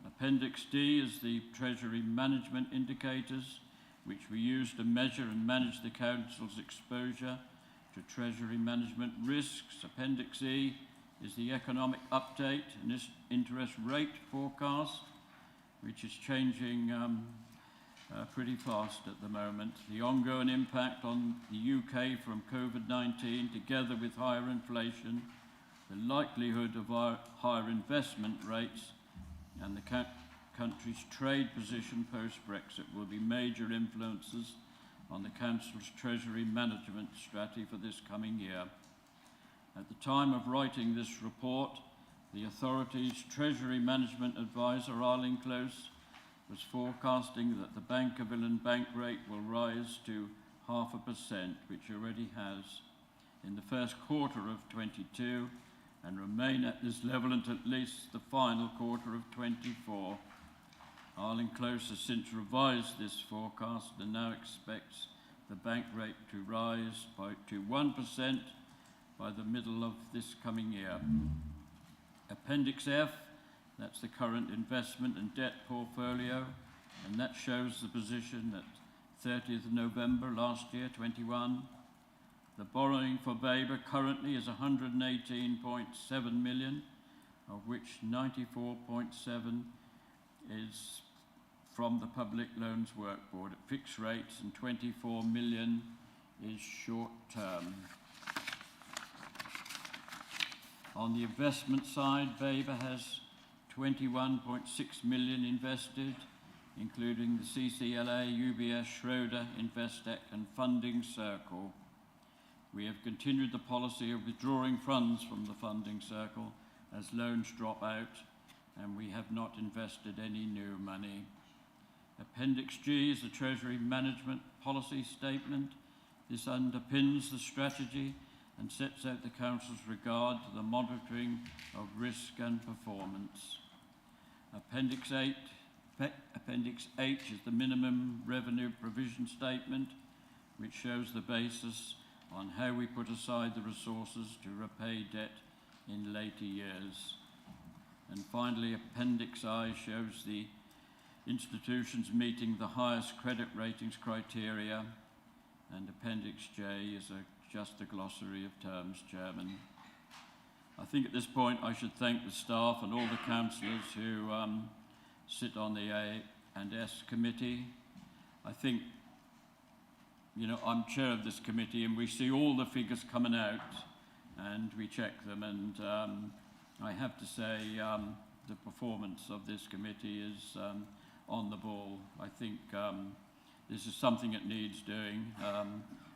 Appendix D is the Treasury Management Indicators, which we use to measure and manage the council's exposure to Treasury management risks. Appendix E is the Economic Update and this interest rate forecast, which is changing pretty fast at the moment. The ongoing impact on the UK from COVID-19, together with higher inflation, the likelihood of higher investment rates, and the country's trade position post-Brexit will be major influences on the Council's Treasury Management Strategy for this coming year. At the time of writing this report, the authority's Treasury Management Advisor, Arlene Close, was forecasting that the Bank of England bank rate will rise to 0.5%, which already has, in the first quarter of 22, and remain at this level until at least the final quarter of 24. Arlene Close has since revised this forecast and now expects the bank rate to rise to 1% by the middle of this coming year. Appendix F, that's the current investment and debt portfolio, and that shows the position at 30th of November last year, 21. The borrowing for Babergh currently is 118.7 million, of which 94.7 is from the Public Loans Workboard at fixed rates, and 24 million is short term. On the investment side, Babergh has 21.6 million invested, including the CCLA, UBS, Schroeder, Investec and Funding Circle. We have continued the policy of withdrawing funds from the Funding Circle as loans drop out, and we have not invested any new money. Appendix G is the Treasury Management Policy Statement. This underpins the strategy and sets out the Council's regard to the monitoring of risk and performance. Appendix H is the Minimum Revenue Provision Statement, which shows the basis on how we put aside the resources to repay debt in later years. And finally, Appendix I shows the institutions meeting the highest credit ratings criteria, and Appendix J is just a glossary of terms, Chairman. I think at this point I should thank the staff and all the councillors who sit on the A&S committee. I think, you know, I'm chair of this committee and we see all the figures coming out and we check them, and I have to say the performance of this committee is on the ball. I think this is something that needs doing.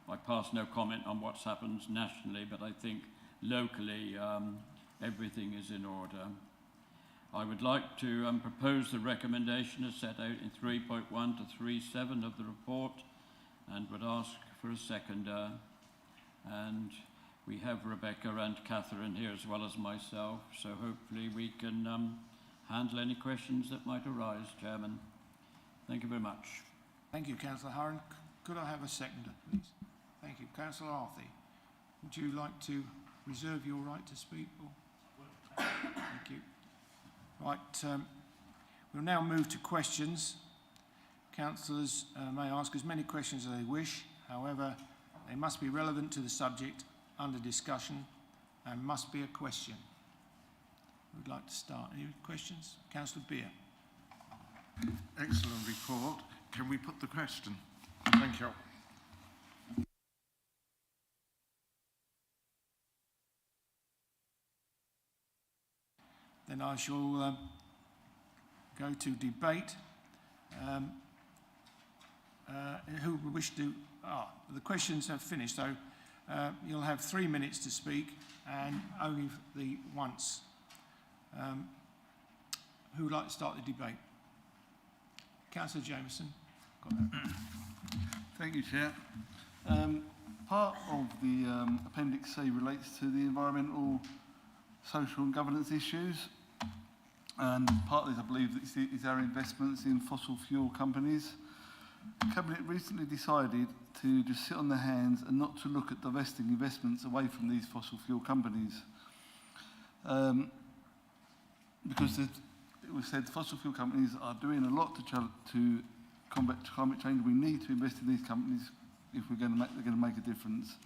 I pass no comment on what's happened nationally, but I think locally everything is in order. I would like to propose the recommendation as set out in 3.1 to 3.7 of the report, and would ask for a seconder. And we have Rebecca and Catherine here as well as myself, so hopefully we can handle any questions that might arise, Chairman. Thank you very much. Thank you, Councillor Hurren. Could I have a seconder, please? Thank you. Councillor Arthey, would you like to reserve your right to speak? Or? Thank you. Right, we'll now move to questions. Councillors may ask as many questions as they wish. However, they must be relevant to the subject under discussion and must be a question. Who'd like to start? Any questions? Councillor Beer. Excellent report. Can we put the question? Thank you. Then I shall go to debate. Who would wish to? The questions have finished, so you'll have 3 minutes to speak, and only the once. Who would like to start the debate? Councillor Jameson. Thank you, Chair. Part of the Appendix C relates to the environmental, social and governance issues, and part of this, I believe, is our investments in fossil fuel companies. The Cabinet recently decided to just sit on their hands and not to look at divesting investments away from these fossil fuel companies. Because it was said fossil fuel companies are doing a lot to combat climate change. We need to invest in these companies if they're going to make a difference.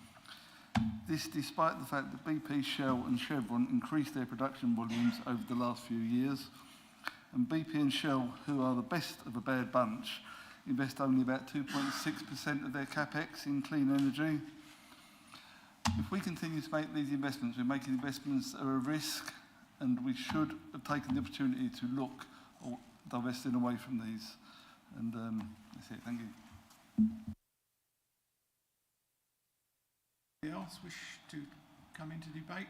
This despite the fact that BP, Shell and Chevron increased their production volumes over the last few years. And BP and Shell, who are the best of a bad bunch, invest only about 2.6% of their capex in clean energy. If we continue to make these investments, we're making investments that are a risk, and we should have taken the opportunity to look or divesting away from these. And that's it. Thank you. Anybody else wish to come into debate?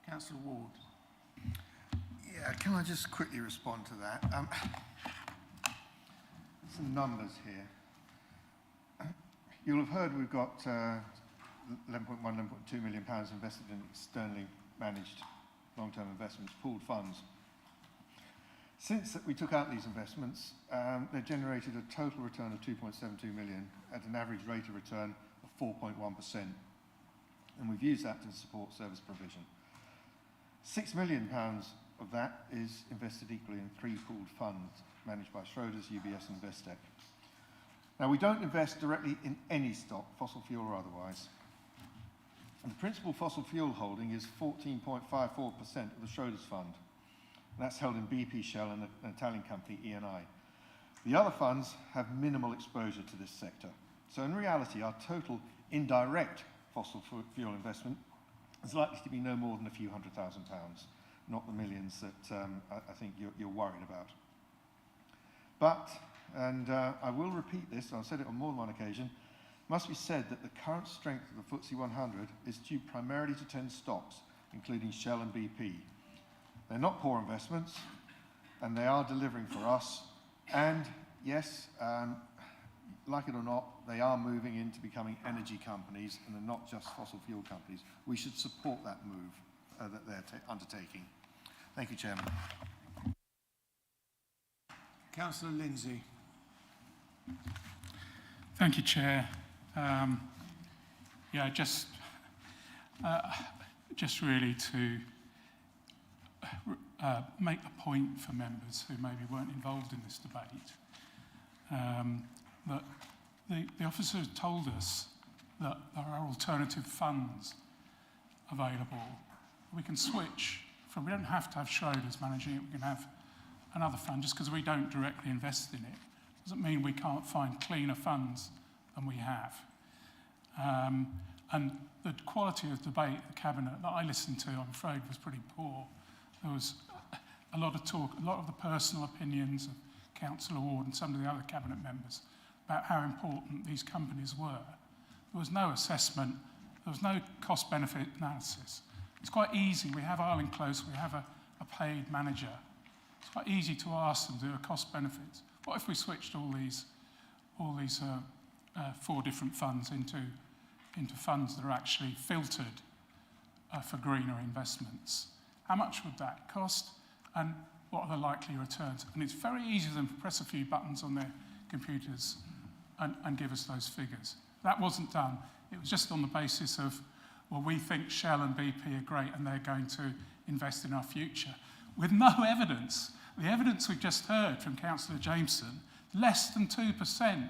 Councillor Ward. Yeah, can I just quickly respond to that? Some numbers here. You'll have heard we've got 11.1, 11.2 million pounds invested in externally managed long-term investments, pooled funds. Since we took out these investments, they've generated a total return of 2.72 million at an average rate of return of 4.1%. And we've used that to support service provision. £6 million of that is invested equally in 3 pooled funds managed by Schroders, UBS and Investec. Now, we don't invest directly in any stock, fossil fuel or otherwise. And the principal fossil fuel holding is 14.54% of the Schroders fund. And that's held in BP, Shell and an Italian company, ENI. The other funds have minimal exposure to this sector. So in reality, our total indirect fossil fuel investment is likely to be no more than a few £100,000, not the millions that I think you're worried about. But, and I will repeat this, I've said it on more than one occasion, must be said that the current strength of the FTSE 100 is due primarily to 10 stocks, including Shell and BP. They're not poor investments, and they are delivering for us. And yes, like it or not, they are moving into becoming energy companies, and they're not just fossil fuel companies. We should support that move that they're undertaking. Thank you, Chairman. Councillor Lindsay. Thank you, Chair. Yeah, just really to make a point for members who maybe weren't involved in this debate, that the officer has told us that there are alternative funds available. We can switch from, we don't have to have Schroders managing it, we can have another fund. Just because we don't directly invest in it doesn't mean we can't find cleaner funds than we have. And the quality of debate at the Cabinet that I listened to, I'm afraid, was pretty poor. There was a lot of talk, a lot of the personal opinions of Councillor Ward and some of the other Cabinet members about how important these companies were. There was no assessment, there was no cost-benefit analysis. It's quite easy. We have Ireland Close, we have a paid manager. It's quite easy to ask them to do a cost-benefits. What if we switched all these 4 different funds into funds that are actually filtered for greener investments? How much would that cost, and what are the likely returns? And it's very easy for them to press a few buttons on their computers and give us those figures. That wasn't done. It was just on the basis of, well, we think Shell and BP are great and they're going to invest in our future, with no evidence. The evidence we've just heard from Councillor Jameson, less than 2%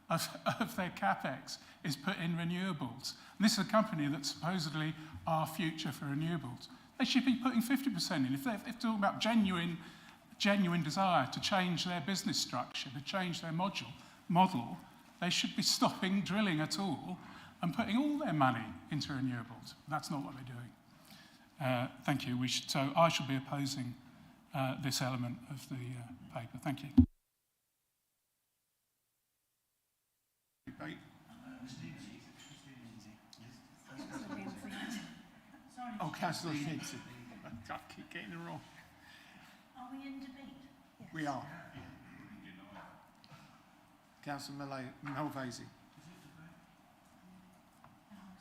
of their capex is put in renewables. And this is a company that's supposedly our future for renewables. They should be putting 50% in. If they're talking about genuine desire to change their business structure, to change their model, they should be stopping drilling at all and putting all their money into renewables. That's not what they're doing. Thank you. So I shall be opposing this element of the paper. Thank you. Debate. Oh, Councillor Lindsay. I keep getting it wrong. Are we in debate? Yes. We are. Councillor Malvasi.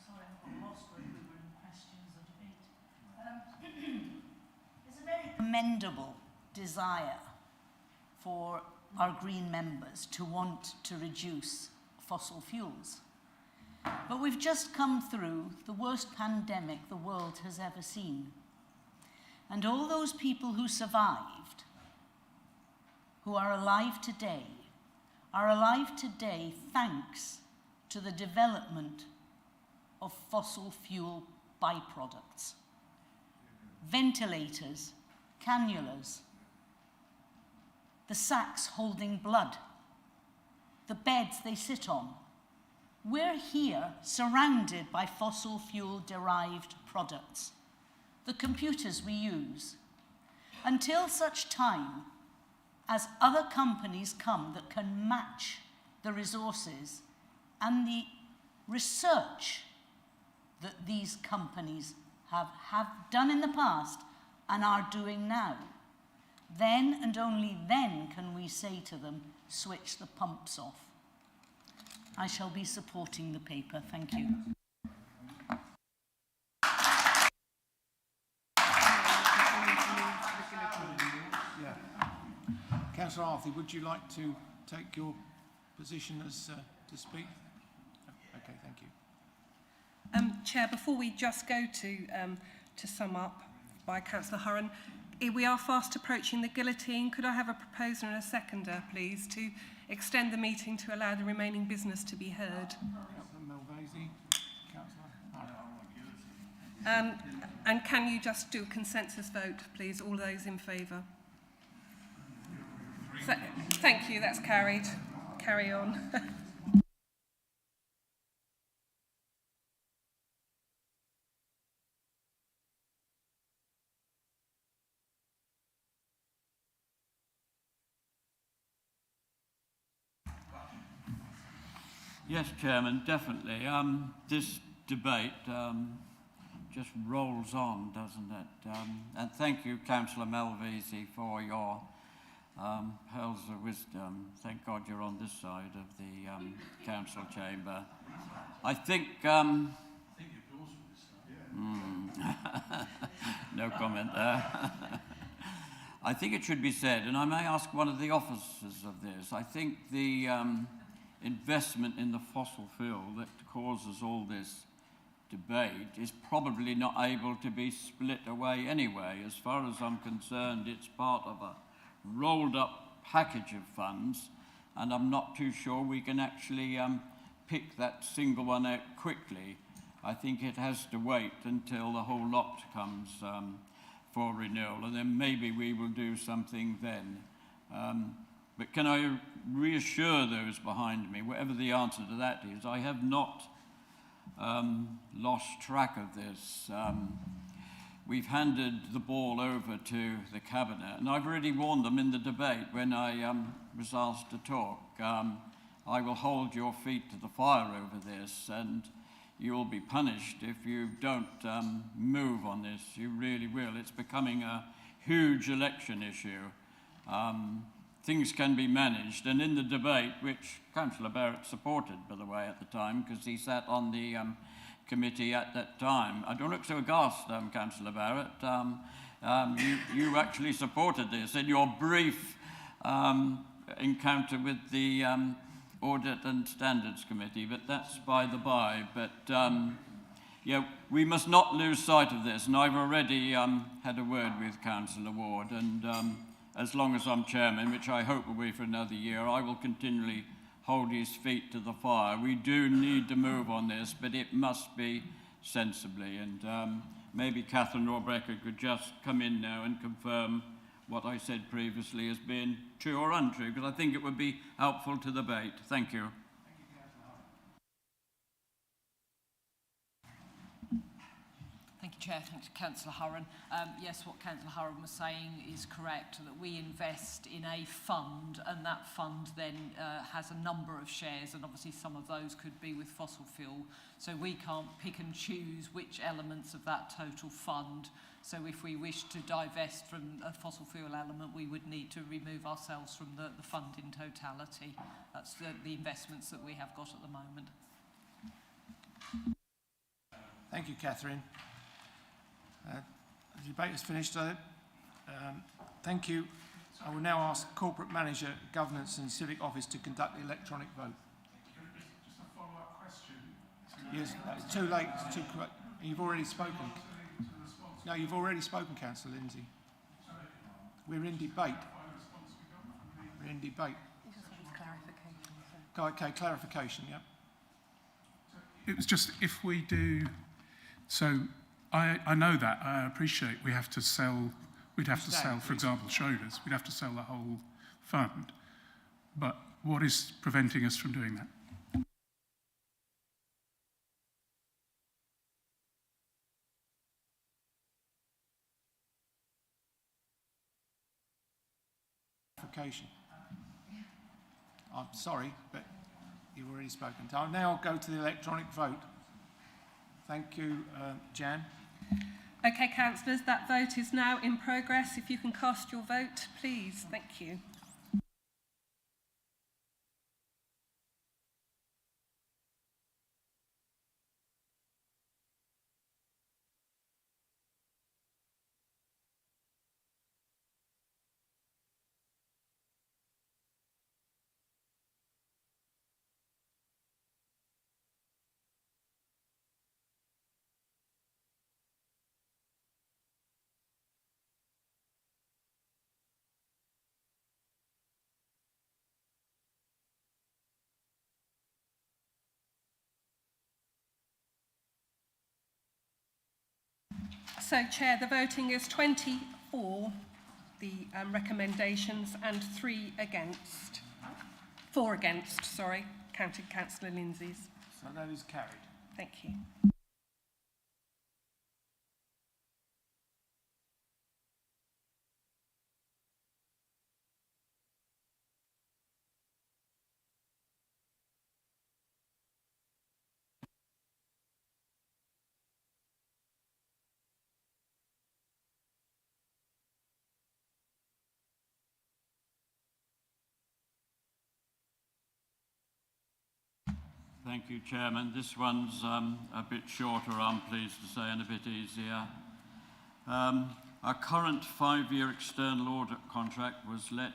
Sorry, I'm lost whether we were in questions or debate. There's a very commendable desire for our Green members to want to reduce fossil fuels. But we've just come through the worst pandemic the world has ever seen. And all those people who survived, who are alive today thanks to the development of fossil fuel byproducts. Ventilators, cannulas, the sacks holding blood, the beds they sit on. We're here surrounded by fossil fuel derived products, the computers we use. Until such time as other companies come that can match the resources and the research that these companies have done in the past and are doing now, then and only then can we say to them, switch the pumps off. I shall be supporting the paper. Thank you. Yeah. Councillor Arthur, would you like to take your position as to speak? Okay, thank you. Chair, before we just go to sum up by Councillor Hurren, we are fast approaching the guillotine. Could I have a proposer and a seconder, please, to extend the meeting to allow the remaining business to be heard? Councillor Malvasi, Councillor Hurren. And can you just do a consensus vote, please, all those in favour? Thank you, that's carried. Carry on. Yes, Chairman, definitely. This debate just rolls on, doesn't it? And thank you, Councillor Malvasi, for your pearls of wisdom. Thank God you're on this side of the council chamber. I think... no comment there. I think it should be said, and I may ask one of the officers of this, I think the investment in the fossil fuel that causes all this debate is probably not able to be split away anyway. As far as I'm concerned, it's part of a rolled up package of funds, and I'm not too sure we can actually pick that single one out quickly. I think it has to wait until the whole lot comes for renewal, and then maybe we will do something then. But can I reassure those behind me, whatever the answer to that is, I have not lost track of this. we've handed the ball over to the Cabinet, and I've already warned them in the debate when I was asked to talk. I will hold your feet to the fire over this, and you will be punished if you don't move on this. You really will. It's becoming a huge election issue. Things can be managed, and in the debate, which Councillor Barrett supported, by the way, at the time, because he sat on the committee at that time. I don't look so aghast, Councillor Barrett. You actually supported this in your brief encounter with the Audit and Standards Committee, but that's by the by. But yeah, we must not lose sight of this, and I've already had a word with Councillor Ward, and as long as I'm chairman, which I hope will be for another year, I will continually hold his feet to the fire. We do need to move on this, but it must be sensibly, and maybe Catherine or Rebecca could just come in now and confirm what I said previously as being true or untrue, because I think it would be helpful to the debate. Thank you. Thank you, Chair. Thanks to Councillor Hurren. Yes, what Councillor Hurren was saying is correct, that we invest in a fund, and that fund then has a number of shares, and obviously some of those could be with fossil fuel. So we can't pick and choose which elements of that total fund. So if we wish to divest from a fossil fuel element, we would need to remove ourselves from the fund in totality. That's the investments that we have got at the moment. Thank you, Catherine. The debate is finished. Thank you. I will now ask Corporate Manager, Governance and Civic Office to conduct the electronic vote. Just a follow-up question. Yes, it's too late. It's too quick. You've already spoken. No, you've already spoken, Councillor Lindsay. We're in debate. We're in debate. Okay, clarification, yeah. It was just if we do, so I know that, I appreciate we have to sell, we'd have to sell, for example, Schroders, we'd have to sell the whole fund. But what is preventing us from doing that? Clarification. I'm sorry, but you've already spoken. I'll now go to the electronic vote. Thank you, Jan. Okay, councillors, that vote is now in progress. If you can cast your vote, please. Thank you. So, Chair, the voting is 24, the recommendations, and 3 against. 4 against, sorry, counted Councillor Lindsay's. So that is carried. Thank you. Thank you, Chairman. This one's a bit shorter, I'm pleased to say, and a bit easier. Our current 5-year external audit contract was let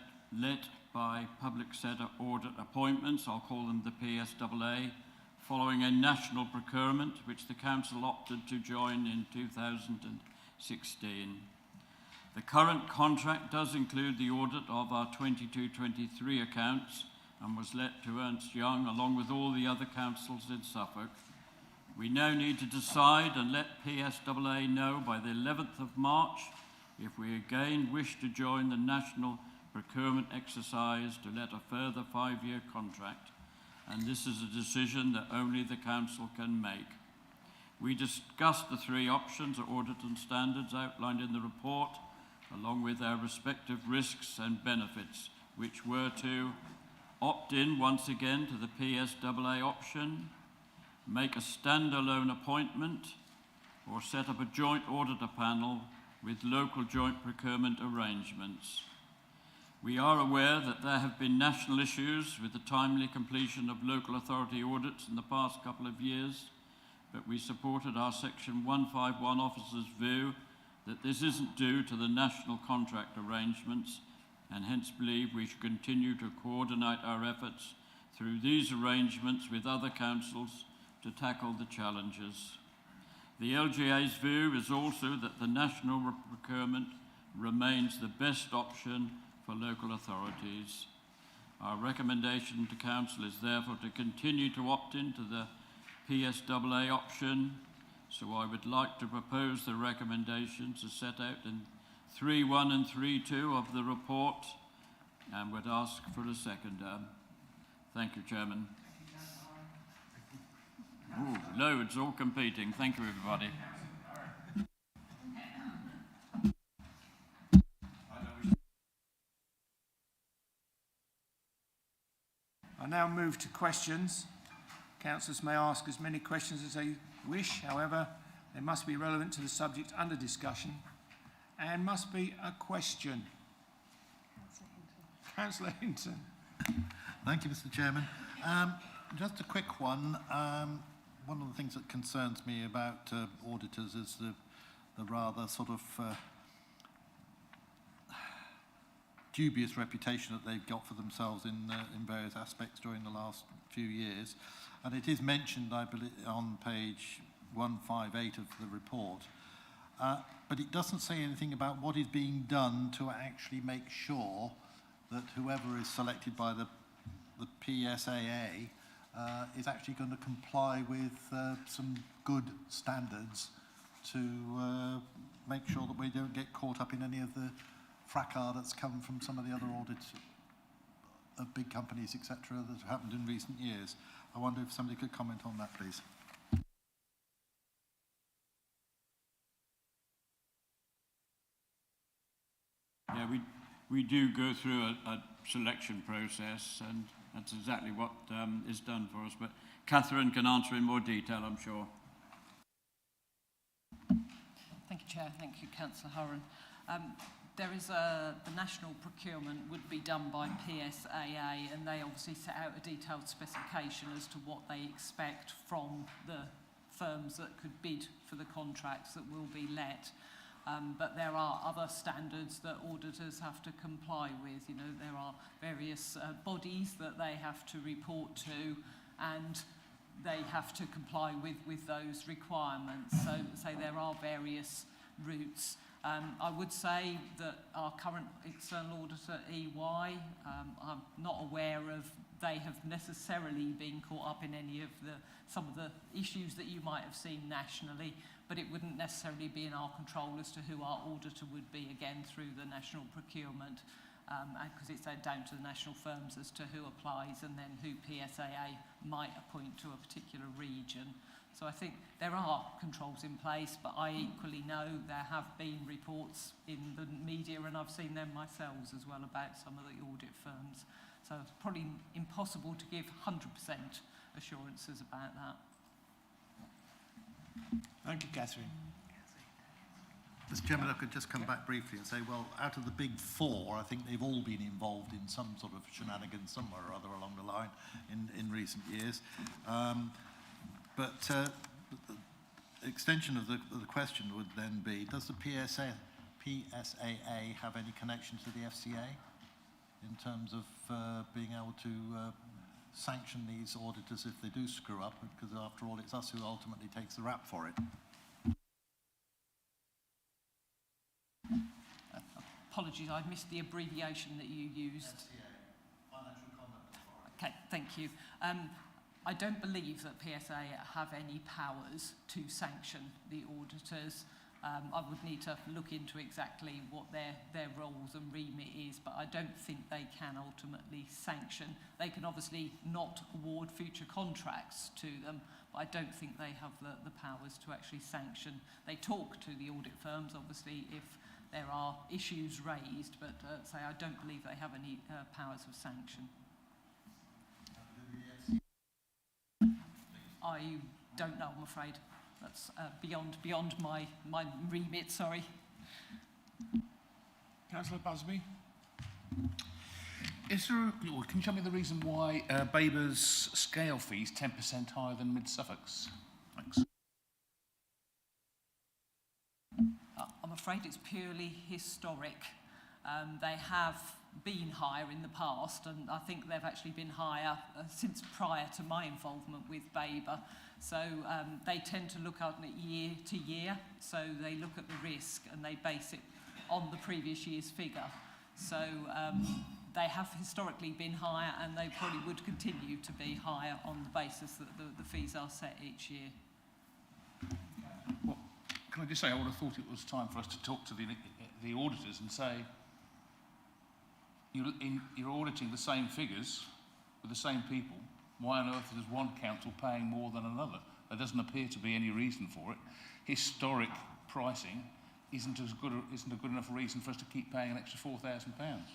by public sector audit appointments, I'll call them the PSAA, following a national procurement which the Council opted to join in 2016. The current contract does include the audit of our 22-23 accounts, and was let to Ernst Young along with all the other councils in Suffolk. We now need to decide and let PSAA know by the 11th of March if we again wish to join the national procurement exercise to let a further 5-year contract, and this is a decision that only the council can make. We discussed the three options or audit and standards outlined in the report, along with their respective risks and benefits, which were to opt in once again to the PSAA option, make a standalone appointment, or set up a joint auditor panel with local joint procurement arrangements. We are aware that there have been national issues with the timely completion of local authority audits in the past couple of years, but we supported our Section 151 officer's view that this isn't due to the national contract arrangements, and hence believe we should continue to coordinate our efforts through these arrangements with other councils to tackle the challenges. The LGA's view is also that the national procurement remains the best option for local authorities. Our recommendation to Council is therefore to continue to opt into the PSAA option, so I would like to propose the recommendations as set out in 3.1 and 3.2 of the report, and would ask for a seconder. Thank you, Chairman. Ooh, loads all competing. Thank you, everybody. I now move to questions. Councillors may ask as many questions as they wish. However, they must be relevant to the subject under discussion and must be a question. Councillor Hinton. Thank you, Mr. Chairman. Just a quick one. One of the things that concerns me about auditors is the rather sort of dubious reputation that they've got for themselves in various aspects during the last few years. And it is mentioned, I believe, on page 158 of the report. But it doesn't say anything about what is being done to actually make sure that whoever is selected by the PSAA is actually going to comply with some good standards to make sure that we don't get caught up in any of the fracas that's come from some of the other audits of big companies, etc., that have happened in recent years. I wonder if somebody could comment on that, please. Yeah, we do go through a selection process, and that's exactly what is done for us. But Catherine can answer in more detail, I'm sure. Thank you, Chair. Thank you, Councillor Hurren. There is the national procurement would be done by PSAA, and they obviously set out a detailed specification as to what they expect from the firms that could bid for the contracts that will be let. But there are other standards that auditors have to comply with. You know, there are various bodies that they have to report to, and they have to comply with those requirements. So there are various routes. I would say that our current external auditor, EY, I'm not aware of they have necessarily been caught up in any of some of the issues that you might have seen nationally, but it wouldn't necessarily be in our control as to who our auditor would be, again, through the national procurement, because it's down to the national firms as to who applies and then who PSAA might appoint to a particular region. So I think there are controls in place, but I equally know there have been reports in the media, and I've seen them myself as well, about some of the audit firms. So it's probably impossible to give 100% assurances about that. Thank you, Catherine. Mr. Chairman, I could just come back briefly and say, well, out of the big four, I think they've all been involved in some sort of shenanigans somewhere or other along the line in recent years. But the extension of the question would then be, does the PSAA have any connection to the FCA in terms of being able to sanction these auditors if they do screw up? Because after all, it's us who ultimately takes the rap for it. Apologies, I missed the abbreviation that you used. FCA, Financial Conduct Authority. Okay, thank you. I don't believe that PSA have any powers to sanction the auditors. I would need to look into exactly what their roles and remit is, but I don't think they can ultimately sanction. They can obviously not award future contracts to them, but I don't think they have the powers to actually sanction. They talk to the audit firms, obviously, if there are issues raised, but I don't believe they have any powers of sanction. I don't know, I'm afraid. That's beyond my remit, sorry. Councillor Busby? Is there, or can you tell me the reason why Babergh's scale fee is 10% higher than Mid-Suffolk's? Thanks. I'm afraid it's purely historic. They have been higher in the past, and I think they've actually been higher since prior to my involvement with Babergh. So they tend to look at it year to year, so they look at the risk and they base it on the previous year's figure. So they have historically been higher, and they probably would continue to be higher on the basis that the fees are set each year. Well, can I just say, I would have thought it was time for us to talk to the auditors and say, you're auditing the same figures with the same people. Why on earth is one council paying more than another? There doesn't appear to be any reason for it. Historic pricing isn't a good enough reason for us to keep paying an extra £4,000.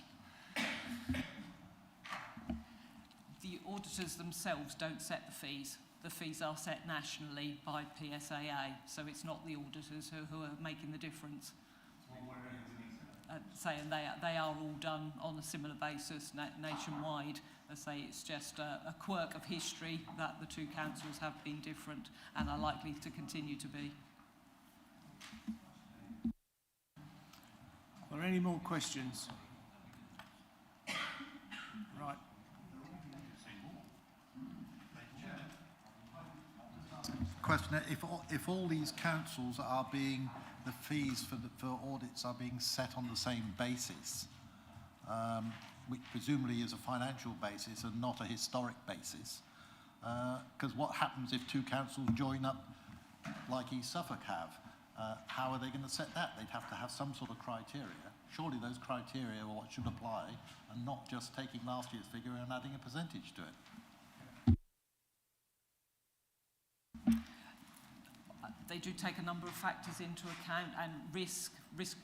The auditors themselves don't set the fees. The fees are set nationally by PSAA, so it's not the auditors who are making the difference. And they are all done on a similar basis nationwide. I say it's just a quirk of history that the two councils have been different and are likely to continue to be. Are there any more questions? Right. Question: if all these councils are being, the fees for audits are being set on the same basis, which presumably is a financial basis and not a historic basis, because what happens if two councils join up like East Suffolk have? How are they going to set that? They'd have to have some sort of criteria. Surely those criteria are what should apply, and not just taking last year's figure and adding a percentage to it. They do take a number of factors into account, and risk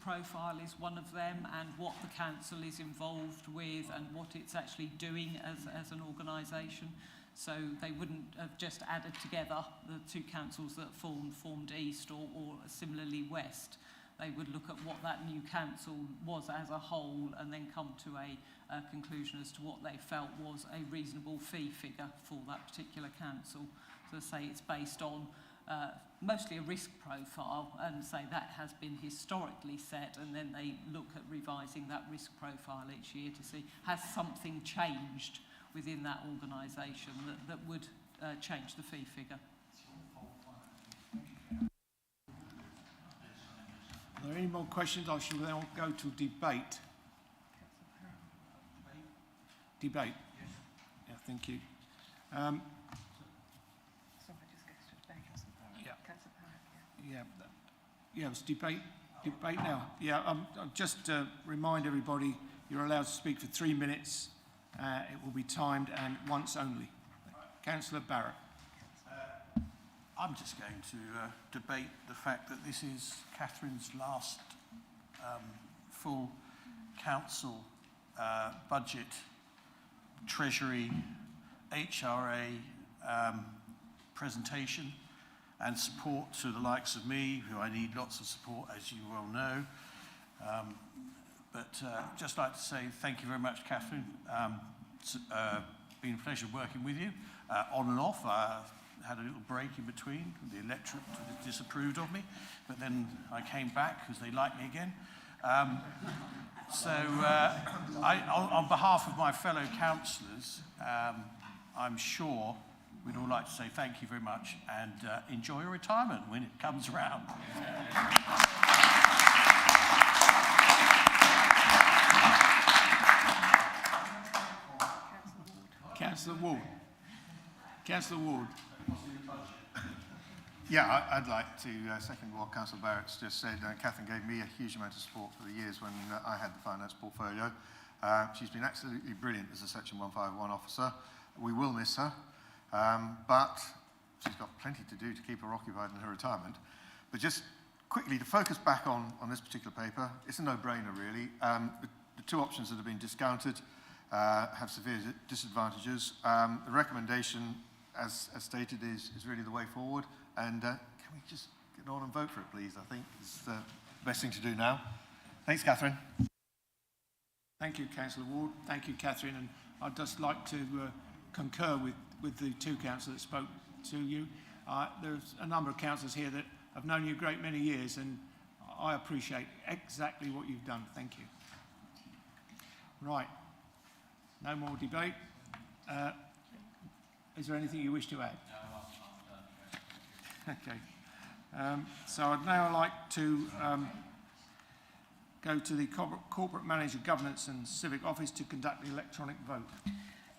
profile is one of them, and what the council is involved with and what it's actually doing as an organisation. So they wouldn't have just added together the two councils that formed East or similarly West. They would look at what that new council was as a whole and then come to a conclusion as to what they felt was a reasonable fee figure for that particular council. So say it's based on mostly a risk profile, and say that has been historically set, and then they look at revising that risk profile each year to see has something changed within that organisation that would change the fee figure. Are there any more questions? I shall then go to debate. Debate. Yes. Yeah, thank you. Yeah, it's debate now. Yeah, I'll just remind everybody you're allowed to speak for 3 minutes. It will be timed and once only. Councillor Barrett. I'm just going to debate the fact that this is Catherine's last full council budget, Treasury, HRA presentation, and support to the likes of me, who I need lots of support, as you well know. But just like to say thank you very much, Catherine. It's been a pleasure working with you, on and off. I had a little break in between. The electorate disapproved of me, but then I came back because they like me again. On behalf of my fellow councillors, I'm sure we'd all like to say thank you very much and enjoy your retirement when it comes around. Councillor Ward. Councillor Ward. Yeah, I'd like to second what Councillor Barrett's just said. Catherine gave me a huge amount of support for the years when I had the finance portfolio. She's been absolutely brilliant as a Section 151 officer. We will miss her, but she's got plenty to do to keep her occupied in her retirement. But just quickly, to focus back on this particular paper, it's a no-brainer, really. The two options that have been discounted have severe disadvantages. The recommendation, as stated, is really the way forward. And can we just get on and vote for it, please? I think it's the best thing to do now. Thanks, Catherine. Thank you, Councillor Ward. Thank you, Catherine. And I'd just like to concur with the two councillors that spoke to you. There's a number of councillors here that have known you a great many years, and I appreciate exactly what you've done. Thank you. Right. No more debate. Is there anything you wish to add? Okay. So I'd now like to go to the Corporate Manager Governance and Civic Office to conduct the electronic vote.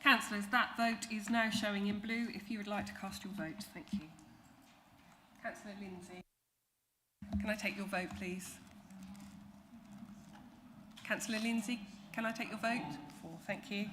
Councillors, that vote is now showing in blue. If you would like to cast your vote, thank you. Councillor Lindsay, can I take your vote, please? Councillor Lindsay, can I take your vote? 4, thank you.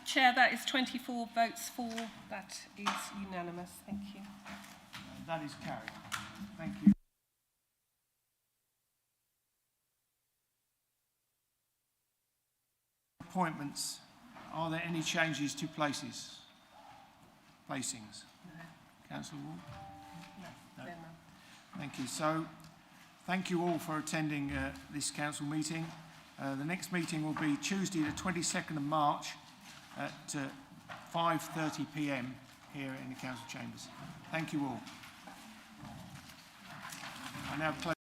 Chair, that is 24 votes for. That is unanimous. Thank you. That is carried. Thank you. Appointments. Are there any changes to placings? No. Councillor Ward? No. No. Thank you. So, thank you all for attending this council meeting. The next meeting will be Tuesday the 22nd of March at 5:30 p.m. here in the council chambers. Thank you all. I now close.